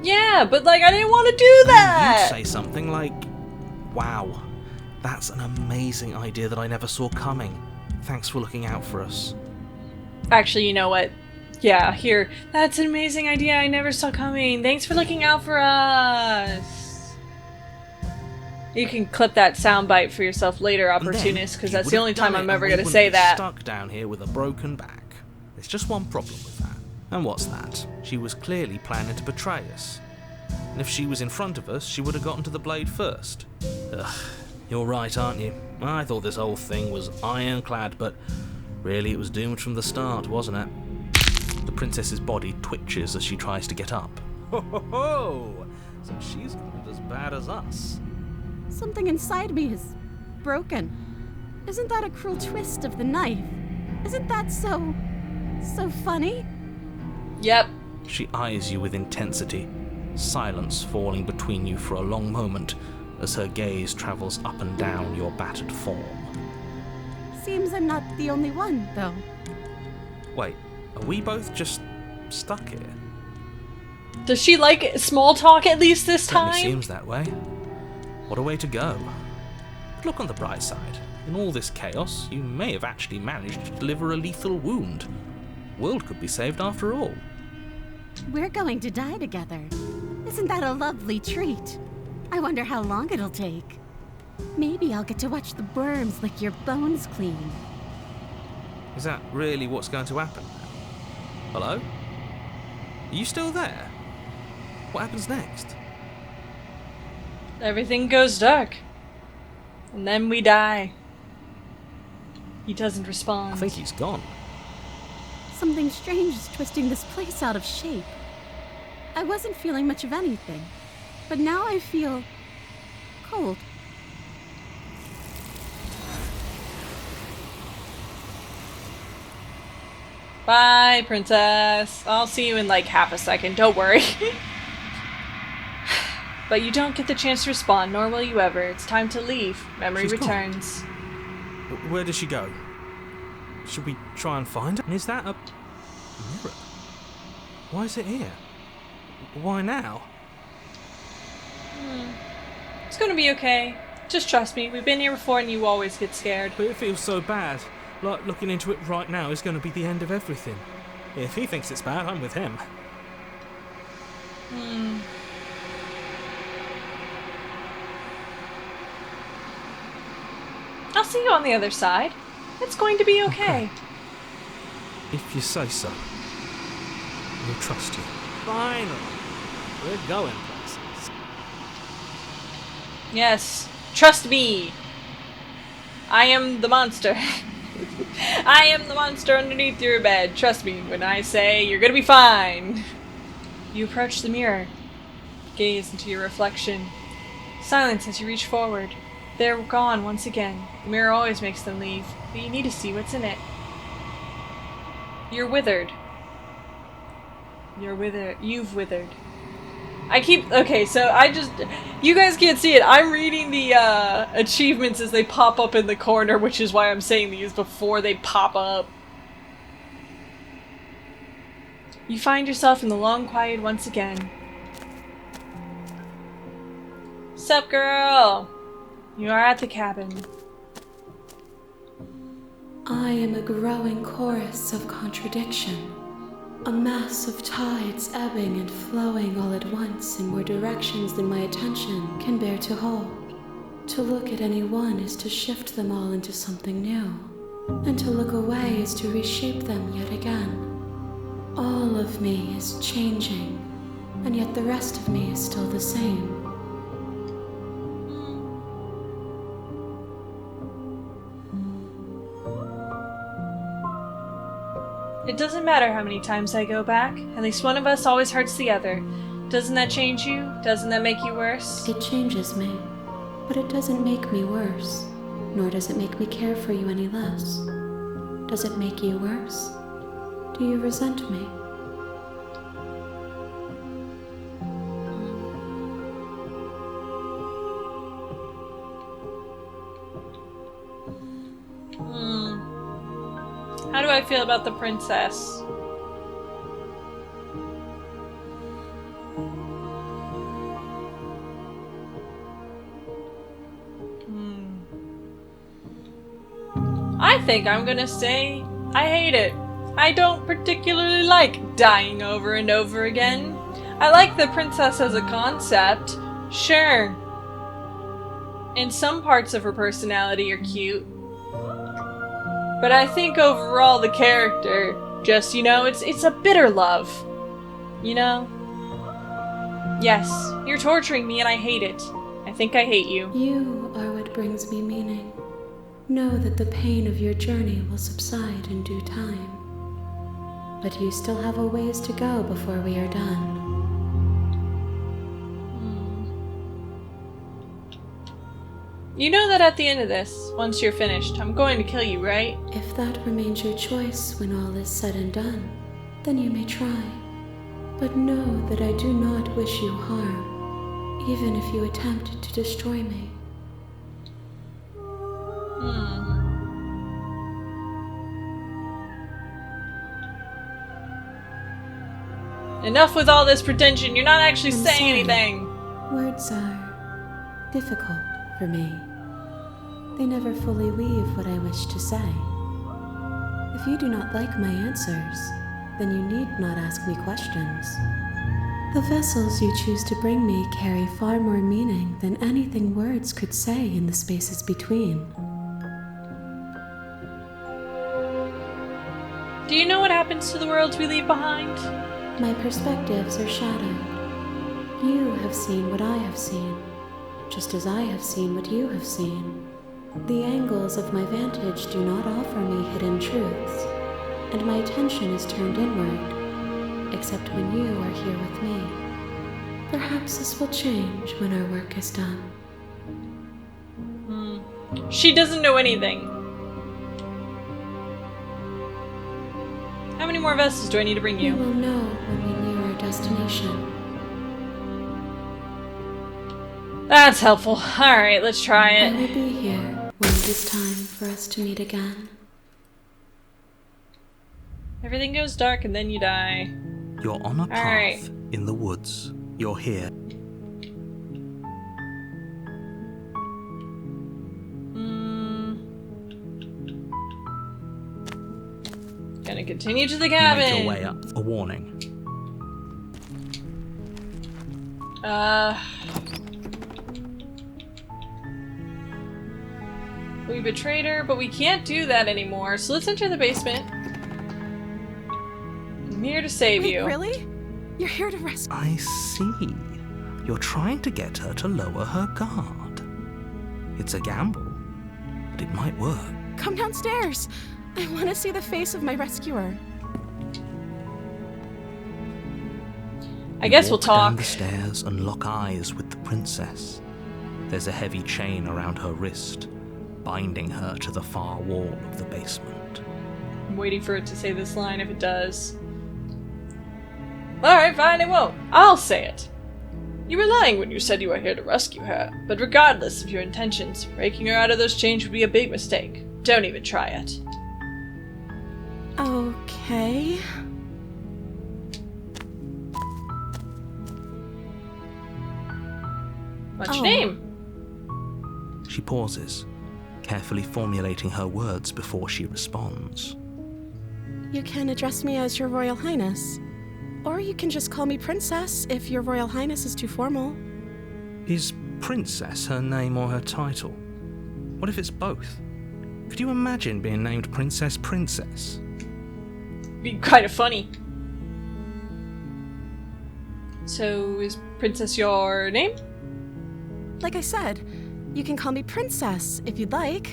Yeah, but like, I didn't want to do that! You'd say something like, wow, that's an amazing idea that I never saw coming. Thanks for looking out for us. Actually, you know what? Yeah, here. That's an amazing idea I never saw coming. Thanks for looking out for us. You can clip that soundbite for yourself later, opportunist, because that's the only time I'm ever going to say that. Stuck down here with a broken back. There's just one problem with that. And what's that? She was clearly planning to betray us. And if she was in front of us, she would have gotten to the blade first. Ugh, you're right, aren't you? I thought this whole thing was ironclad, but really it was doomed from the start, wasn't it? The princess's body twitches as she tries to get up. Ho ho ho! So she's not as bad as us. Something inside me is broken. Isn't that a cruel twist of the knife? Isn't that so funny? Yep. She eyes you with intensity, silence falling between you for a long moment as her gaze travels up and down your battered form. Seems I'm not the only one, though. Wait, are we both just stuck here? Does she like small talk at least this Certainly time? seems that way. What a way to go. But look on the bright side. In all this chaos, you may have actually managed to deliver a lethal wound. World could be saved after all. We're going to die together. Isn't that a lovely treat? I wonder how long it'll take. Maybe I'll get to watch the worms lick your bones clean. Is that really what's going to happen? Hello? Are you still there? What happens next? Everything goes dark. And then we die. He doesn't respond. I think he's gone. Something strange is twisting this place out of shape. I wasn't feeling much of anything, but now I feel cold. Bye, princess. I'll see you in like half a second. Don't worry. But you don't get the chance to respond, nor will you ever. It's time to leave. Memory She's gone. returns. Where does she go? Should we try and find her? And is that a mirror? Why is it here? Why now? It's gonna be okay. Just trust me. We've been here before and you always get scared. But it feels so bad. Like looking into it right now is going to be the end of everything. If he thinks it's bad, I'm with him. I'll see you on the other side. It's going to be okay. If you say so. We'll trust you. Finally, we're going places. Yes. Trust me. I am the monster. I am the monster underneath your bed. Trust me when I say you're gonna be fine. You approach the mirror. Gaze into your reflection. Silence as you reach forward. They're gone once again. The mirror always makes them leave, but you need to see what's in it. You're withered. You're withered. You've withered. Okay, so you guys can't see it. I'm reading the achievements as they pop up in the corner, which is why I'm saying these before they pop up. You find yourself in the long quiet once again. Sup, girl? You are at the cabin. I am a growing chorus of contradiction. A mass of tides ebbing and flowing all at once in more directions than my attention can bear to hold. To look at any one is to shift them all into something new. And to look away is to reshape them yet again. All of me is changing, and yet the rest of me is still the same. It doesn't matter how many times I go back. At least one of us always hurts the other. Doesn't that change you? Doesn't that make you worse? It changes me, but it doesn't make me worse, nor does it make me care for you any less. Does it make you worse? Do you resent me? How do I feel about the princess? I think I'm gonna say I hate it. I don't particularly like dying over and over again. I like the princess as a concept, sure. And some parts of her personality are cute. But I think overall the character, just, you know, it's a bitter love. You know? Yes, you're torturing me and I hate it. I think I hate you. You are what brings me meaning. Know that the pain of your journey will subside in due time. But you still have a ways to go before we are done. You know that at the end of this, once you're finished, I'm going to kill you, right? If that remains your choice when all is said and done, then you may try. But know that I do not wish you harm, even if you attempt to destroy me. Enough with all this pretension, you're not actually I'm saying sorry. anything. Words are difficult for me. They never fully weave what I wish to say. If you do not like my answers, then you need not ask me questions. The vessels you choose to bring me carry far more meaning than anything words could say in the spaces between. Do you know what happens to the worlds we leave behind? My perspectives are shadowed. You have seen what I have seen, just as I have seen what you have seen. The angles of my vantage do not offer me hidden truths, and my attention is turned inward, except when you are here with me. Perhaps this will change when our work is done. She doesn't know anything. How many more vessels do I need to bring We you? will know when we near our destination. That's helpful. Alright, let's try I it. will be here when it is time for us to meet again. Everything goes dark and then you die. You're on a path Alright. in the woods. You're here. Gonna continue to the You make cabin. your way up. A warning. We betrayed her, but we can't do that anymore, so let's enter the basement. I'm here to save Wait, you. really? You're here to rescue. I see. You're trying to get her to lower her guard. It's a gamble, but it might work. Come downstairs. I want to see the face of my rescuer. I guess we'll Walk down talk. the stairs and lock eyes with the princess. There's a heavy chain around her wrist, binding her to the far wall of the basement. I'm waiting for it to say this line if it does. Alright, fine, it won't. I'll say it. You were lying when you said you were here to rescue her, but regardless of your intentions, breaking her out of those chains would be a big mistake. Don't even try it. Okay. What's your Oh. name? She pauses, carefully formulating her words before she responds. You can address me as Your Royal Highness. Or you can just call me Princess if Your Royal Highness is too formal. Is princess her name or her title? What if it's both? Could you imagine being named Princess? Be kind of funny. So, is Princess your name? Like I said, you can call me Princess if you'd like.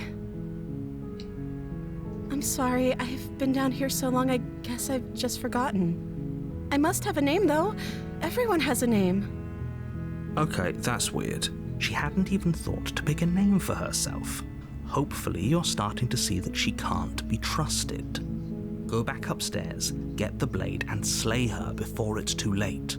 I'm sorry, I've been down here so long, I guess I've just forgotten. I must have a name, though. Everyone has a name. Okay, that's weird. She hadn't even thought to pick a name for herself. Hopefully you're starting to see that she can't be trusted. Go back upstairs, get the blade, and slay her before it's too late.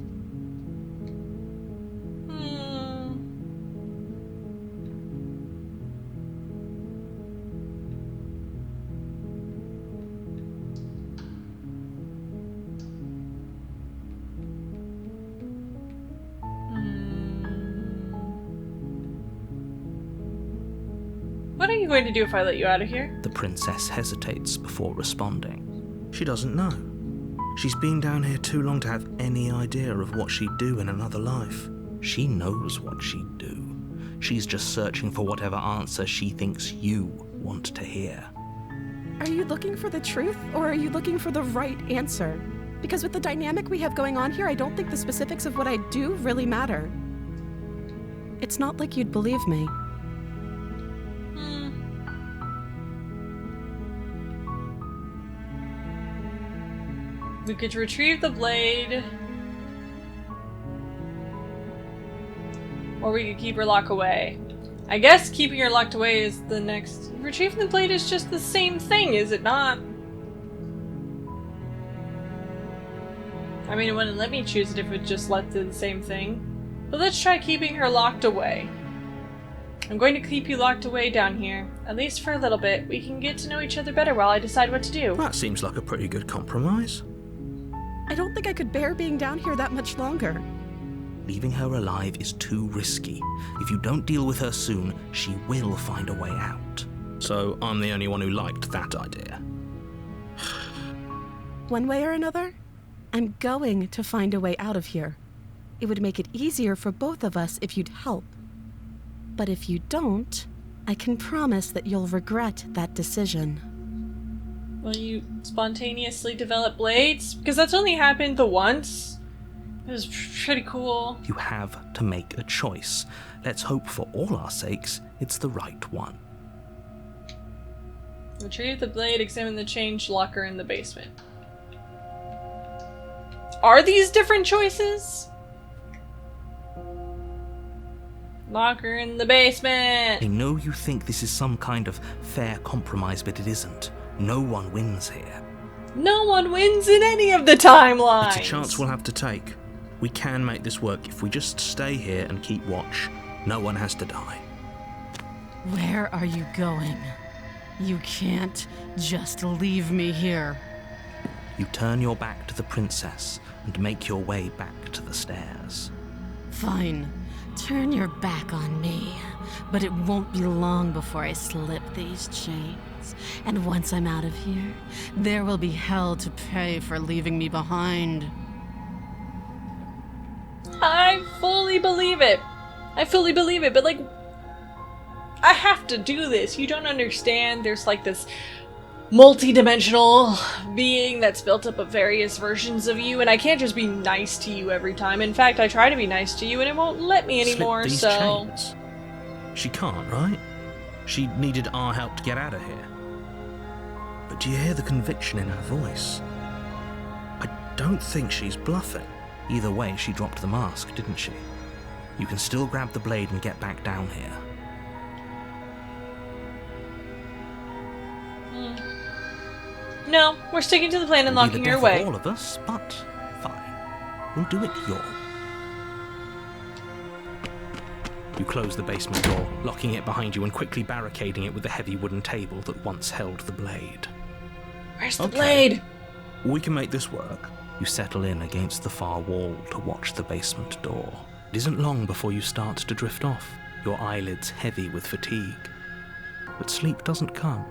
What are you going to do if I let you out of here? The princess hesitates before responding. She doesn't know. She's been down here too long to have any idea of what she'd do in another life. She knows what she'd do. She's just searching for whatever answer she thinks you want to hear. Are you looking for the truth, or are you looking for the right answer? Because with the dynamic we have going on here, I don't think the specifics of what I do really matter. It's not like you'd believe me. We could retrieve the blade. Or we could keep her locked away. I guess keeping her locked away is the next... Retrieving the blade is just the same thing, is it not? I mean, it wouldn't let me choose it if it just led to the same thing. But let's try keeping her locked away. I'm going to keep you locked away down here. At least for a little bit. We can get to know each other better while I decide what to do. That seems like a pretty good compromise. I don't think I could bear being down here that much longer. Leaving her alive is too risky. If you don't deal with her soon, she will find a way out. So I'm the only one who liked that idea. One way or another, I'm going to find a way out of here. It would make it easier for both of us if you'd help. But if you don't, I can promise that you'll regret that decision. Will you spontaneously develop blades? Because that's only happened the once. It was pretty cool. You have to make a choice. Let's hope for all our sakes it's the right one. Retrieve the blade, examine the change locker in the basement. Are these different choices? Locker in the basement! I know you think this is some kind of fair compromise, but it isn't. No one wins here. No one wins in any of the timelines! It's a chance we'll have to take. We can make this work if we just stay here and keep watch. No one has to die. Where are you going? You can't just leave me here. You turn your back to the princess and make your way back to the stairs. Fine. Turn your back on me. But it won't be long before I slip these chains. And once I'm out of here, there will be hell to pay for leaving me behind. I fully believe it. But like, I have to do this. You don't understand. There's like this multi-dimensional being that's built up of various versions of you, and I can't just be nice to you every time. In fact, I try to be nice to you and it won't let me anymore, Slip these so... chains. She can't, right? She needed our help to get out of here. But do you hear the conviction in her voice? I don't think she's bluffing. Either way, she dropped the mask, didn't she? You can still grab the blade and get back down here. No, we're sticking to the plan and It'll be locking the her death away. of all of us, but fine. We'll do it your way. You close the basement door, locking it behind you and quickly barricading it with the heavy wooden table that once held the blade. Where's the blade? We can make this work. You settle in against the far wall to watch the basement door. It isn't long before you start to drift off, your eyelids heavy with fatigue. But sleep doesn't come.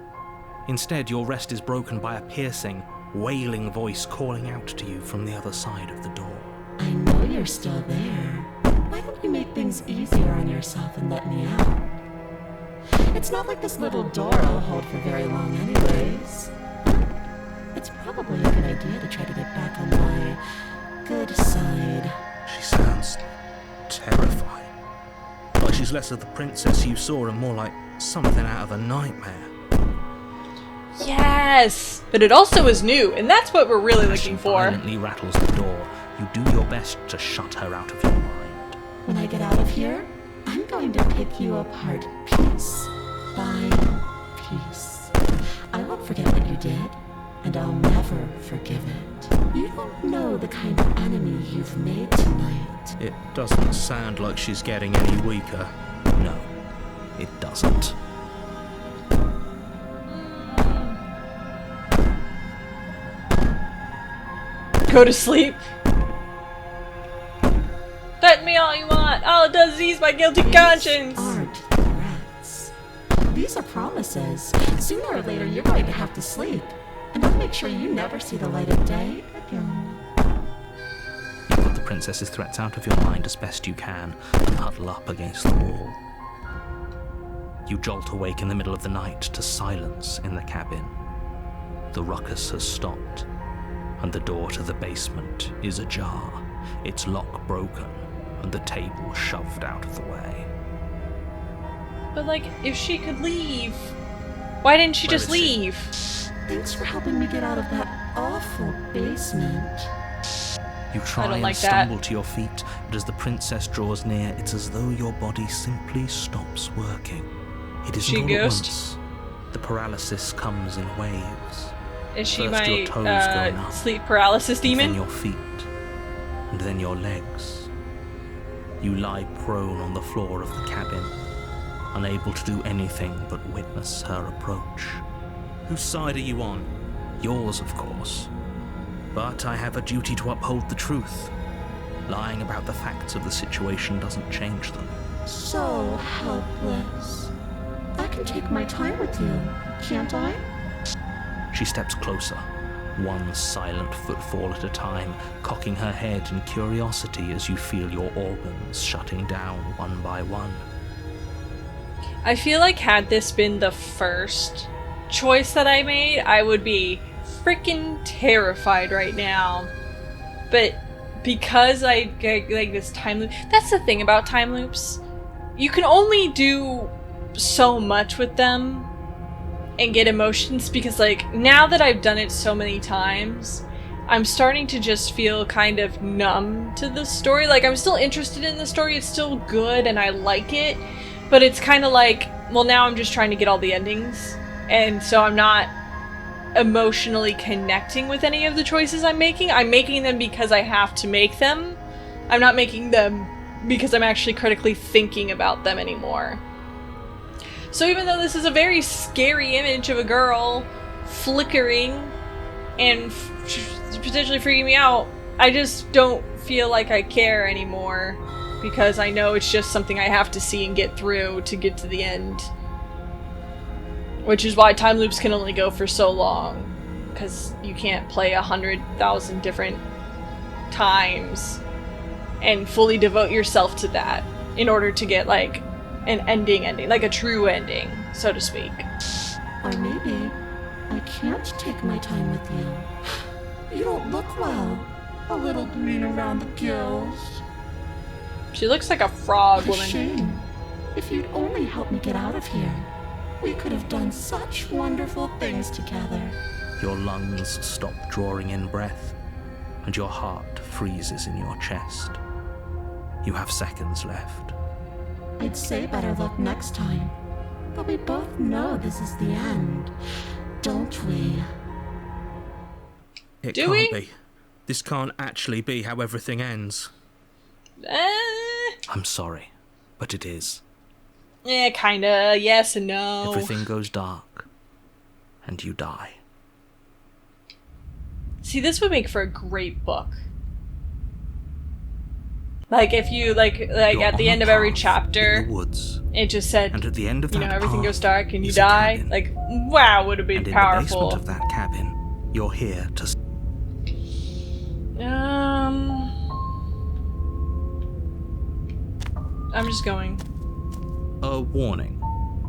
Instead, your rest is broken by a piercing, wailing voice calling out to you from the other side of the door. I know you're still there. Why don't you make things easier on yourself and let me out? It's not like this little door will hold for very long anyways. It's probably a good idea to try to get back on my good side. She sounds terrifying. Like she's less of the princess you saw and more like something out of a nightmare. Yes! But it also is new, and that's what we're really looking for. Violently rattles the door. You do your best to shut her out of your mind. When I get out of here, I'm going to pick you apart piece by piece. I won't forget what you did, and I'll never forgive it. You don't know the kind of enemy you've made tonight. It doesn't sound like she's getting any weaker. No, it doesn't. Go to sleep. Threaten me all you want. All it does is ease my guilty conscience. These aren't threats. These are promises. Sooner or later, you're going to have to sleep. And I'll make sure you never see the light of day again. You put the princess's threats out of your mind as best you can and huddle up against the wall. You jolt awake in the middle of the night to silence in the cabin. The ruckus has stopped, and the door to the basement is ajar, its lock broken, and the table shoved out of the way. But like, if she could leave, why didn't she just Where is she? leave? Thanks for helping me get out of that awful basement. You try don't and like that. stumble to your feet, but as the princess draws near, it's as though your body simply stops working. It isn't She all ghost? at once. The paralysis comes in waves. Is she First your my toes go numb, sleep paralysis then demon? your feet, and then your legs. You lie prone on the floor of the cabin, unable to do anything but witness her approach. Whose side are you on? Yours, of course. But I have a duty to uphold the truth. Lying about the facts of the situation doesn't change them. So helpless. I can take my time with you, can't I? She steps closer, one silent footfall at a time, cocking her head in curiosity as you feel your organs shutting down one by one. I feel like had this been the first choice that I made, I would be freaking terrified right now. But because I get like this time loop, that's the thing about time loops. You can only do so much with them and get emotions because like now that I've done it so many times, I'm starting to just feel kind of numb to the story. Like I'm still interested in the story, it's still good and I like it, but it's kind of like, well, now I'm just trying to get all the endings, and so I'm not emotionally connecting with any of the choices I'm making. I'm making them because I have to make them. I'm not making them because I'm actually critically thinking about them anymore. So even though this is a very scary image of a girl flickering and potentially freaking me out, I just don't feel like I care anymore because I know it's just something I have to see and get through to get to the end. Which is why time loops can only go for so long, because you can't play 100,000 different times and fully devote yourself to that in order to get like an ending, like a true ending, so to speak. Or maybe I can't take my time with you. You don't look well. A little green around the gills. She looks like a frog What a woman. shame. If you'd only help me get out of here, we could have done such wonderful things together. Your lungs stop drawing in breath, and your heart freezes in your chest. You have seconds left. I'd say better luck next time, but we both know this is the end, don't we? It Do can't we? be. This can't actually be how everything ends. I'm sorry, but it is. Yeah, kinda. Yes and no. Everything goes dark, and you die. See, this would make for a great book. Like if you like You're at the on end a of every path chapter, in the woods, it just said, and at the end of that you know, everything path goes dark and you is a die. cabin. Like, wow, would have been and in powerful. the basement of that cabin, you're here to. I'm just going. A warning.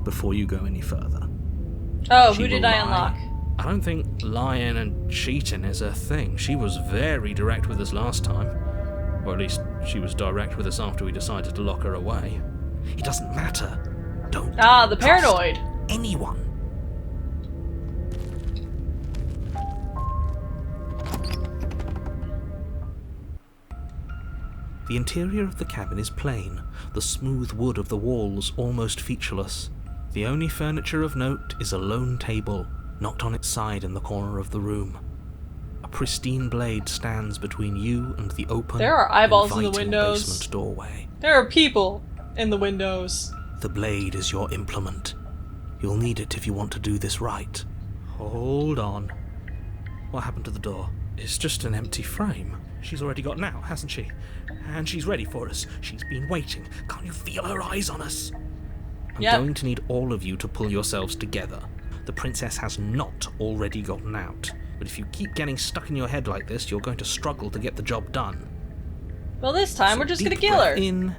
before you go any further. Oh, She who did will I lie. unlock? I don't think lying and cheating is her thing. She was very direct with us last time. Or at least, she was direct with us after we decided to lock her away. It doesn't matter. Don't Ah, the trust paranoid. anyone. The interior of the cabin is plain, the smooth wood of the walls almost featureless. The only furniture of note is a lone table, knocked on its side in the corner of the room. A pristine blade stands between you and the open, There are eyeballs in the inviting windows. basement doorway. There are people in the windows. The blade is your implement. You'll need it if you want to do this right. Hold on. What happened to the door? It's just an empty frame. She's already gotten out, hasn't she? And she's ready for us. She's been waiting. Can't you feel her eyes on us? I'm Yep. going to need all of you to pull yourselves together. The princess has not already gotten out. But if you keep getting stuck in your head like this, you're going to struggle to get the job done. Well, this time So we're just deep gonna kill her. breath in,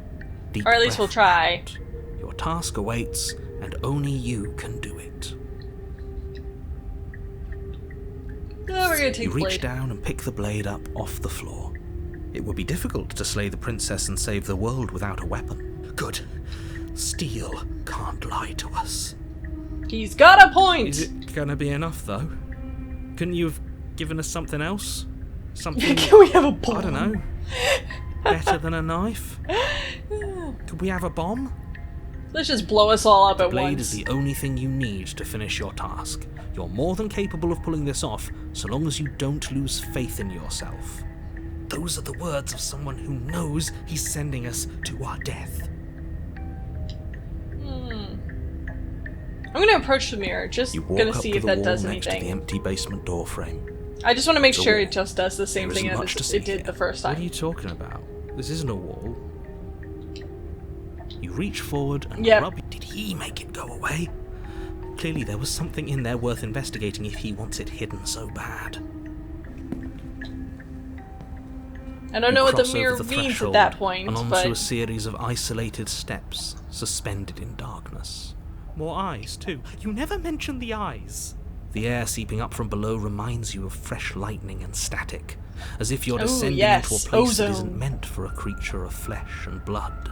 deep Or at least we'll breath try. out. Your task awaits, and only you can do it. Oh, we're gonna take You the reach blade. down and pick the blade up off the floor. It would be difficult to slay the princess and save the world without a weapon. Good. Steel can't lie to us. He's got a point! Is it gonna be enough, though? Couldn't you have given us something else? Something, Can we have a bomb? I don't know, better than a knife? Could we have a bomb? Let's just blow us all up at Blade once. is the only thing you need to finish your task. You're more than capable of pulling this off, so long as you don't lose faith in yourself. Those are the words of someone who knows he's sending us to our death. I'm gonna approach the mirror, just You walk gonna up see to if the that wall does next to the anything. empty basement door frame. I just want to make It's a sure wall. it just does the same There thing isn't as much to see it did here. the first What are time. you talking about? This isn't a wall. You reach forward and Yep. rub. Did he make it go away? Clearly there was something in there worth investigating if he wants it hidden so bad. I don't You know what the cross over mirror the means at threshold that point, and onto but a series of isolated steps suspended in darkness. More eyes, too. You never mention the eyes. The air seeping up from below reminds you of fresh lightning and static, as if you're Ooh, descending yes, into a place that ozone. isn't meant for a creature of flesh and blood.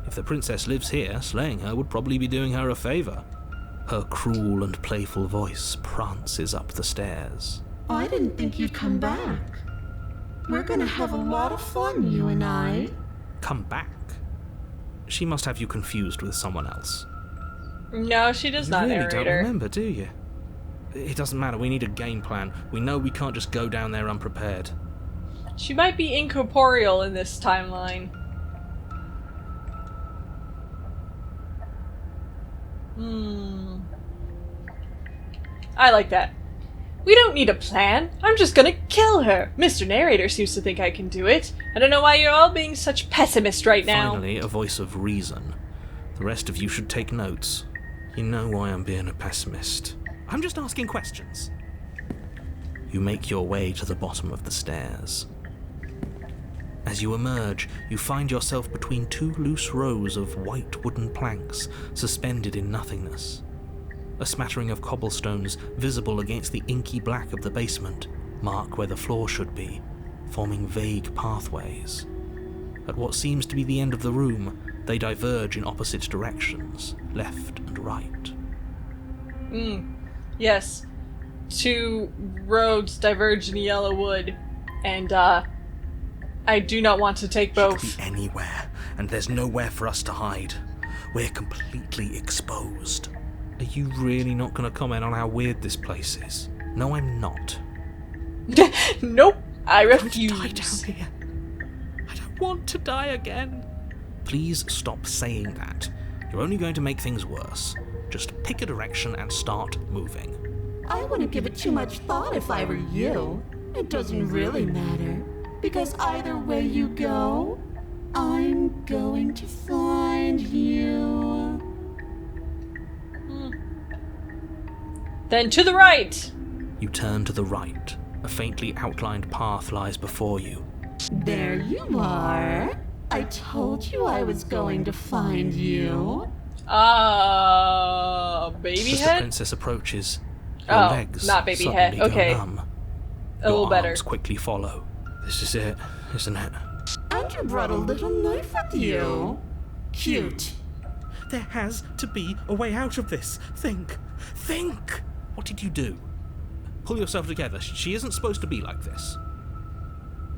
If the princess lives here, slaying her would probably be doing her a favour. Her cruel and playful voice prances up the stairs. I didn't think you'd come back. We're gonna have a lot of fun, you and I. Come back. She must have you confused with someone else. no, she does You not, really don't narrator. remember, do you? It doesn't matter, we need a game plan. We know we can't just go down there unprepared. She might be incorporeal in this timeline. I like that. We don't need a plan. I'm just gonna kill her. Mr. Narrator seems to think I can do it. I don't know why you're all being such pessimists right now. Finally, a voice of reason. The rest of you should take notes. You know why I'm being a pessimist. I'm just asking questions. You make your way to the bottom of the stairs. As you emerge, you find yourself between two loose rows of white wooden planks suspended in nothingness. A smattering of cobblestones, visible against the inky black of the basement, mark where the floor should be, forming vague pathways. At what seems to be the end of the room, they diverge in opposite directions, left and right. Yes. Two roads diverge in yellow wood, and I do not want to take She both. could be anywhere, and there's nowhere for us to hide. We're completely exposed. Are you really not going to comment on how weird this place is? No, I'm not. Nope, I Die down refuse. here. I don't want to die again. Please stop saying that. You're only going to make things worse. Just pick a direction and start moving. I wouldn't give it too much thought if I were you. It doesn't really matter. Because either way you go, I'm going to find you. Then to the right. You turn to the right. A faintly outlined path lies before you. There you are. I told you I was going to find you. Baby As the head? princess approaches, your Oh, legs not baby suddenly head. go Okay. numb. A little Your better. arms quickly follow. This is it, isn't it? And you brought a little knife with you. Cute. There has to be a way out of this. Think. Think! What did you do? Pull yourself together. She isn't supposed to be like this.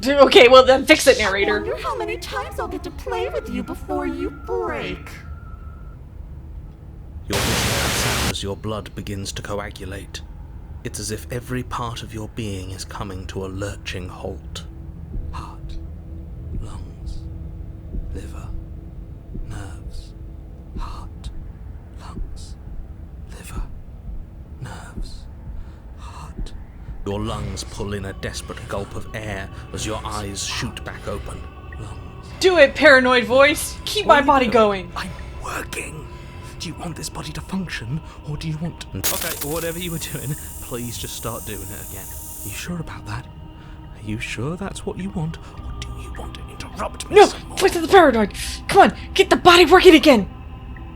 Okay, well then fix it, I narrator. wonder how many times I'll get to play with you before you break. Your vision cuts out as your blood begins to coagulate. It's as if every part of your being is coming to a lurching halt. Heart, lungs, liver, nerves. Heart, lungs, liver, nerves, heart. Your lungs pull in a desperate gulp of air as your eyes shoot back open. Lungs. Do it, paranoid voice. Keep my body going. I'm working. Do you want this body to function, or do you want... Okay, whatever you were doing, please just start doing it again. Are you sure about that? Are you sure that's what you want, or do you want to interrupt me No! some more? Voice of the paranoid! Come on, get the body working again!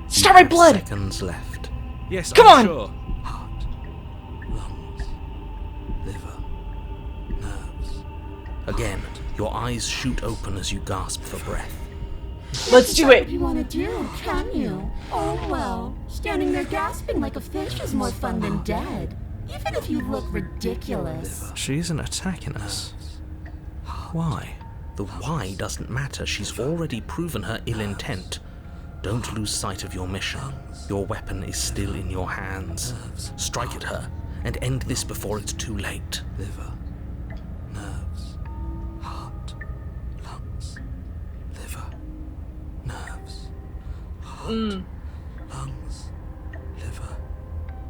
Start my blood! Seconds left. Yes, Come I'm on! sure. Heart, lungs, liver, nerves. Again, your eyes shoot open as you gasp for breath. Let's do What it! you want to do, can you? Oh well, standing there gasping like a fish is more fun than dead. Even if you look ridiculous. She isn't attacking us. Why? The why doesn't matter. She's already proven her ill intent. Don't lose sight of your mission. Your weapon is still in your hands. Strike at her and end this before it's too late. Liver, nerves, heart, lungs, liver, nerves, heart, lungs, liver,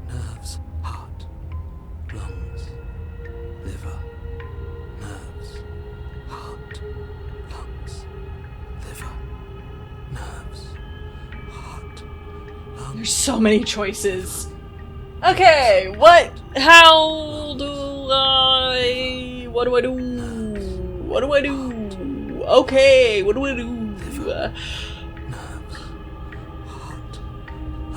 nerves, heart, lungs, liver, nerves, heart, lungs, liver, nerves, heart, lungs. There's so many choices. Okay, what? How do I... What do I do? What do I do? Okay, what do I do?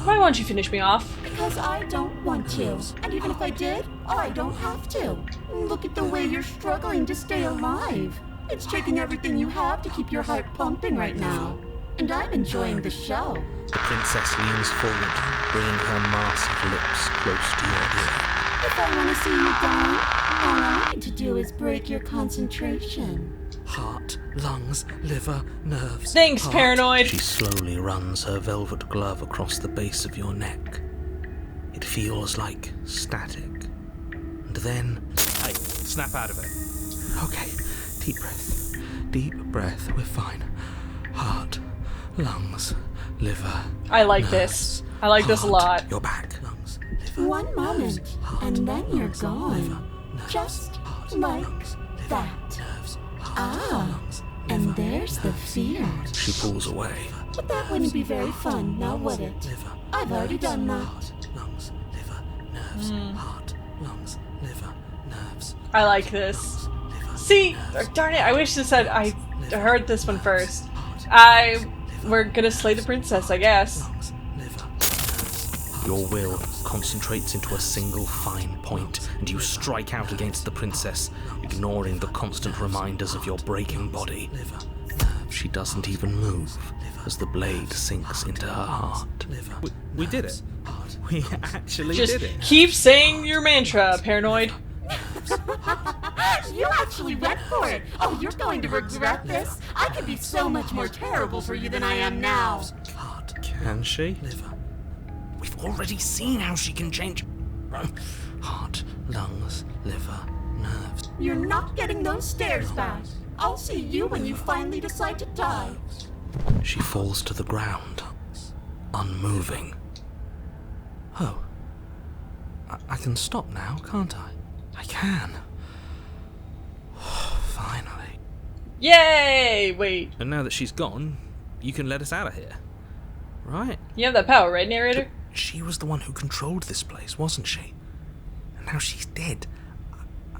Why won't you finish me off? Because I don't want to. And even if I did, I don't have to. Look at the way you're struggling to stay alive. It's taking everything you have to keep your heart pumping right now. And I'm enjoying the show. The princess leans forward, bringing her massive lips close to your ear. If I want to see you gone, all I need to do is break your concentration. Heart, lungs, liver, nerves. Thanks, heart. paranoid. She slowly runs her velvet glove across the base of your neck. It feels like static. And then... Hey, snap out of it. Okay, deep breath. Deep breath, we're fine. Heart, lungs, liver. I like nerves, this. I like this a heart, lot. Your back, lungs, liver, One moment, and then you're liver, gone. nerves, Just heart, like lungs, liver, that. nerves, heart, Ah, lungs, and liver, there's the nerves, fear. heart. She pulls away. But that wouldn't be very fun, now would it? Liver, I've already done that. heart, lungs, liver, nerves, heart, lungs, liver, nerves. I like this. See, darn it, I wish this had I heard this one first. We're gonna slay the princess, I guess. Lungs, liver, nerves. Your will concentrates into a single fine point, and you strike out against the princess, ignoring the constant reminders of your breaking body. She doesn't even move as the blade sinks into her heart. We did it. We actually Just did it. keep saying your mantra, paranoid. You actually went for it! Oh, you're going to regret this? I could be so much more terrible for you than I am now. Heart, Can she? liver. We've already seen how she can change. Heart, lungs, liver, nerves. You're not getting those stairs back. I'll see you when you finally decide to die. She falls to the ground, unmoving. Oh. I can stop now, can't I? I can. Finally. Yay! Wait, And now that she's gone, you can let us out of here. Right? you have that power, right, narrator? She was the one who controlled this place, wasn't she? And now she's dead.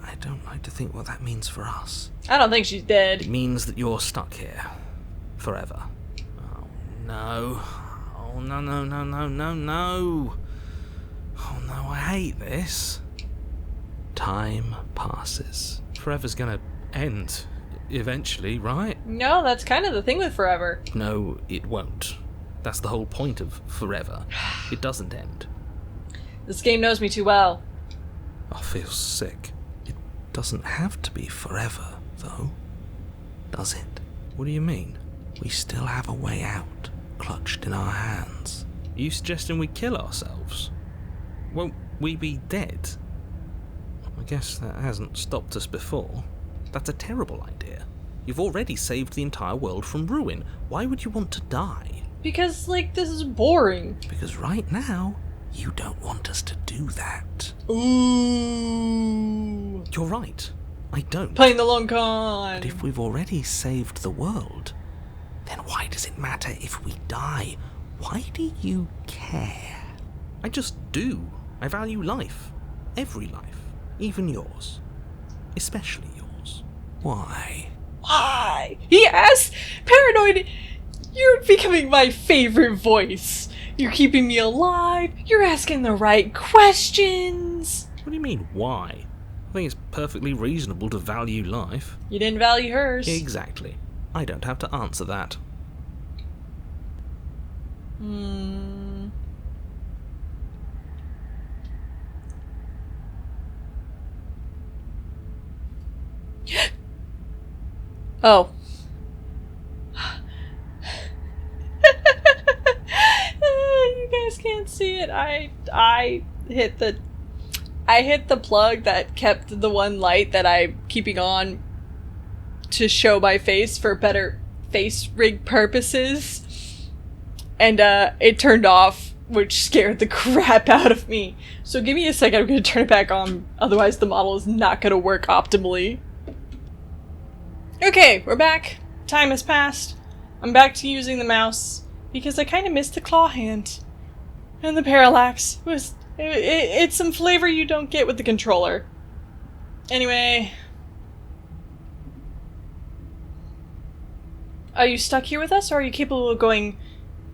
I don't like to think what that means for us. I don't think she's It dead. means that you're stuck here. Forever. Oh, no. Oh, Oh, no, no, no, no, no, no. Oh, no, I hate this. Time passes. Forever's gonna end eventually, right? No, that's kind of the thing with forever. No, it won't. That's the whole point of forever. It doesn't end. This game knows me too well. I feel sick. It doesn't have to be forever, though. Does it? What do you mean? We still have a way out, clutched in our hands. Are you suggesting we kill ourselves? Won't we be dead? I guess that hasn't stopped us before. That's a terrible idea. You've already saved the entire world from ruin. Why would you want to die? Because, like, this is boring. Because right now, you don't want us to do that. Ooh. You're right. I don't. Playing the long con. But if we've already saved the world, then why does it matter if we die? Why do you care? I just do. I value life. Every life. Even yours. Especially yours. Why? Why? Yes! Paranoid! You're becoming my favorite voice. You're keeping me alive. You're asking the right questions. What do you mean, why? I think it's perfectly reasonable to value life. You didn't value hers. Exactly. I don't have to answer that. Oh. You guys can't see it. I hit the plug that kept the one light that I'm keeping on to show my face for better face rig purposes. And it turned off, which scared the crap out of me. So give me a second, I'm gonna turn it back on, otherwise the model is not gonna work optimally. Okay, we're back. Time has passed. I'm back to using the mouse, because I kind of missed the claw hand. And the parallax. It's some flavor you don't get with the controller. Anyway. Are you stuck here with us, or are you capable of going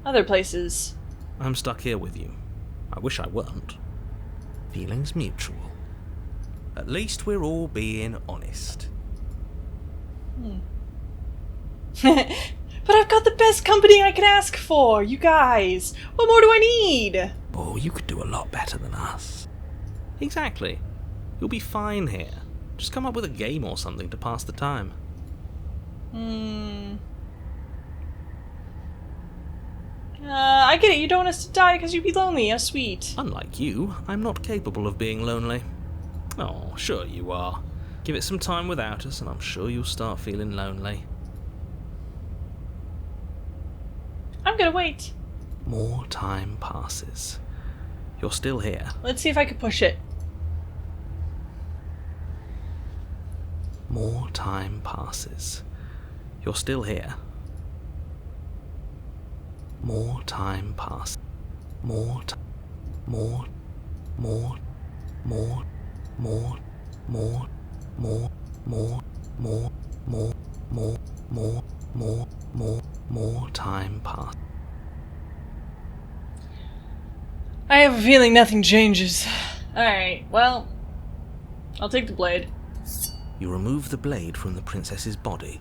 other places? I'm stuck here with you. I wish I weren't. Feelings mutual. At least we're all being honest. But I've got the best company I could ask for, you guys. What more do I need? Oh, you could do a lot better than us. Exactly. You'll be fine here. Just come up with a game or something to pass the time. I get it, you don't want us to die because you'd be lonely. How sweet. Unlike you, I'm not capable of being lonely. Oh, sure you are. Give it some time without us, and I'm sure you'll start feeling lonely. I'm gonna wait. More time passes. You're still here. Let's see if I can push it. More time passes. You're still here. More time passes. More time. More time passes. I have a feeling nothing changes. Alright, well, I'll take the blade. You remove the blade from the princess's body.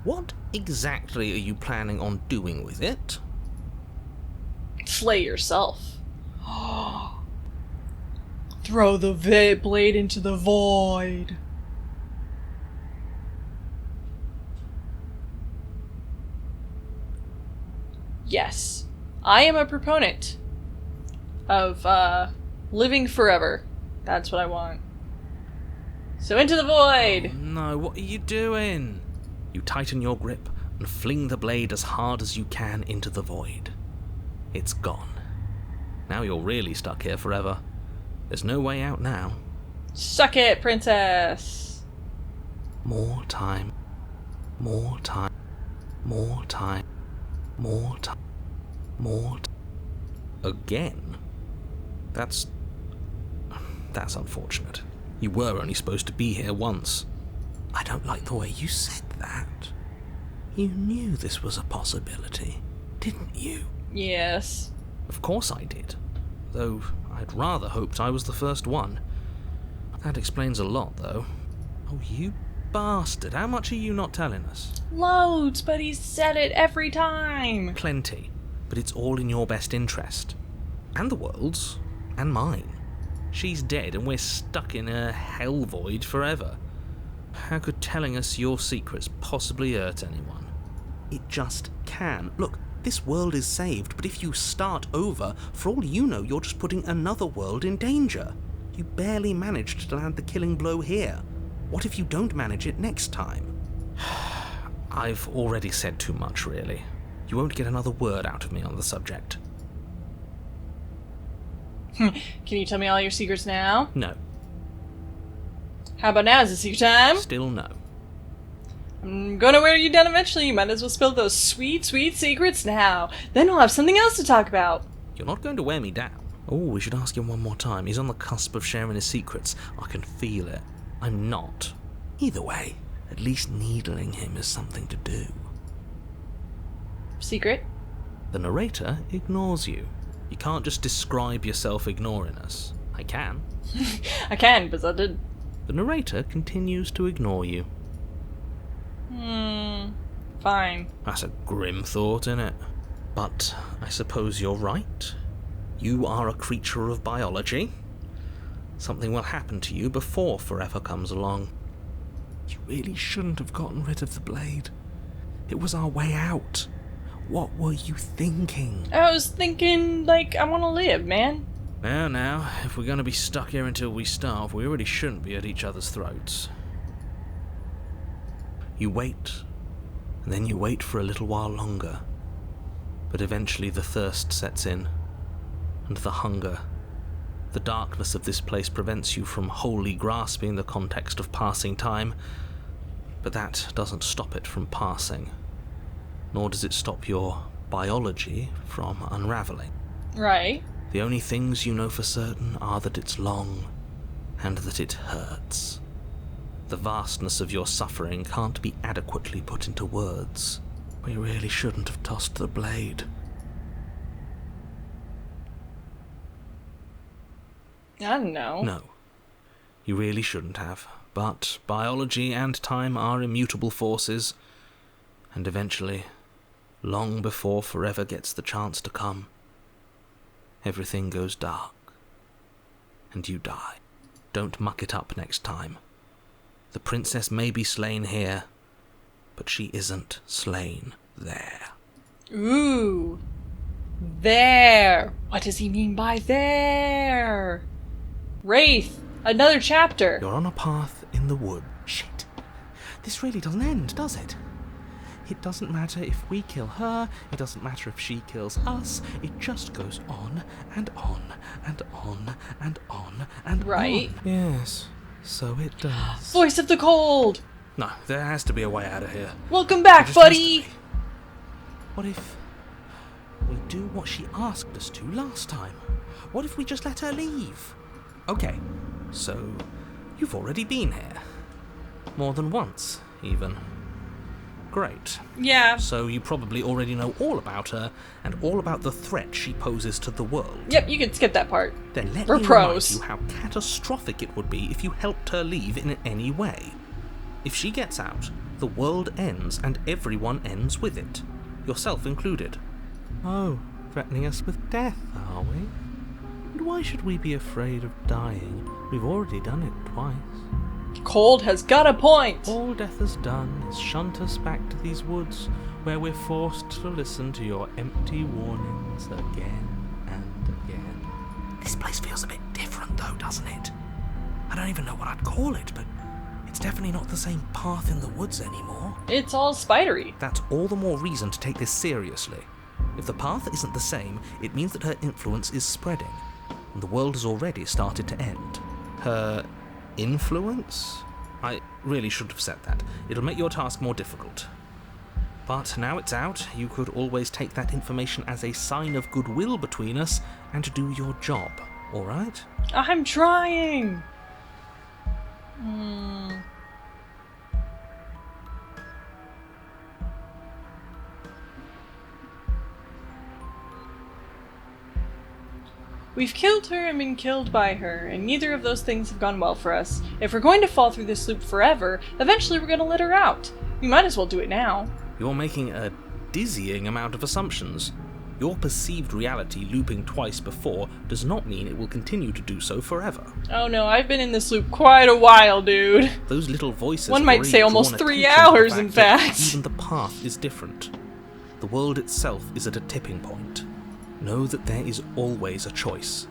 What exactly are you planning on doing with it? Slay yourself. Throw the blade into the void. Yes, I am a proponent of living forever. That's what I want. So into the void! Oh, no, what are you doing? You tighten your grip and fling the blade as hard as you can into the void. It's gone. Now you're really stuck here forever. There's no way out now. Suck it, princess! More time. More time. More time. More time. More time. Again? That's unfortunate. You were only supposed to be here once. I don't like the way you said that. You knew this was a possibility, didn't you? Yes. Of course I did. Though I'd rather hoped I was the first one. That explains a lot, though. Oh, you bastard. How much are you not telling us? Loads, but he's said it every time. Plenty. But it's all in your best interest. And the world's. And mine. She's dead and we're stuck in a hell void forever. How could telling us your secrets possibly hurt anyone? It just can. Look, this world is saved, but if you start over, for all you know, you're just putting another world in danger. You barely managed to land the killing blow here. What if you don't manage it next time? I've already said too much, really. You won't get another word out of me on the subject. Can you tell me all your secrets now? No. How about now? Is it secret time? Still no. I'm gonna wear you down eventually. You might as well spill those sweet, sweet secrets now. Then we'll have something else to talk about. You're not going to wear me down. Oh, we should ask him one more time. He's on the cusp of sharing his secrets. I can feel it. I'm not. Either way, at least needling him is something to do. Secret? The narrator ignores you. You can't just describe yourself ignoring us. I can. I can, because I did. The narrator continues to ignore you. Fine. That's a grim thought, innit? But I suppose you're right. You are a creature of biology. Something will happen to you before forever comes along. You really shouldn't have gotten rid of the blade. It was our way out. What were you thinking? I was thinking, like, I want to live, man. Now, if we're going to be stuck here until we starve, we really shouldn't be at each other's throats. You wait, and then you wait for a little while longer. But eventually the thirst sets in, and the hunger. The darkness of this place prevents you from wholly grasping the context of passing time, but that doesn't stop it from passing. Nor does it stop your biology from unraveling. Right. The only things you know for certain are that it's long, and that it hurts. The vastness of your suffering can't be adequately put into words. We really shouldn't have tossed the blade. I don't know. No, you really shouldn't have. But biology and time are immutable forces, and eventually, long before forever gets the chance to come, everything goes dark, and you die. Don't muck it up next time. The princess may be slain here, but she isn't slain there. Ooh. There. What does he mean by there? Wraith. Another chapter. You're on a path in the wood. Shit. This really doesn't end, does it? It doesn't matter if we kill her, it doesn't matter if she kills us, it just goes on and on and on and on and Right. on. Yes, so it does. Voice of the Cold. No, there has to be a way out of here. Welcome back, There just has to buddy. be. What if we do what she asked us to last time? What if we just let her leave? Okay, so you've already been here. More than once, even. Great. Yeah. So you probably already know all about her and all about the threat she poses to the world. Yep, you can skip that part. Then let We're me pros. remind you how catastrophic it would be if you helped her leave in any way. If she gets out, the world ends and everyone ends with it. Yourself included. Oh, threatening us with death, are we? And why should we be afraid of dying? We've already done it twice. Cold has got a point. All death has done is shunt us back to these woods, where we're forced to listen to your empty warnings again and again. This place feels a bit different though, doesn't it? I don't even know what I'd call it, but it's definitely not the same path in the woods anymore. It's all spidery. That's all the more reason to take this seriously. If the path isn't the same, it means that her influence is spreading, and the world has already started to end. Her influence? I really shouldn't have said that. It'll make your task more difficult. But now it's out, you could always take that information as a sign of goodwill between us and do your job, alright? I'm trying. We've killed her and been killed by her, and neither of those things have gone well for us. If we're going to fall through this loop forever, eventually we're going to let her out. We might as well do it now. You're making a dizzying amount of assumptions. Your perceived reality looping twice before does not mean it will continue to do so forever. Oh no, I've been in this loop quite a while, dude. Those little voices... One might say almost 3 hours, in fact. Even the path is different. The world itself is at a tipping point. Know that there is always a choice.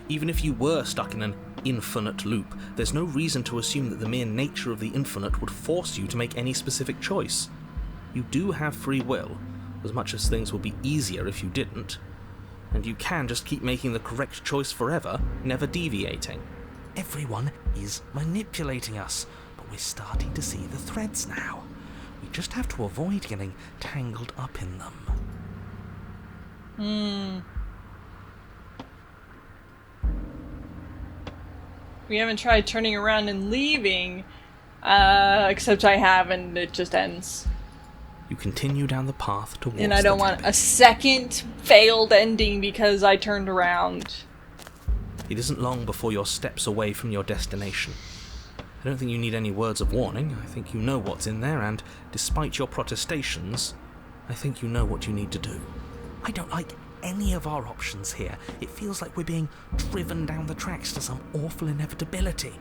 Even if you were stuck in an infinite loop, there's no reason to assume that the mere nature of the infinite would force you to make any specific choice. You do have free will, as much as things would be easier if you didn't. And you can just keep making the correct choice forever, never deviating. Everyone is manipulating us, but we're starting to see the threads now. We just have to avoid getting tangled up in them. We haven't tried turning around and leaving, except I have, and it just ends. You continue down the path towards the And I don't want a second failed ending because I turned around. It isn't long before you're steps away from your destination. I don't think you need any words of warning. I think you know what's in there, and despite your protestations, I think you know what you need to do. I don't like any of our options here. It feels like we're being driven down the tracks to some awful inevitability.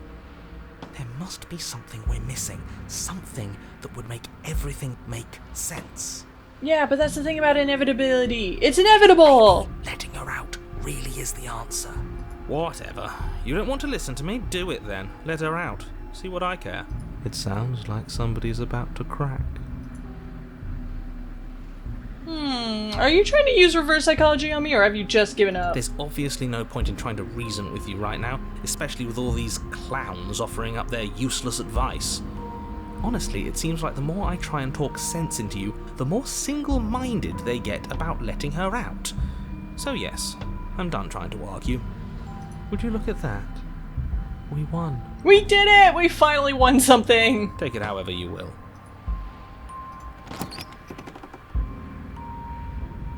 There must be something we're missing. Something that would make everything make sense. Yeah, but that's the thing about inevitability. It's inevitable! Letting her out really is the answer. Whatever. You don't want to listen to me? Do it then. Let her out. See what I care. It sounds like somebody's about to crack. Are you trying to use reverse psychology on me, or have you just given up? There's obviously no point in trying to reason with you right now, especially with all these clowns offering up their useless advice. Honestly, it seems like the more I try and talk sense into you, the more single-minded they get about letting her out. So yes, I'm done trying to argue. Would you look at that? We won. We did it! We finally won something! Take it however you will.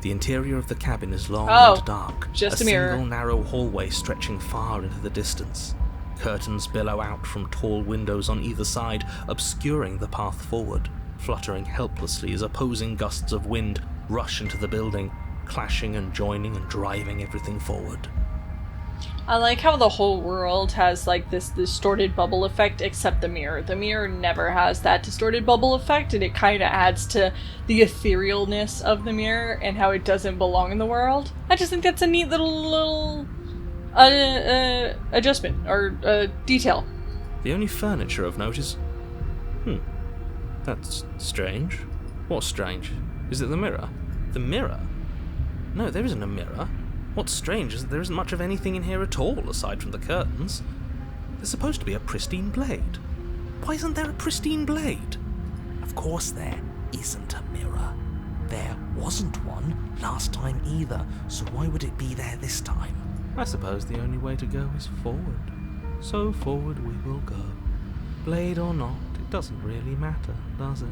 The interior of the cabin is long and dark. Just a mirror. Single narrow hallway stretching far into the distance. Curtains billow out from tall windows on either side, obscuring the path forward, fluttering helplessly as opposing gusts of wind rush into the building, clashing and joining and driving everything forward. I like how the whole world has like this distorted bubble effect except the mirror. The mirror never has that distorted bubble effect, and it kind of adds to the etherealness of the mirror and how it doesn't belong in the world. I just think that's a neat little adjustment or detail. The only furniture of note is... that's strange. What's strange? Is it the mirror? The mirror? No, there isn't a mirror. What's strange is that there isn't much of anything in here at all, aside from the curtains. There's supposed to be a pristine blade. Why isn't there a pristine blade? Of course there isn't a mirror. There wasn't one last time either, so why would it be there this time? I suppose the only way to go is forward. So forward we will go. Blade or not, it doesn't really matter, does it?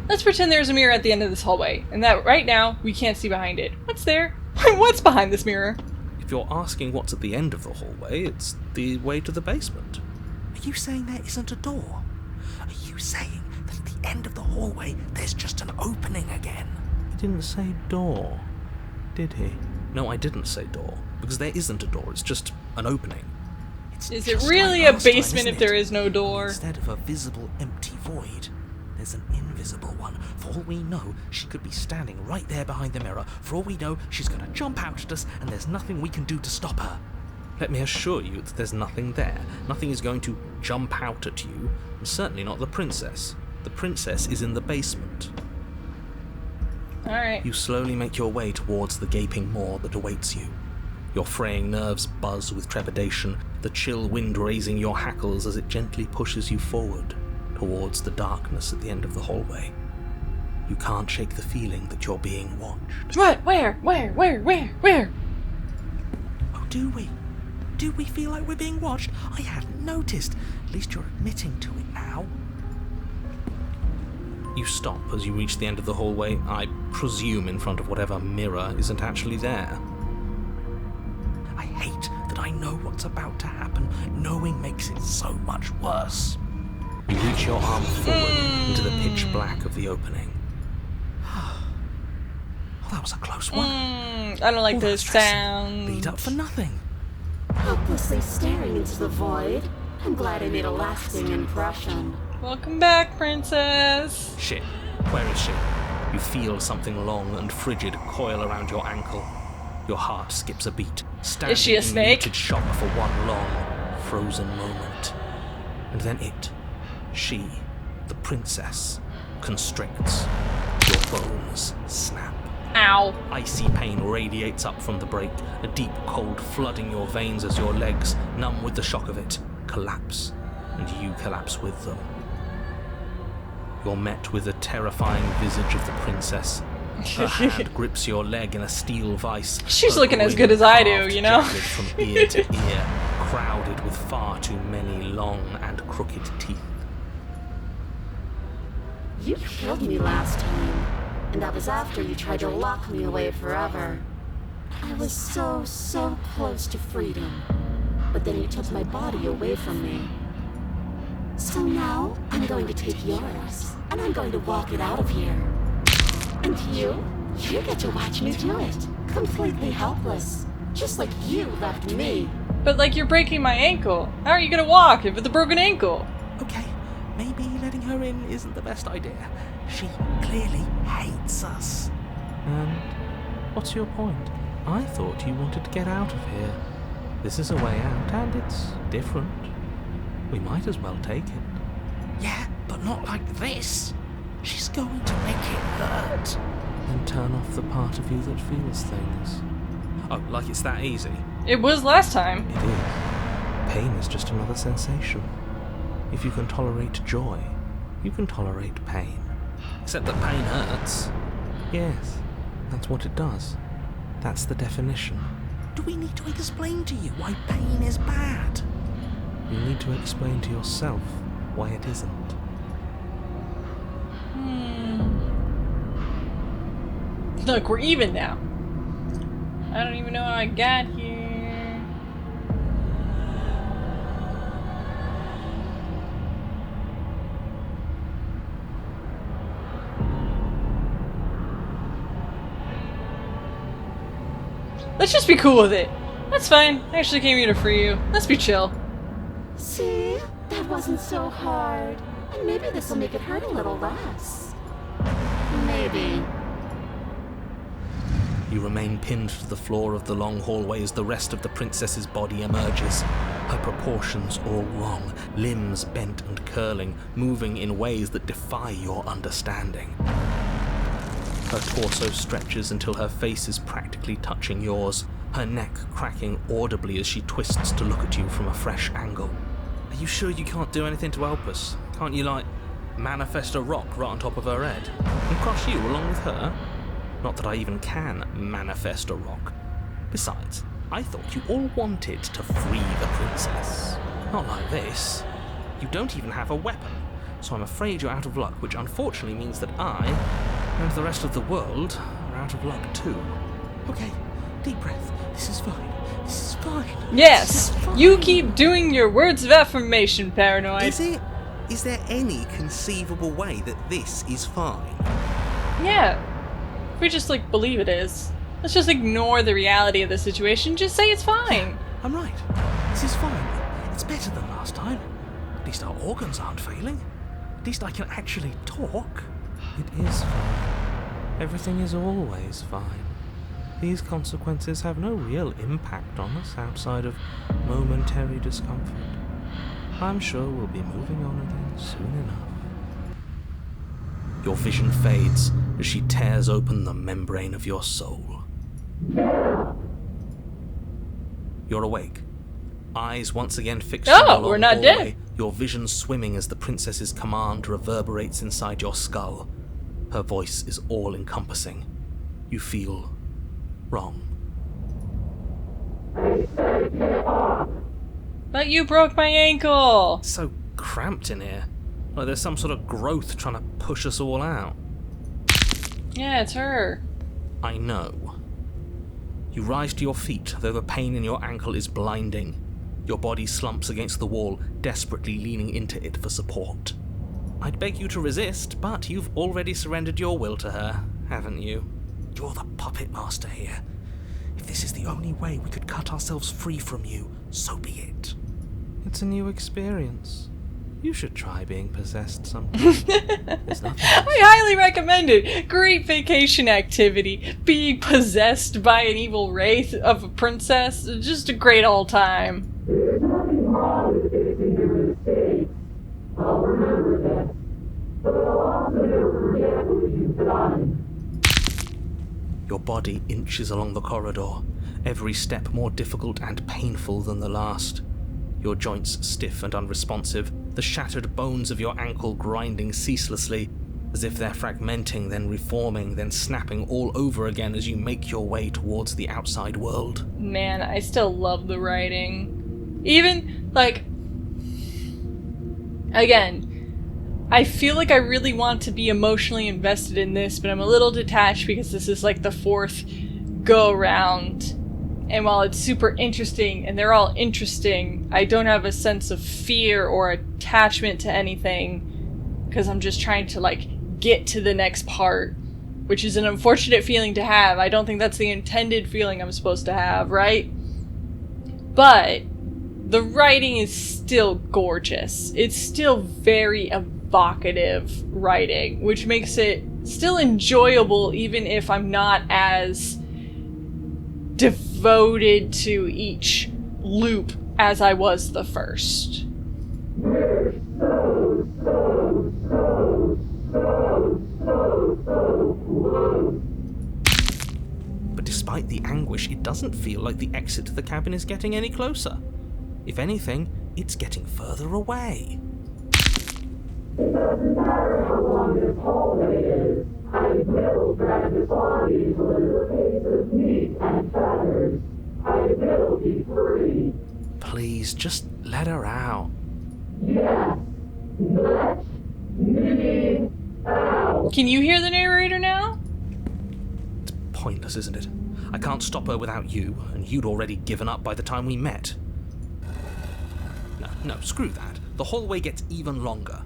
Let's pretend there's a mirror at the end of this hallway, and that right now we can't see behind it. What's there? What's behind this mirror? If you're asking what's at the end of the hallway, it's the way to the basement. Are you saying there isn't a door? Are you saying that at the end of the hallway there's just an opening again? He didn't say door, did he? No, I didn't say door, because there isn't a door, it's just an opening. Is it really a basement if there is no door? Instead of a visible empty void, there's an invisible one. For all we know, she could be standing right there behind the mirror. For all we know, she's going to jump out at us, and there's nothing we can do to stop her. Let me assure you that there's nothing there. Nothing is going to jump out at you, and certainly not the princess. The princess is in the basement. Alright. You slowly make your way towards the gaping maw that awaits you. Your fraying nerves buzz with trepidation, the chill wind raising your hackles as it gently pushes you forward, towards the darkness at the end of the hallway. You can't shake the feeling that you're being watched. What? Where? Oh, do we? Do we feel like we're being watched? I hadn't noticed. At least you're admitting to it now. You stop as you reach the end of the hallway, I presume in front of whatever mirror isn't actually there. I hate that I know what's about to happen. Knowing makes it so much worse. You reach your arm forward into the pitch black of the opening. Oh, that was a close one. I don't like this sound. Beat up for nothing. Helplessly staring into the void. I'm glad I made a lasting impression. Welcome back, princess. Shit. Where is she? You feel something long and frigid coil around your ankle. Your heart skips a beat, standing Is she a in snake? muted shock for one long, frozen moment. And then she, the princess, constricts. Your bones snap. Ow. Icy pain radiates up from the break, a deep cold flooding your veins as your legs, numb with the shock of it, collapse, and you collapse with them. You're met with the terrifying visage of the princess. Her hand grips your leg in a steel vice. She's her looking as grin good as I do, carved you know? jagged from ear to ear, crowded with far too many long and crooked teeth. You killed me last time, and that was after you tried to lock me away forever. I was so close to freedom, but then you took my body away from me. So now, I'm going to take yours, and I'm going to walk it out of here. And you get to watch me do it, completely helpless, just like you left me. But like, you're breaking my ankle. How are you gonna walk with a broken ankle? Okay, maybe letting her in isn't the best idea. She clearly hates us. And what's your point? I thought you wanted to get out of here. This is a way out, and it's different. We might as well take it. Yeah, but not like this. She's going to make it hurt. And turn off the part of you that feels things. Oh, like it's that easy? It was last time. It is. Pain is just another sensation. If you can tolerate joy, you can tolerate pain. Except that pain hurts. Yes, that's what it does. That's the definition. Do we need to explain to you why pain is bad? You need to explain to yourself why it isn't. Look, we're even now. I don't even know how I got here. Let's just be cool with it. That's fine. I actually came here to free you. Let's be chill. See? That wasn't so hard. And maybe this will make it hurt a little less. Maybe. You remain pinned to the floor of the long hallway as the rest of the princess's body emerges. Her proportions all wrong, limbs bent and curling, moving in ways that defy your understanding. Her torso stretches until her face is practically touching yours, her neck cracking audibly as she twists to look at you from a fresh angle. Are you sure you can't do anything to help us? Can't you, like, manifest a rock right on top of her head? And crush you along with her? Not that I even can manifest a rock. Besides, I thought you all wanted to free the princess. Not like this. You don't even have a weapon, so I'm afraid you're out of luck, which unfortunately means that I, and the rest of the world, are out of luck too. Okay, deep breath. This is fine. This is fine. Yes, This is fine. you keep doing your words of affirmation, Paranoid. Is it? Is there any conceivable way that this is fine? Yeah. If we just, like, believe it is. Let's just ignore the reality of the situation. Just say it's fine. I'm right. This is fine. It's better than last time. At least our organs aren't failing. At least I can actually talk. It is fine. Everything is always fine. These consequences have no real impact on us outside of momentary discomfort. I'm sure we'll be moving on again soon enough. Your vision fades as she tears open the membrane of your soul. You're awake. Eyes once again fixed on the long we're not hallway, dead. your vision swimming as the princess's command reverberates inside your skull. Her voice is all-encompassing. You feel wrong. But you broke my ankle. So cramped in here. Like there's some sort of growth trying to push us all out. Yeah, it's her. I know. You rise to your feet, though the pain in your ankle is blinding. Your body slumps against the wall, desperately leaning into it for support. I'd beg you to resist, but you've already surrendered your will to her, haven't you? You're the puppet master here. If this is the only way we could cut ourselves free from you, so be it. It's a new experience. You should try being possessed sometime. There's nothing else. I highly recommend it. Great vacation activity. Being possessed by an evil wraith of a princess. Just a great old time. There's nothing wrong with fixing your mistakes. I'll remember that. But I'll also never forget what you've done. Your body inches along the corridor, every step more difficult and painful than the last. Your joints stiff and unresponsive, the shattered bones of your ankle grinding ceaselessly, as if they're fragmenting, then reforming, then snapping all over again as you make your way towards the outside world. Man, I still love the writing. Even, like, again, I feel like I really want to be emotionally invested in this, but I'm a little detached because this is like the fourth go-around. And while it's super interesting, and they're all interesting, I don't have a sense of fear or attachment to anything, because I'm just trying to, like, get to the next part, which is an unfortunate feeling to have. I don't think that's the intended feeling I'm supposed to have, right? But the writing is still gorgeous. It's still very evocative writing, which makes it still enjoyable even if I'm not as devoted to each loop as I was the first. But despite the anguish, it doesn't feel like the exit to the cabin is getting any closer. If anything, it's getting further away. It doesn't matter how long this hallway is. I will drag this body to a piece of meat and feathers. I will be free. Please, just let her out. Yes. Let me out. Can you hear the narrator now? It's pointless, isn't it? I can't stop her without you, and you'd already given up by the time we met. No, screw that. The hallway gets even longer.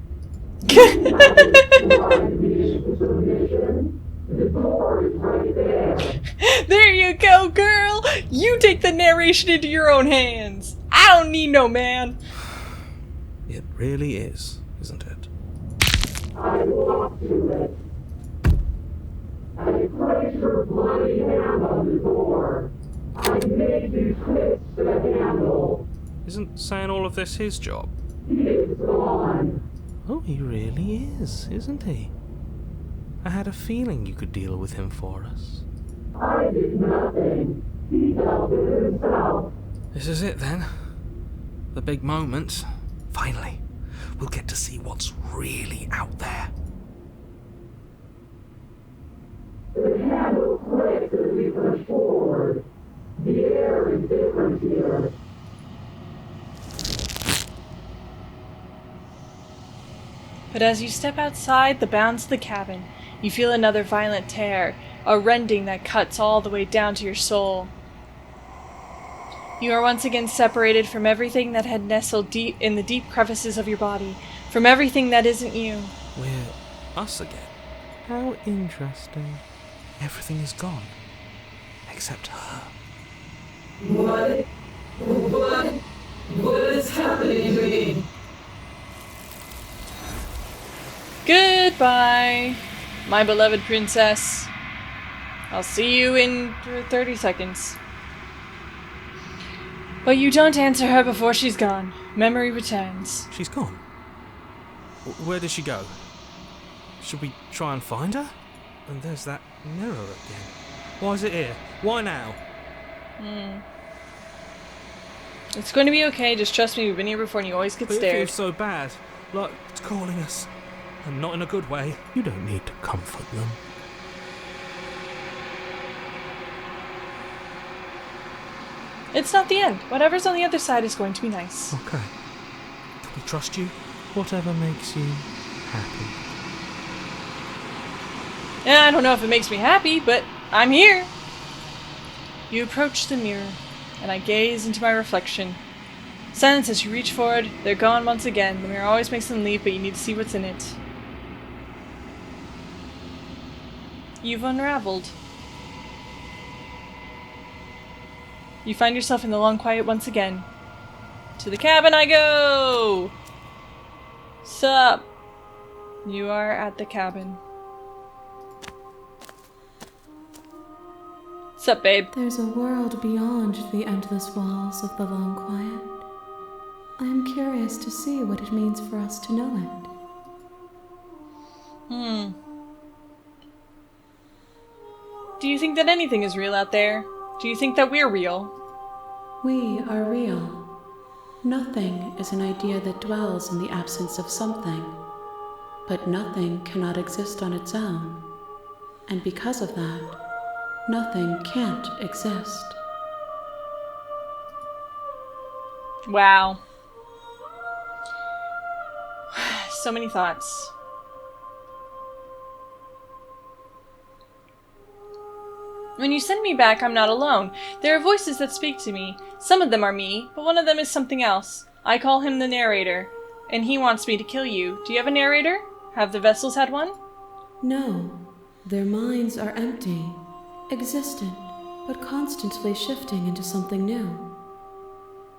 There you go, girl! You take the narration into your own hands! I don't need no man! It really is, isn't it? I walked to it. I placed your bloody hand on the door. I made you twist the handle. Isn't saying all of this his job? He's gone. Oh, he really is, isn't he? I had a feeling you could deal with him for us. I did nothing. He dealt with himself. This is it then. The big moment. Finally, we'll get to see what's really out there. The handle clicks as we push forward. The air is different here. But as you step outside the bounds of the cabin, you feel another violent tear, a rending that cuts all the way down to your soul. You are once again separated from everything that had nestled deep in the deep crevices of your body, from everything that isn't you. We're us again. How interesting. Everything is gone. Except her. What is happening to me? Goodbye, my beloved princess. I'll see you in 30 seconds. But you don't answer her before she's gone. Memory returns. She's gone. Where did she go? Should we try and find her? And there's that mirror again. Why is it here? Why now? It's going to be okay, just trust me, we've been here before and you always get But it stared. feels so bad. Like it's calling us. And not in a good way. You don't need to comfort them. It's not the end. Whatever's on the other side is going to be nice. Okay. Can we trust you? Whatever makes you happy. Yeah, I don't know if it makes me happy, but I'm here. You approach the mirror, and I gaze into my reflection. Silence as you reach forward, they're gone once again. The mirror always makes them leave, but you need to see what's in it. You've unraveled. You find yourself in the long quiet once again. To the cabin I go! Sup? You are at the cabin. Sup, babe? There's a world beyond the endless walls of the long quiet. I am curious to see what it means for us to know it. Do you think that anything is real out there? Do you think that we're real? We are real. Nothing is an idea that dwells in the absence of something. But nothing cannot exist on its own. And because of that, nothing can't exist. Wow. So many thoughts. When you send me back, I'm not alone. There are voices that speak to me. Some of them are me, but one of them is something else. I call him the narrator, and he wants me to kill you. Do you have a narrator? Have the vessels had one? No, their minds are empty, existent, but constantly shifting into something new.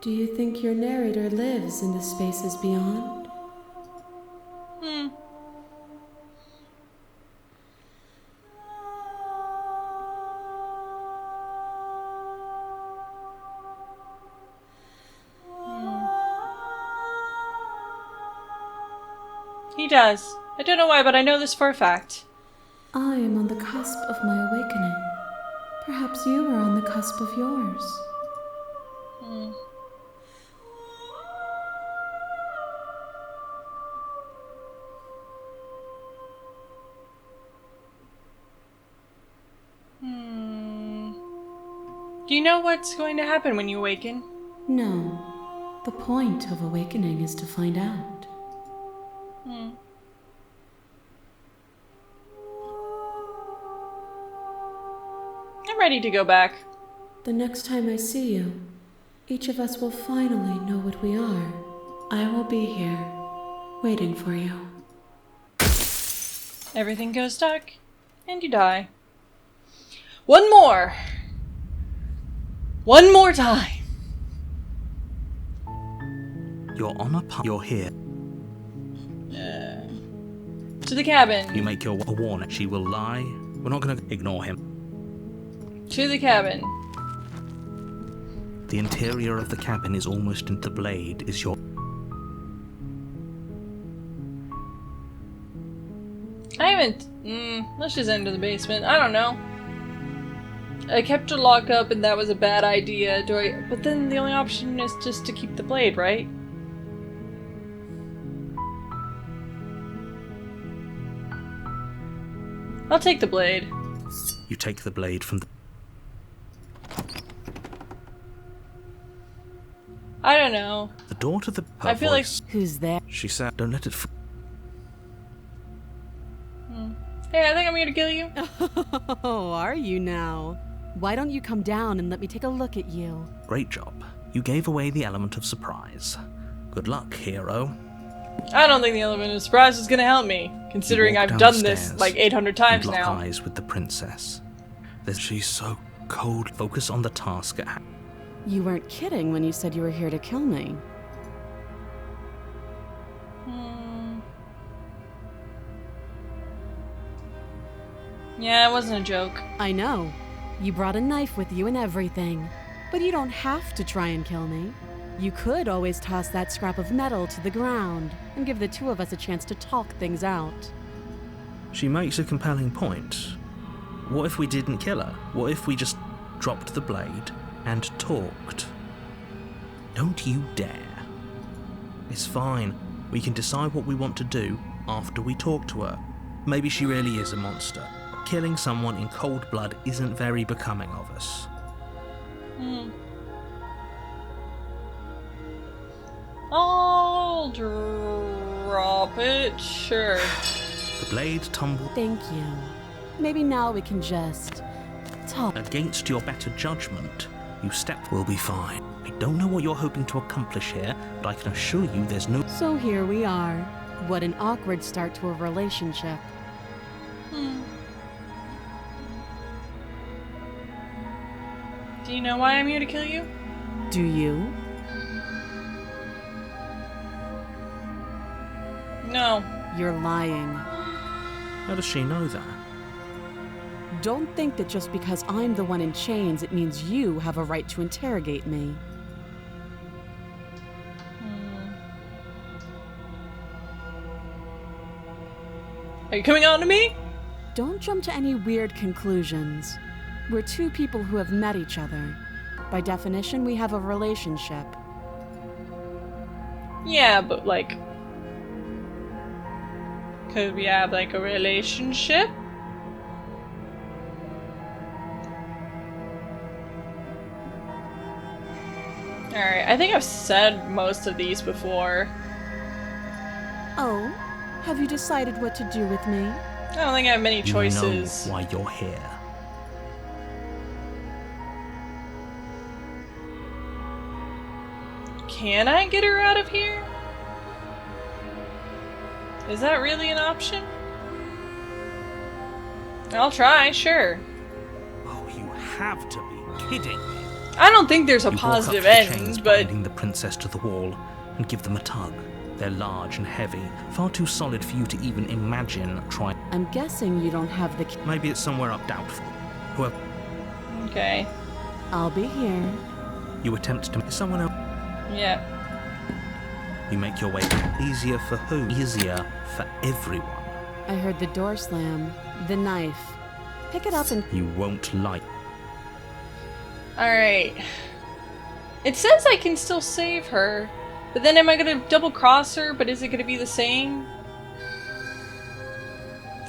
Do you think your narrator lives in the spaces beyond? He does. I don't know why, but I know this for a fact. I am on the cusp of my awakening. Perhaps you are on the cusp of yours. Do you know what's going to happen when you awaken? No. The point of awakening is to find out. I'm ready to go back. The next time I see you, each of us will finally know what we are. I will be here, waiting for you. Everything goes dark, and you die. One more! One more time! You're on a you're here. To the cabin. You make your a warning. She will lie. We're not going to ignore him. To the cabin. The interior of the cabin is almost into the blade. Is your... I haven't... let's just enter the basement. I don't know. I kept her locked up and that was a bad idea. But then the only option is just to keep the blade, right? I'll take the blade. You take the blade from the... I don't know. The door to the... I feel like... Who's there? She said, don't let it... Hey, I think I'm here to kill you. Oh, are you now? Why don't you come down and let me take a look at you? Great job. You gave away the element of surprise. Good luck, hero. I don't think the element of surprise is gonna help me, considering I've done this like 800 times lock now. Eyes with the princess. She's so cold. Focus on the task at hand. You weren't kidding when you said you were here to kill me. Yeah, it wasn't a joke. I know. You brought a knife with you and everything. But you don't have to try and kill me. You could always toss that scrap of metal to the ground and give the two of us a chance to talk things out. She makes a compelling point. What if we didn't kill her? What if we just dropped the blade and talked? Don't you dare. It's fine. We can decide what we want to do after we talk to her. Maybe she really is a monster. Killing someone in cold blood isn't very becoming of us. Aldrin. drop it? Sure. The blade tumbled Thank you. Maybe now we can just talk. against your better judgment. You stepped will be fine. I don't know what you're hoping to accomplish here, but I can assure you there's no... So here we are. What an awkward start to a relationship. Do you know why I'm here to kill you? Do you? No. You're lying. How does she know that? Don't think that just because I'm the one in chains, it means you have a right to interrogate me. Are you coming on to me? Don't jump to any weird conclusions. We're two people who have met each other. By definition, we have a relationship. Yeah, but like... could we have like a relationship? Alright, I think I've said most of these before. Oh? Have you decided what to do with me? I don't think I have many choices. You know why you're here. Can I get her out of here? Is that really an option? I'll try, sure. Oh, you have to be kidding me. I don't think there's a You walk up positive to the chains end, but binding the princess to the wall and give them a tug. They're large and heavy, far too solid for you to even imagine trying. I'm guessing you don't have the key. Maybe it's somewhere up doubtful. Whoever okay. I'll be here. you attempt to someone else, Yeah. you make your way easier for who? Easier for everyone. I heard the door slam. The knife. Pick it up and... You won't like. Alright. It says I can still save her, but then am I gonna double cross her, but is it gonna be the same?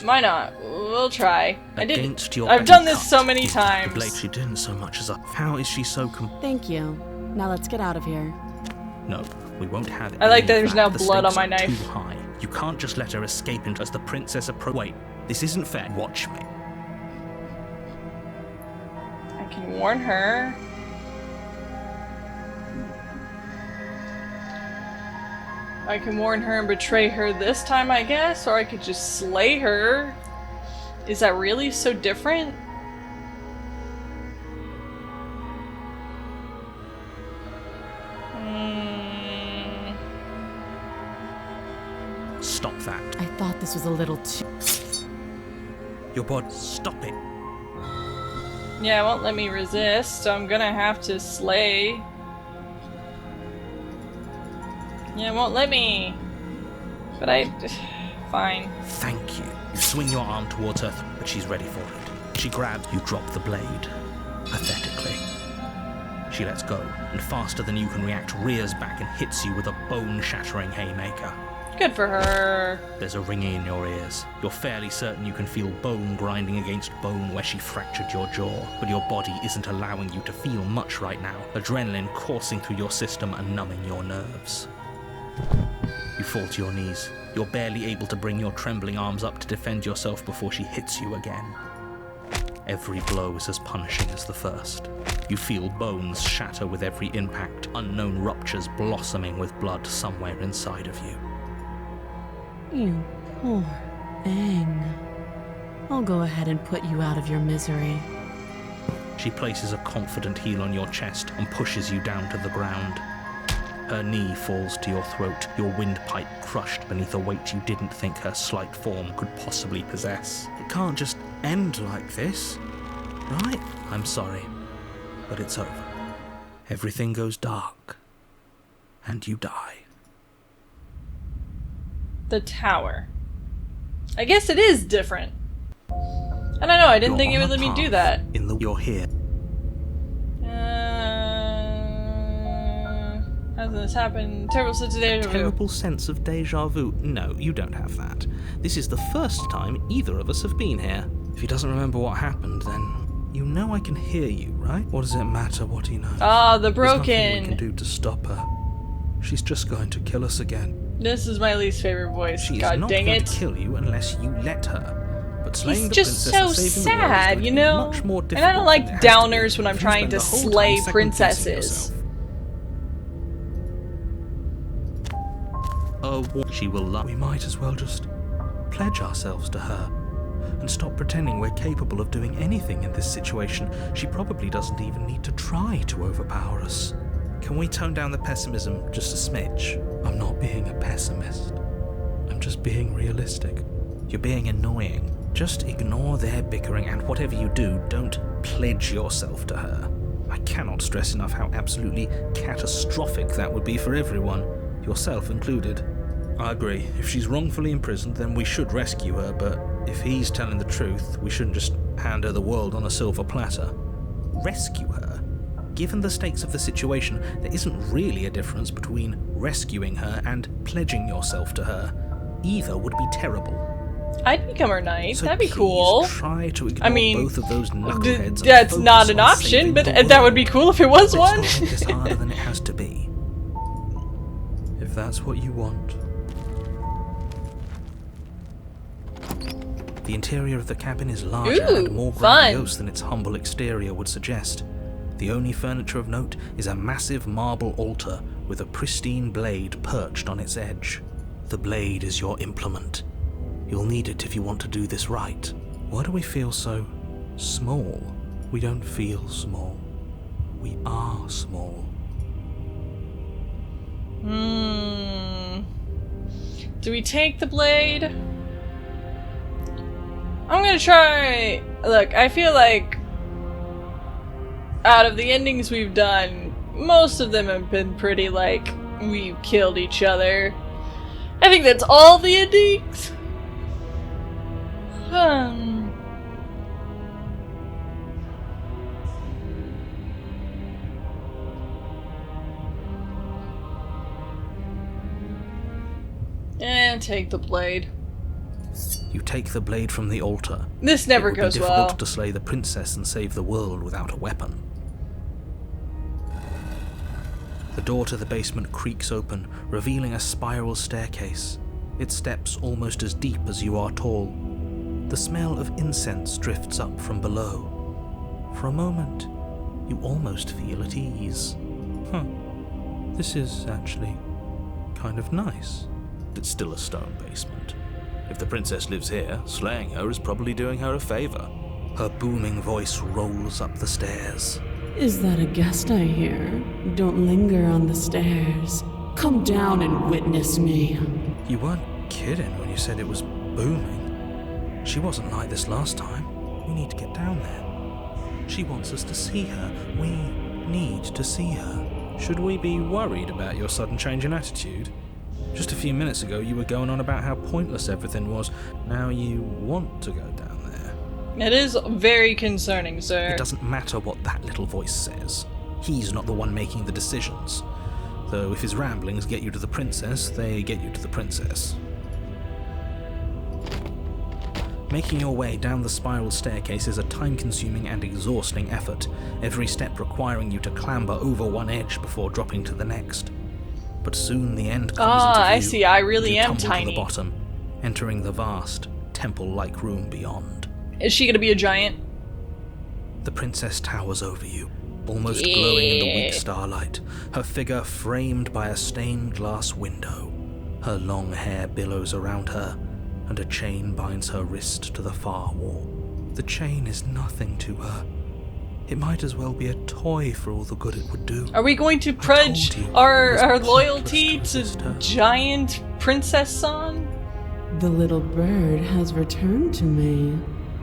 Why not? We'll try. Against your I've better done this cut, so many the times. blade she didn't so much as a. How is she so Thank you. Now let's get out of here. No, we won't have it. I like any that of there's now The blood on stakes my are knife. Too high. You can't just let her escape into as the princess Wait, this isn't fair. Watch me. I can warn her. I can warn her and betray her this time, I guess, or I could just slay her. Is that really so different? Stop that. I thought this was a little too... Your body. Stop it. Yeah, it won't let me resist, so I'm gonna have to slay. Yeah, it won't let me. But fine. Thank you. You swing your arm towards her, but she's ready for it. She grabs. You drop the blade. Pathetically. She lets go, and faster than you can react, rears back and hits you with a bone-shattering haymaker. Good for her. There's a ringing in your ears. You're fairly certain you can feel bone grinding against bone where she fractured your jaw, but your body isn't allowing you to feel much right now, adrenaline coursing through your system and numbing your nerves. You fall to your knees. You're barely able to bring your trembling arms up to defend yourself before she hits you again. Every blow is as punishing as the first. You feel bones shatter with every impact, unknown ruptures blossoming with blood somewhere inside of you. You poor thing. I'll go ahead and put you out of your misery. She places a confident heel on your chest and pushes you down to the ground. Her knee falls to your throat, your windpipe crushed beneath a weight you didn't think her slight form could possibly possess. It can't just end like this, right? I'm sorry, but it's over. Everything goes dark, and you die. The tower. I guess it is different. I don't know, I didn't think it would let me do that. You're here. Hasn't this happened? Terrible sense of deja vu. Terrible sense of deja vu. No, you don't have that. This is the first time either of us have been here. If he doesn't remember what happened, then you know I can hear you, right? What does it matter what he knows? Ah, the There's nothing we broken. can do to stop her. She's just going to kill us again. This is my least favorite voice. She is God not dang going it. to kill you unless you let her. But slaying He's the just princess so and saving the world is sad, going you to be know? much more And I difficult don't than like it has to downers be when I'm if you trying spend to the whole time slay second-guessing princesses. yourself. She will love. We might as well just pledge ourselves to her and stop pretending we're capable of doing anything in this situation. She probably doesn't even need to try to overpower us. Can we tone down the pessimism just a smidge? I'm not being a pessimist. I'm just being realistic. You're being annoying. Just ignore their bickering, and whatever you do, don't pledge yourself to her. I cannot stress enough how absolutely catastrophic that would be for everyone, yourself included. I agree. If she's wrongfully imprisoned, then we should rescue her, but if he's telling the truth, we shouldn't just hand her the world on a silver platter. Rescue her? Given the stakes of the situation, there isn't really a difference between rescuing her and pledging yourself to her. Either would be terrible. I'd become her knight. So That'd be please cool. Try to ignore both of those knuckleheads. That's and not focus an on option, saving but the that would world. be cool if it was one. Let's not make this harder than it has to be. If that's what you want. The interior of the cabin is larger Ooh, and more fun. grandiose than its humble exterior would suggest. The only furniture of note is a massive marble altar with a pristine blade perched on its edge. The blade is your implement. You'll need it if you want to do this right. Why do we feel so small? We don't feel small. We are small. Do we take the blade? I'm gonna try... Look, I feel like out of the endings we've done, most of them have been pretty, like, we've killed each other. I think that's all the endings. And take the blade. You take the blade from the altar. This never It would goes be difficult well. to slay the princess and save the world without a weapon. The door to the basement creaks open, revealing a spiral staircase, its steps almost as deep as you are tall. The smell of incense drifts up from below. For a moment, you almost feel at ease. This is actually kind of nice. It's still a stone basement. If the princess lives here, slaying her is probably doing her a favor. Her booming voice rolls up the stairs. Is that a guest I hear? Don't linger on the stairs. Come down and witness me. You weren't kidding when you said it was booming. She wasn't like this last time. We need to get down there. She wants us to see her. We need to see her. Should we be worried about your sudden change in attitude? Just a few minutes ago you were going on about how pointless everything was. Now you want to go down there. It is very concerning, sir. It doesn't matter what that little voice says. He's not the one making the decisions. Though if his ramblings get you to the princess, they get you to the princess. Making your way down the spiral staircase is a time-consuming and exhausting effort, every step requiring you to clamber over one edge before dropping to the next. But soon the end comes into view. I see. I really You am tumble tiny. to the bottom, entering the vast, temple-like room beyond. Is she gonna be a giant? The princess towers over you, almost glowing in the weak starlight, her figure framed by a stained glass window. Her long hair billows around her, and a chain binds her wrist to the far wall. The chain is nothing to her. It might as well be a toy for all the good it would do. Are we going to pledge told you our it was loyalty pointless to to resist her. giant princess San? The little bird has returned to me.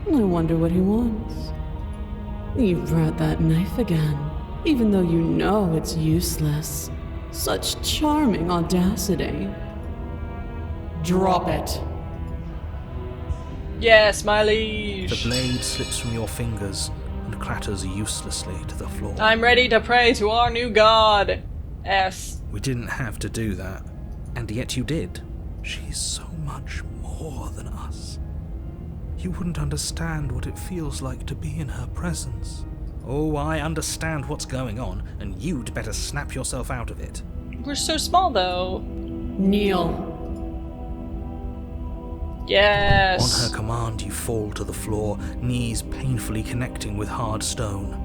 I wonder what he wants. You brought that knife again, even though you know it's useless. Such charming audacity. Drop it. Yes, my liege. The blade slips from your fingers and clatters uselessly to the floor. I'm ready to pray to our new god. S. We didn't have to do that, and yet you did. She's so much more than us. You wouldn't understand what it feels like to be in her presence. Oh, I understand what's going on, and you'd better snap yourself out of it. We're so small, though. Kneel. Yes. On her command, you fall to the floor, knees painfully connecting with hard stone.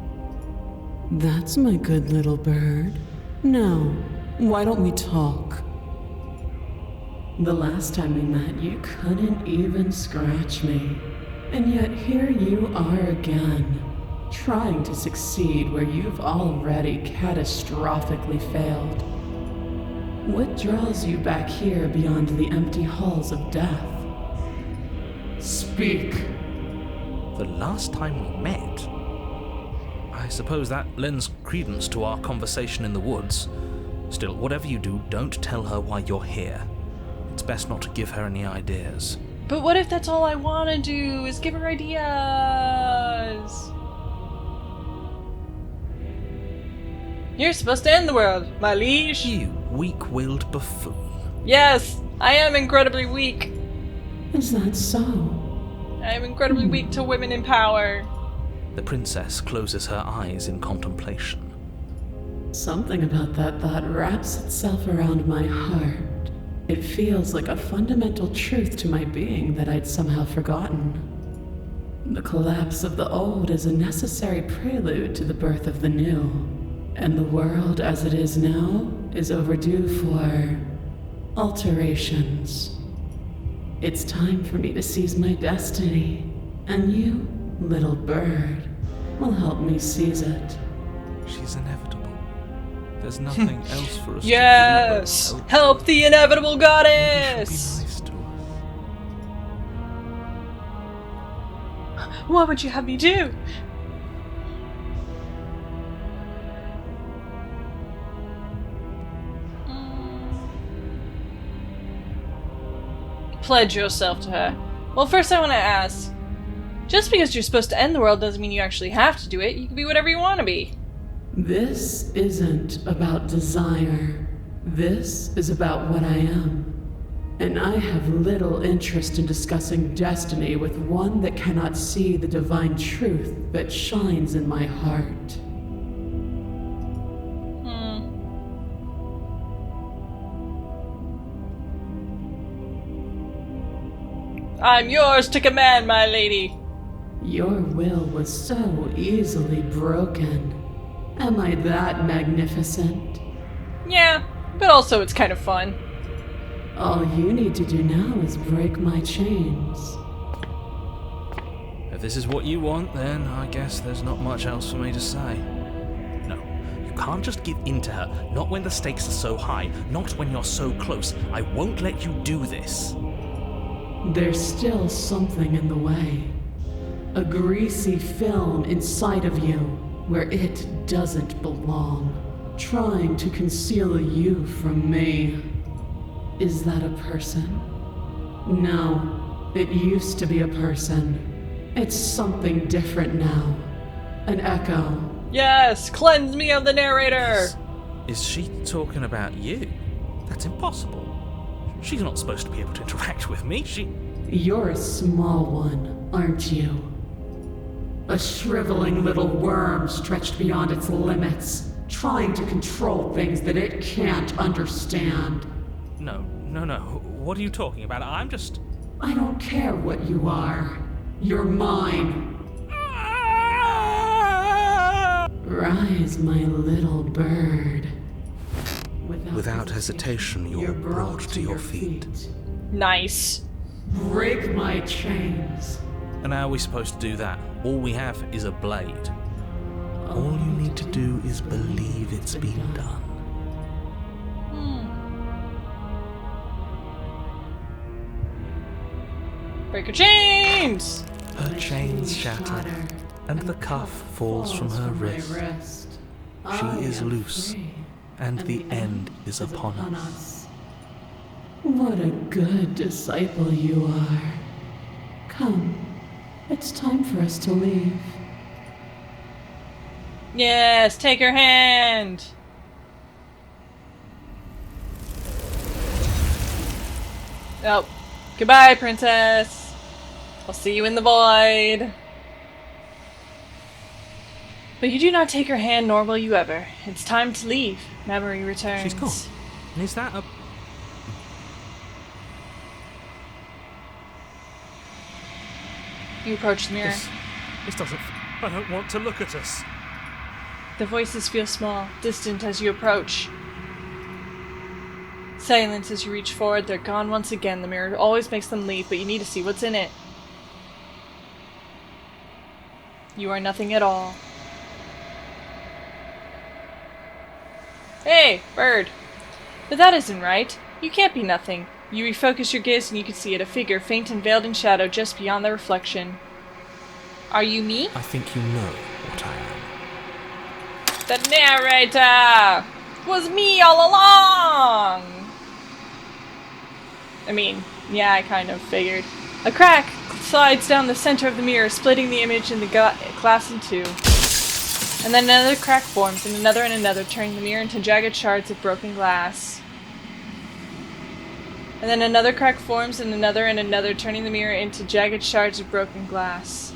That's my good little bird. Now, why don't we talk? The last time we met, you couldn't even scratch me. And yet here you are again, trying to succeed where you've already catastrophically failed. What draws you back here beyond the empty halls of death? Speak. The last time we met? I suppose that lends credence to our conversation in the woods. Still, whatever you do, don't tell her why you're here. It's best not to give her any ideas. But what if that's all I want to do is give her ideas? You're supposed to end the world, my liege. You weak-willed buffoon. Yes, I am incredibly weak. Is that so? I am incredibly weak to women in power. The princess closes her eyes in contemplation. Something about that thought wraps itself around my heart. It feels like a fundamental truth to my being that I'd somehow forgotten. The collapse of the old is a necessary prelude to the birth of the new, and the world as it is now is overdue for alterations. It's time for me to seize my destiny, and you, little bird, will help me seize it. She's inevitable. There's nothing else for us Yes! to do but Help the inevitable Maybe goddess! she'll be nice to us. What would you have me do? Pledge yourself to her. Well, first I want to ask, just because you're supposed to end the world doesn't mean you actually have to do it. You can be whatever you want to be. This isn't about desire. This is about what I am. And I have little interest in discussing destiny with one that cannot see the divine truth that shines in my heart. I'm yours to command, my lady. Your will was so easily broken. Am I that magnificent? Yeah, but also it's kind of fun. All you need to do now is break my chains. If this is what you want, then I guess there's not much else for me to say. No, you can't just give in to her. Not when the stakes are so high. Not when you're so close. I won't let you do this. There's still something in the way. A greasy film inside of you where it doesn't belong, trying to conceal you from me. Is that a person? No, it used to be a person. It's something different now. An echo. Yes, cleanse me of the narrator. Is she talking about you? That's impossible. She's not supposed to be able to interact with me. You're a small one, aren't you? A shriveling little worm stretched beyond its limits, trying to control things that it can't understand. No. What are you talking about? I'm just... I don't care what you are. You're mine. Rise, my little bird. Without hesitation, you're brought to your feet. Nice. Break my chains. And how are we supposed to do that? All we have is a blade. All you need to do is believe it's been done. Break your chains! Her chains shatter, and the cuff falls from her wrist. She is loose, and the end is upon us. What a good disciple you are. Come, it's time for us to leave. Yes, take her hand! Oh, goodbye, princess. I'll see you in the void. But you do not take her hand, nor will you ever. It's time to leave. Memory returns. She's gone. And is that a You approach the mirror. This doesn't... I don't want to look at us. The voices feel small, distant as you approach. Silence as you reach forward. They're gone once again. The mirror always makes them leave, but you need to see what's in it. You are nothing at all. Hey, bird! But that isn't right. You can't be nothing. You refocus your gaze and you can see it, a figure, faint and veiled in shadow just beyond the reflection. Are you me? I think you know what I am. The narrator! Was me all along! I mean, yeah, I kind of figured. A crack slides down the center of the mirror, splitting the image in the glass in two. And then another crack forms, and another, turning the mirror into jagged shards of broken glass. And then another crack forms, and another, turning the mirror into jagged shards of broken glass.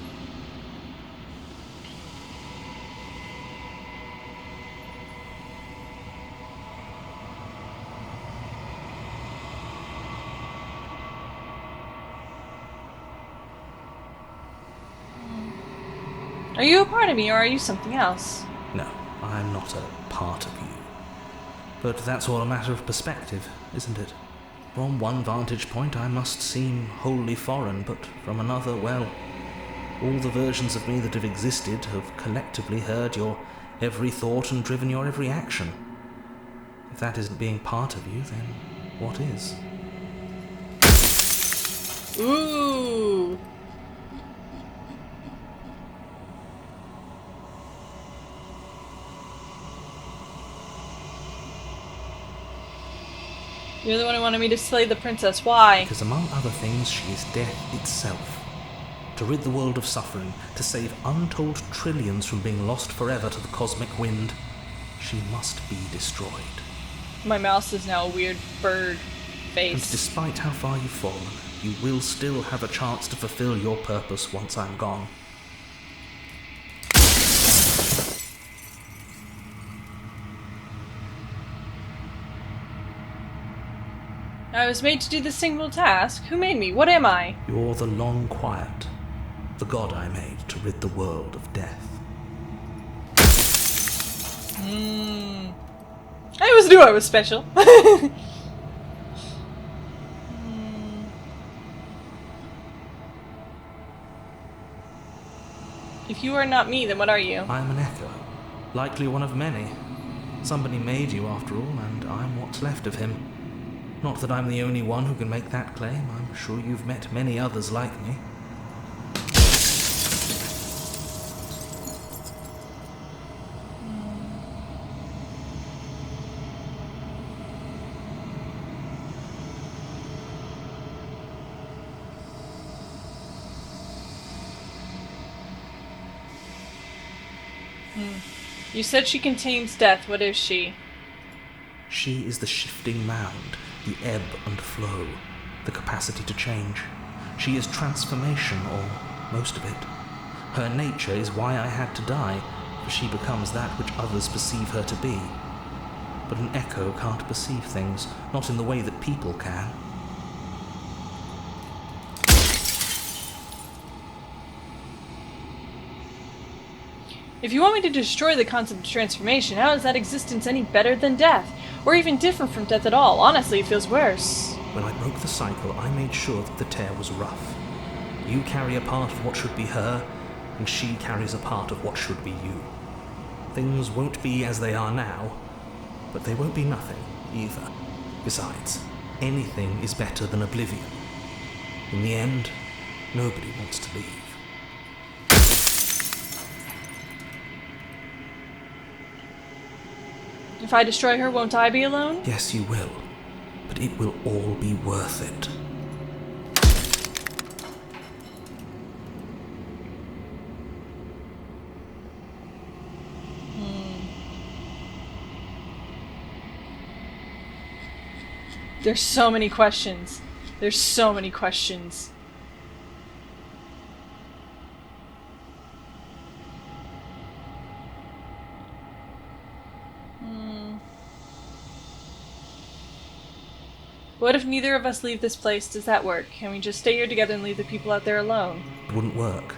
Are you a part of me, or are you something else? No, I'm not a part of you. But that's all a matter of perspective, isn't it? From one vantage point I must seem wholly foreign, but from another, well, all the versions of me that have existed have collectively heard your every thought and driven your every action. If that isn't being part of you, then what is? Ooh! You're the one who wanted me to slay the princess. Why? Because among other things, she is death itself. To rid the world of suffering, to save untold trillions from being lost forever to the cosmic wind, she must be destroyed. My mouse is now a weird bird face. And despite how far you've fallen, you will still have a chance to fulfill your purpose once I'm gone. I was made to do this single task. Who made me? What am I? You're the long quiet, the god I made to rid the world of death. I always knew I was special. If you are not me, then what are you? I'm an echo, likely one of many. Somebody made you after all, and I'm what's left of him. Not that I'm the only one who can make that claim. I'm sure you've met many others like me. You said she contains death. What is she? She is the shifting mound, the ebb and flow, the capacity to change. She is transformation, or most of it. Her nature is why I had to die, for she becomes that which others perceive her to be. But an echo can't perceive things, not in the way that people can. If you want me to destroy the concept of transformation, how is that existence any better than death? Or even different from death at all? Honestly, it feels worse. When I broke the cycle, I made sure that the tear was rough. You carry a part of what should be her, and she carries a part of what should be you. Things won't be as they are now, but they won't be nothing either. Besides, anything is better than oblivion. In the end, nobody wants to leave. If I destroy her, won't I be alone? Yes, you will, but it will all be worth it. There's so many questions. There's so many questions. What if neither of us leave this place? Does that work? Can we just stay here together and leave the people out there alone? It wouldn't work.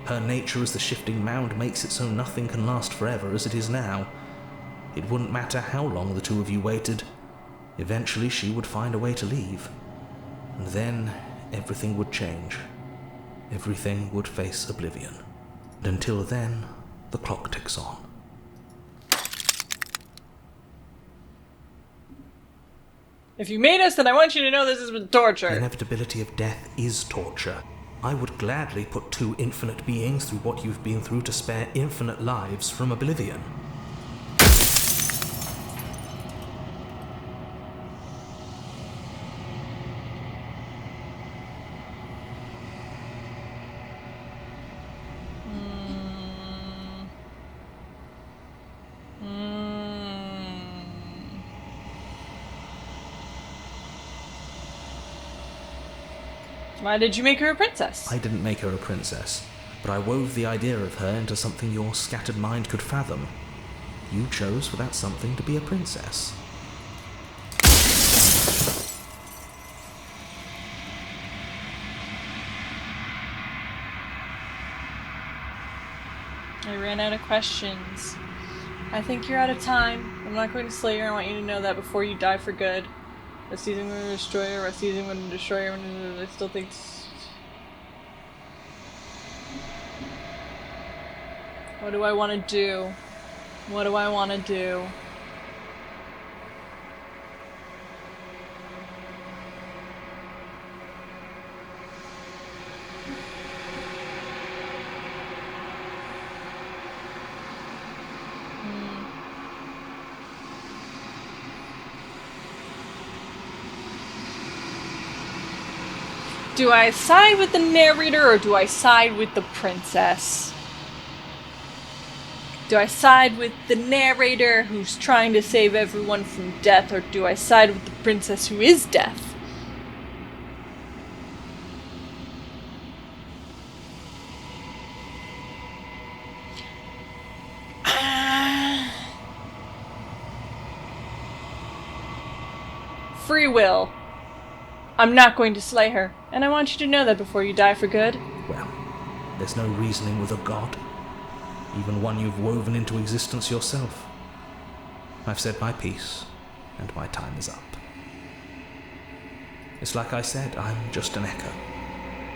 Her nature as the shifting mound makes it so nothing can last forever as it is now. It wouldn't matter how long the two of you waited. Eventually she would find a way to leave. And then everything would change. Everything would face oblivion. And until then, the clock ticks on. If you made us, then I want you to know this has been torture. The inevitability of death is torture. I would gladly put two infinite beings through what you've been through to spare infinite lives from oblivion. Why did you make her a princess? I didn't make her a princess, but I wove the idea of her into something your scattered mind could fathom. You chose for that something to be a princess. I ran out of questions. I think you're out of time. I'm not going to slay her. I want you to know that before you die for good. Refusing to destroy her, refusing to destroy her, I still think... What do I want to do? What do I want to do? Do I side with the narrator or do I side with the princess? Do I side with the narrator who's trying to save everyone from death, or do I side with the princess who is death? Free will. I'm not going to slay her, and I want you to know that before you die for good. Well, there's no reasoning with a god, even one you've woven into existence yourself. I've said my piece, and my time is up. It's like I said, I'm just an echo,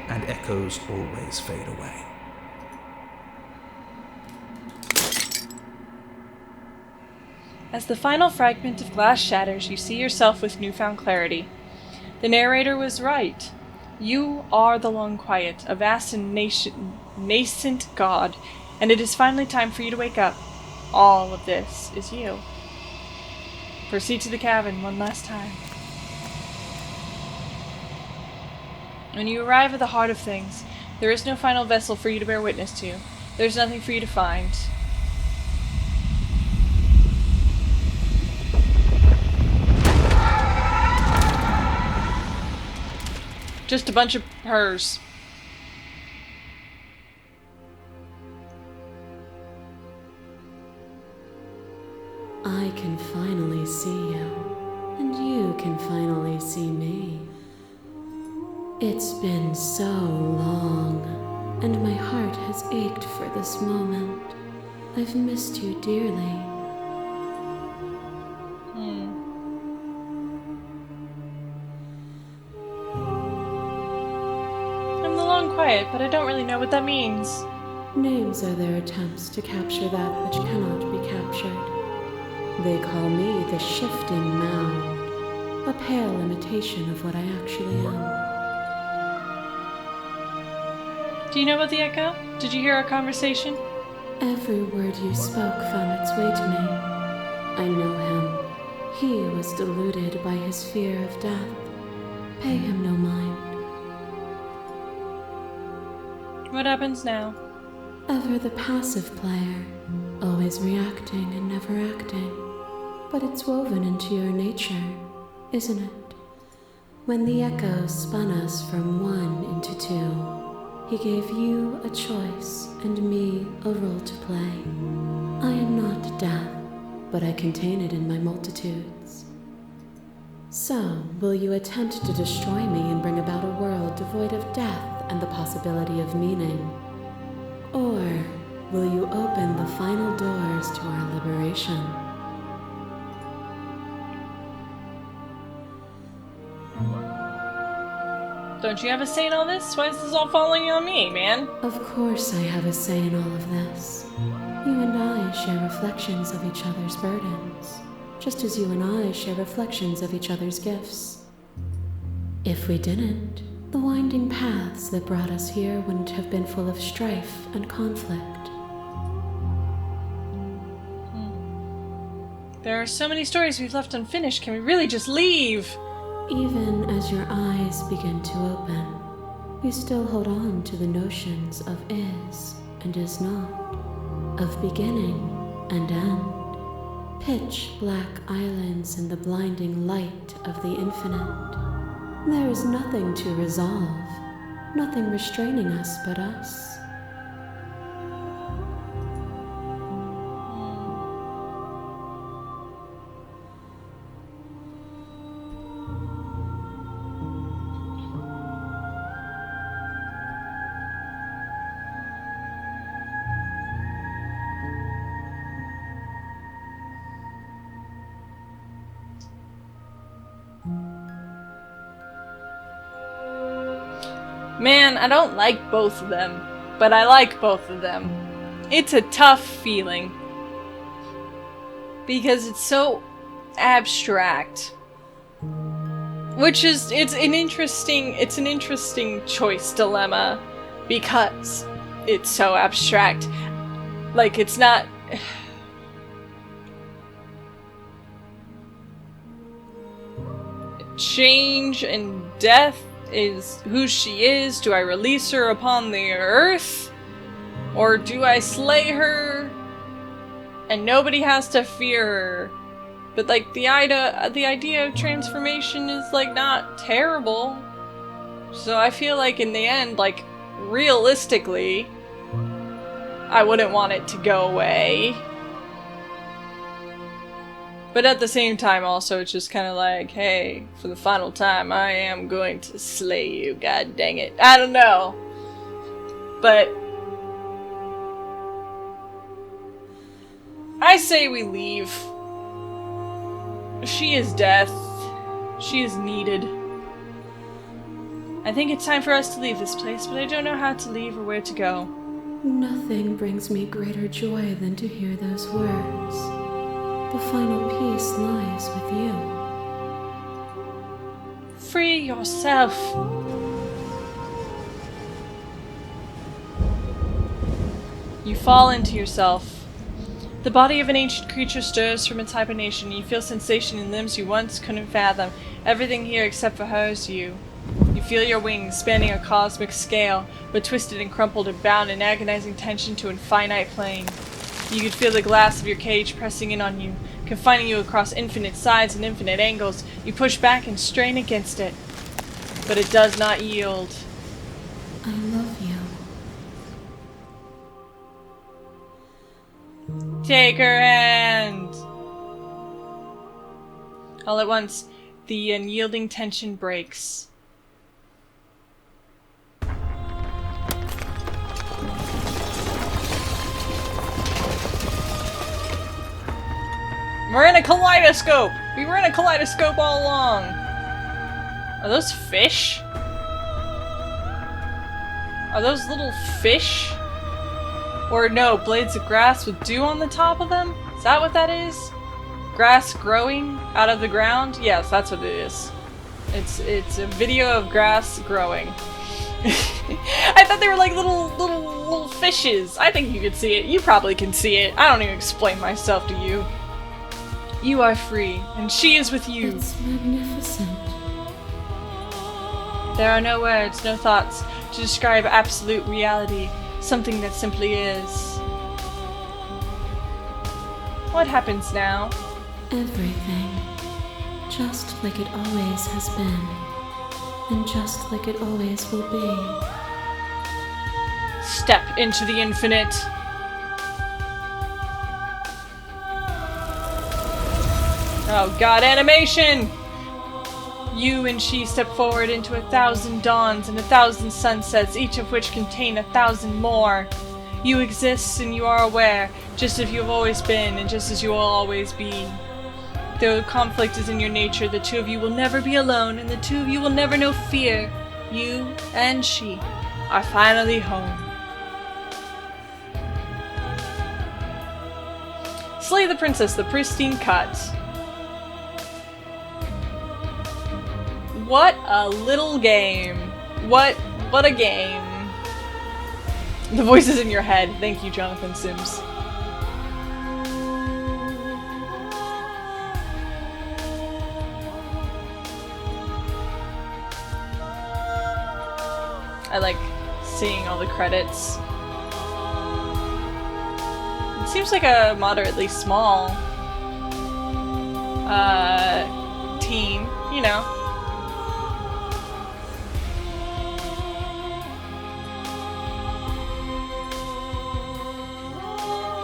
and echoes always fade away. As the final fragment of glass shatters, you see yourself with newfound clarity. The narrator was right. You are the Long Quiet, a vast and nascent god, and it is finally time for you to wake up. All of this is you. Proceed to the cabin one last time. When you arrive at the heart of things, there is no final vessel for you to bear witness to. There's nothing for you to find. Just a bunch of hers. I can finally see you, and you can finally see me. It's been so long, and my heart has ached for this moment. I've missed you dearly. Quiet, but I don't really know what that means. Names are their attempts to capture that which cannot be captured. They call me the shifting mound, a pale imitation of what I actually am. Do you know about the echo? Did you hear our conversation? Every word you spoke found its way to me. I know him. He was deluded by his fear of death. Pay him no mind. What happens now? Ever the passive player, always reacting and never acting. But it's woven into your nature, isn't it? When the echo spun us from one into two, he gave you a choice and me a role to play. I am not death, but I contain it in my multitudes. So, will you attempt to destroy me and bring about a world devoid of death and the possibility of meaning? Or will you open the final doors to our liberation? Don't you have a say in all this? Why is this all falling on me, man? Of course I have a say in all of this. You and I share reflections of each other's burdens, just as you and I share reflections of each other's gifts. If we didn't, the winding paths that brought us here wouldn't have been full of strife and conflict. There are so many stories we've left unfinished. Can we really just leave? Even as your eyes begin to open, you still hold on to the notions of is and is not, of beginning and end, pitch black islands in the blinding light of the infinite. There is nothing to resolve, nothing restraining us but us. Man, I don't like both of them, but I like both of them. It's a tough feeling. Because it's so abstract. Which is, it's an interesting choice dilemma. Because it's so abstract. Like, it's not... Change and death is who she is. Do I release her upon the earth? Or do I slay her and nobody has to fear her? But like the idea of transformation is like not terrible. So I feel like in the end, like realistically, I wouldn't want it to go away. But at the same time, also, it's just kind of like, hey, for the final time, I am going to slay you, god dang it. I don't know. But I say we leave. She is death. She is needed. I think it's time for us to leave this place, but I don't know how to leave or where to go. Nothing brings me greater joy than to hear those words. The final peace lies with you. Free yourself. You fall into yourself. The body of an ancient creature stirs from its hibernation. You feel sensation in limbs you once couldn't fathom. Everything here except for her is you. You feel your wings spanning a cosmic scale, but twisted and crumpled and bound in agonizing tension to an infinite plane. You could feel the glass of your cage pressing in on you, confining you across infinite sides and infinite angles. You push back and strain against it, but it does not yield. I love you. Take her hand! All at once, the unyielding tension breaks. We're in a kaleidoscope! We were in a kaleidoscope all along! Are those fish? Are those little fish? Or no, blades of grass with dew on the top of them? Is that what that is? Grass growing out of the ground? Yes, that's what it is. It's a video of grass growing. I thought they were like little fishes. I think you could see it. You probably can see it. I don't even explain myself to you. You are free, and she is with you. It's magnificent. There are no words, no thoughts to describe absolute reality, something that simply is. What happens now? Everything. Just like it always has been. And just like it always will be. Step into the infinite. Oh god, animation! You and she step forward into 1,000 dawns and 1,000 sunsets, each of which contain 1,000 more. You exist and you are aware, just as you have always been and just as you will always be. Though conflict is in your nature, the two of you will never be alone, and the two of you will never know fear. You and she are finally home. Slay the Princess, the Pristine Cut. What a little game. What a game. The voices in your head. Thank you, Jonathan Sims. I like seeing all the credits. It seems like a moderately small team, you know.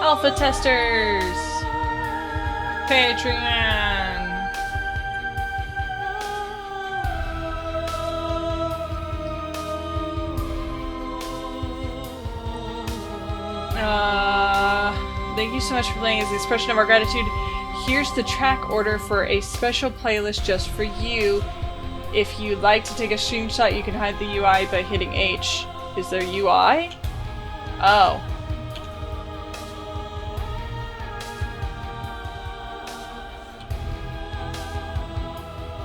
Alpha testers! Patreon! Thank you so much for playing as the expression of our gratitude. Here's the track order for a special playlist just for you. If you'd like to take a screenshot, you can hide the UI by hitting H. Is there UI? Oh.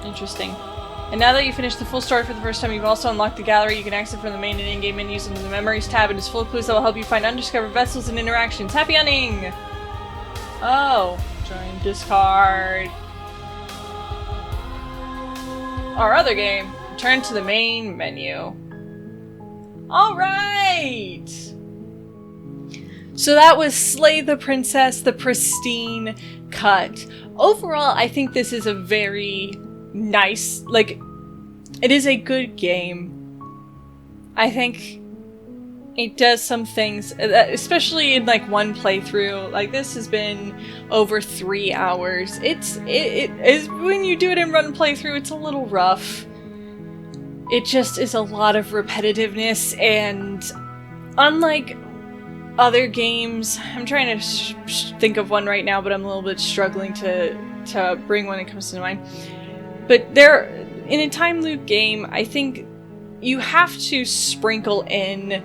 Interesting. And now that you've finished the full story for the first time, you've also unlocked the gallery. You can access from the main and in-game menus under the Memories tab. It is full of clues that will help you find undiscovered vessels and interactions. Happy hunting! Oh. Join discard. Our other game. Return to the main menu. Alright! So that was Slay the Princess, the Pristine Cut. Overall, I think this is a very nice, like, it is a good game. I think it does some things, especially in like one playthrough. Like, this has been over 3 hours. It is, when you do it in one playthrough, it's a little rough. It just is a lot of repetitiveness, and unlike other games, I'm trying to think of one right now, but I'm a little bit struggling to bring one that comes to mind. But in a time loop game, I think you have to sprinkle in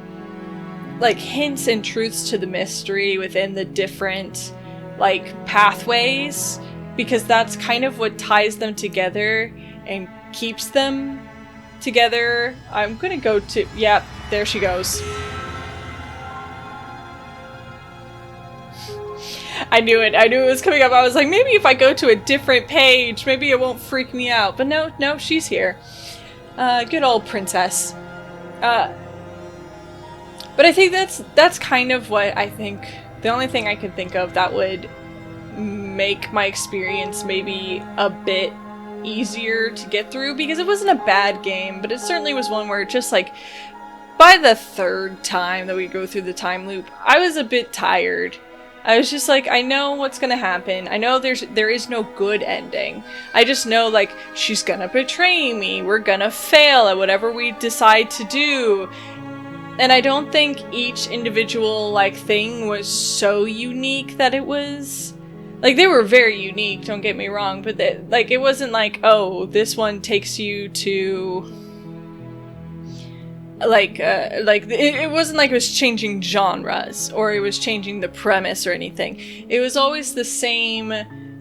like hints and truths to the mystery within the different like pathways, because that's kind of what ties them together and keeps them together. I'm gonna go to, yeah, there she goes. I knew it was coming up. I was like, maybe if I go to a different page, maybe it won't freak me out. But no, she's here. Good old princess. But I think that's kind of what I think, the only thing I could think of that would make my experience maybe a bit easier to get through, because it wasn't a bad game, but it certainly was one where just like, by the third time that we go through the time loop, I was a bit tired. I was just like, I know what's gonna happen. I know there is no good ending. I just know, like, she's gonna betray me. We're gonna fail at whatever we decide to do. And I don't think each individual, like, thing was so unique that it was... Like, they were very unique, don't get me wrong, but, like, it wasn't like, oh, this one takes you to... it wasn't like it was changing genres or it was changing the premise or anything. It was always the same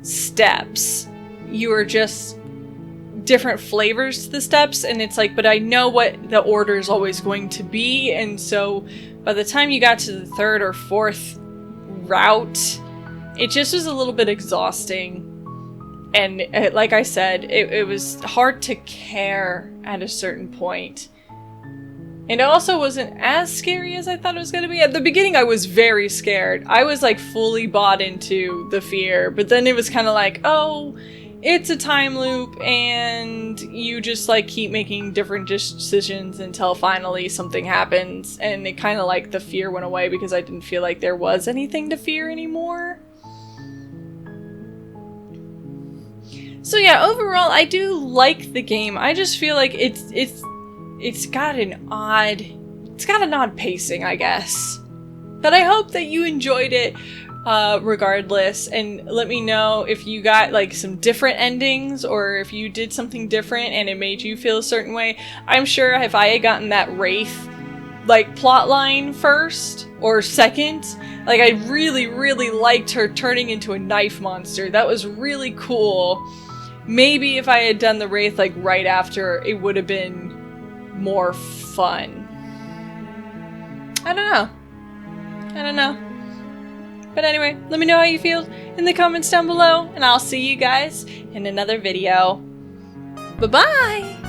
steps. You were just different flavors to the steps, and it's like, but I know what the order is always going to be, and so by the time you got to the third or fourth route, it just was a little bit exhausting. And like I said, it was hard to care at a certain point. And it also wasn't as scary as I thought it was going to be. At the beginning, I was very scared. I was, like, fully bought into the fear. But then it was kind of like, oh, it's a time loop, and you just, like, keep making different decisions until finally something happens. And it kind of, like, the fear went away because I didn't feel like there was anything to fear anymore. So yeah, overall, I do like the game. I just feel like it's got an odd pacing, I guess. But I hope that you enjoyed it regardless, and let me know if you got like some different endings or if you did something different and it made you feel a certain way. I'm sure if I had gotten that Wraith like plot line first or second, like I really liked her turning into a knife monster. That was really cool. Maybe if I had done the Wraith like right after, it would have been more fun. I don't know. But anyway, let me know how you feel in the comments down below, and I'll see you guys in another video. Bye-bye!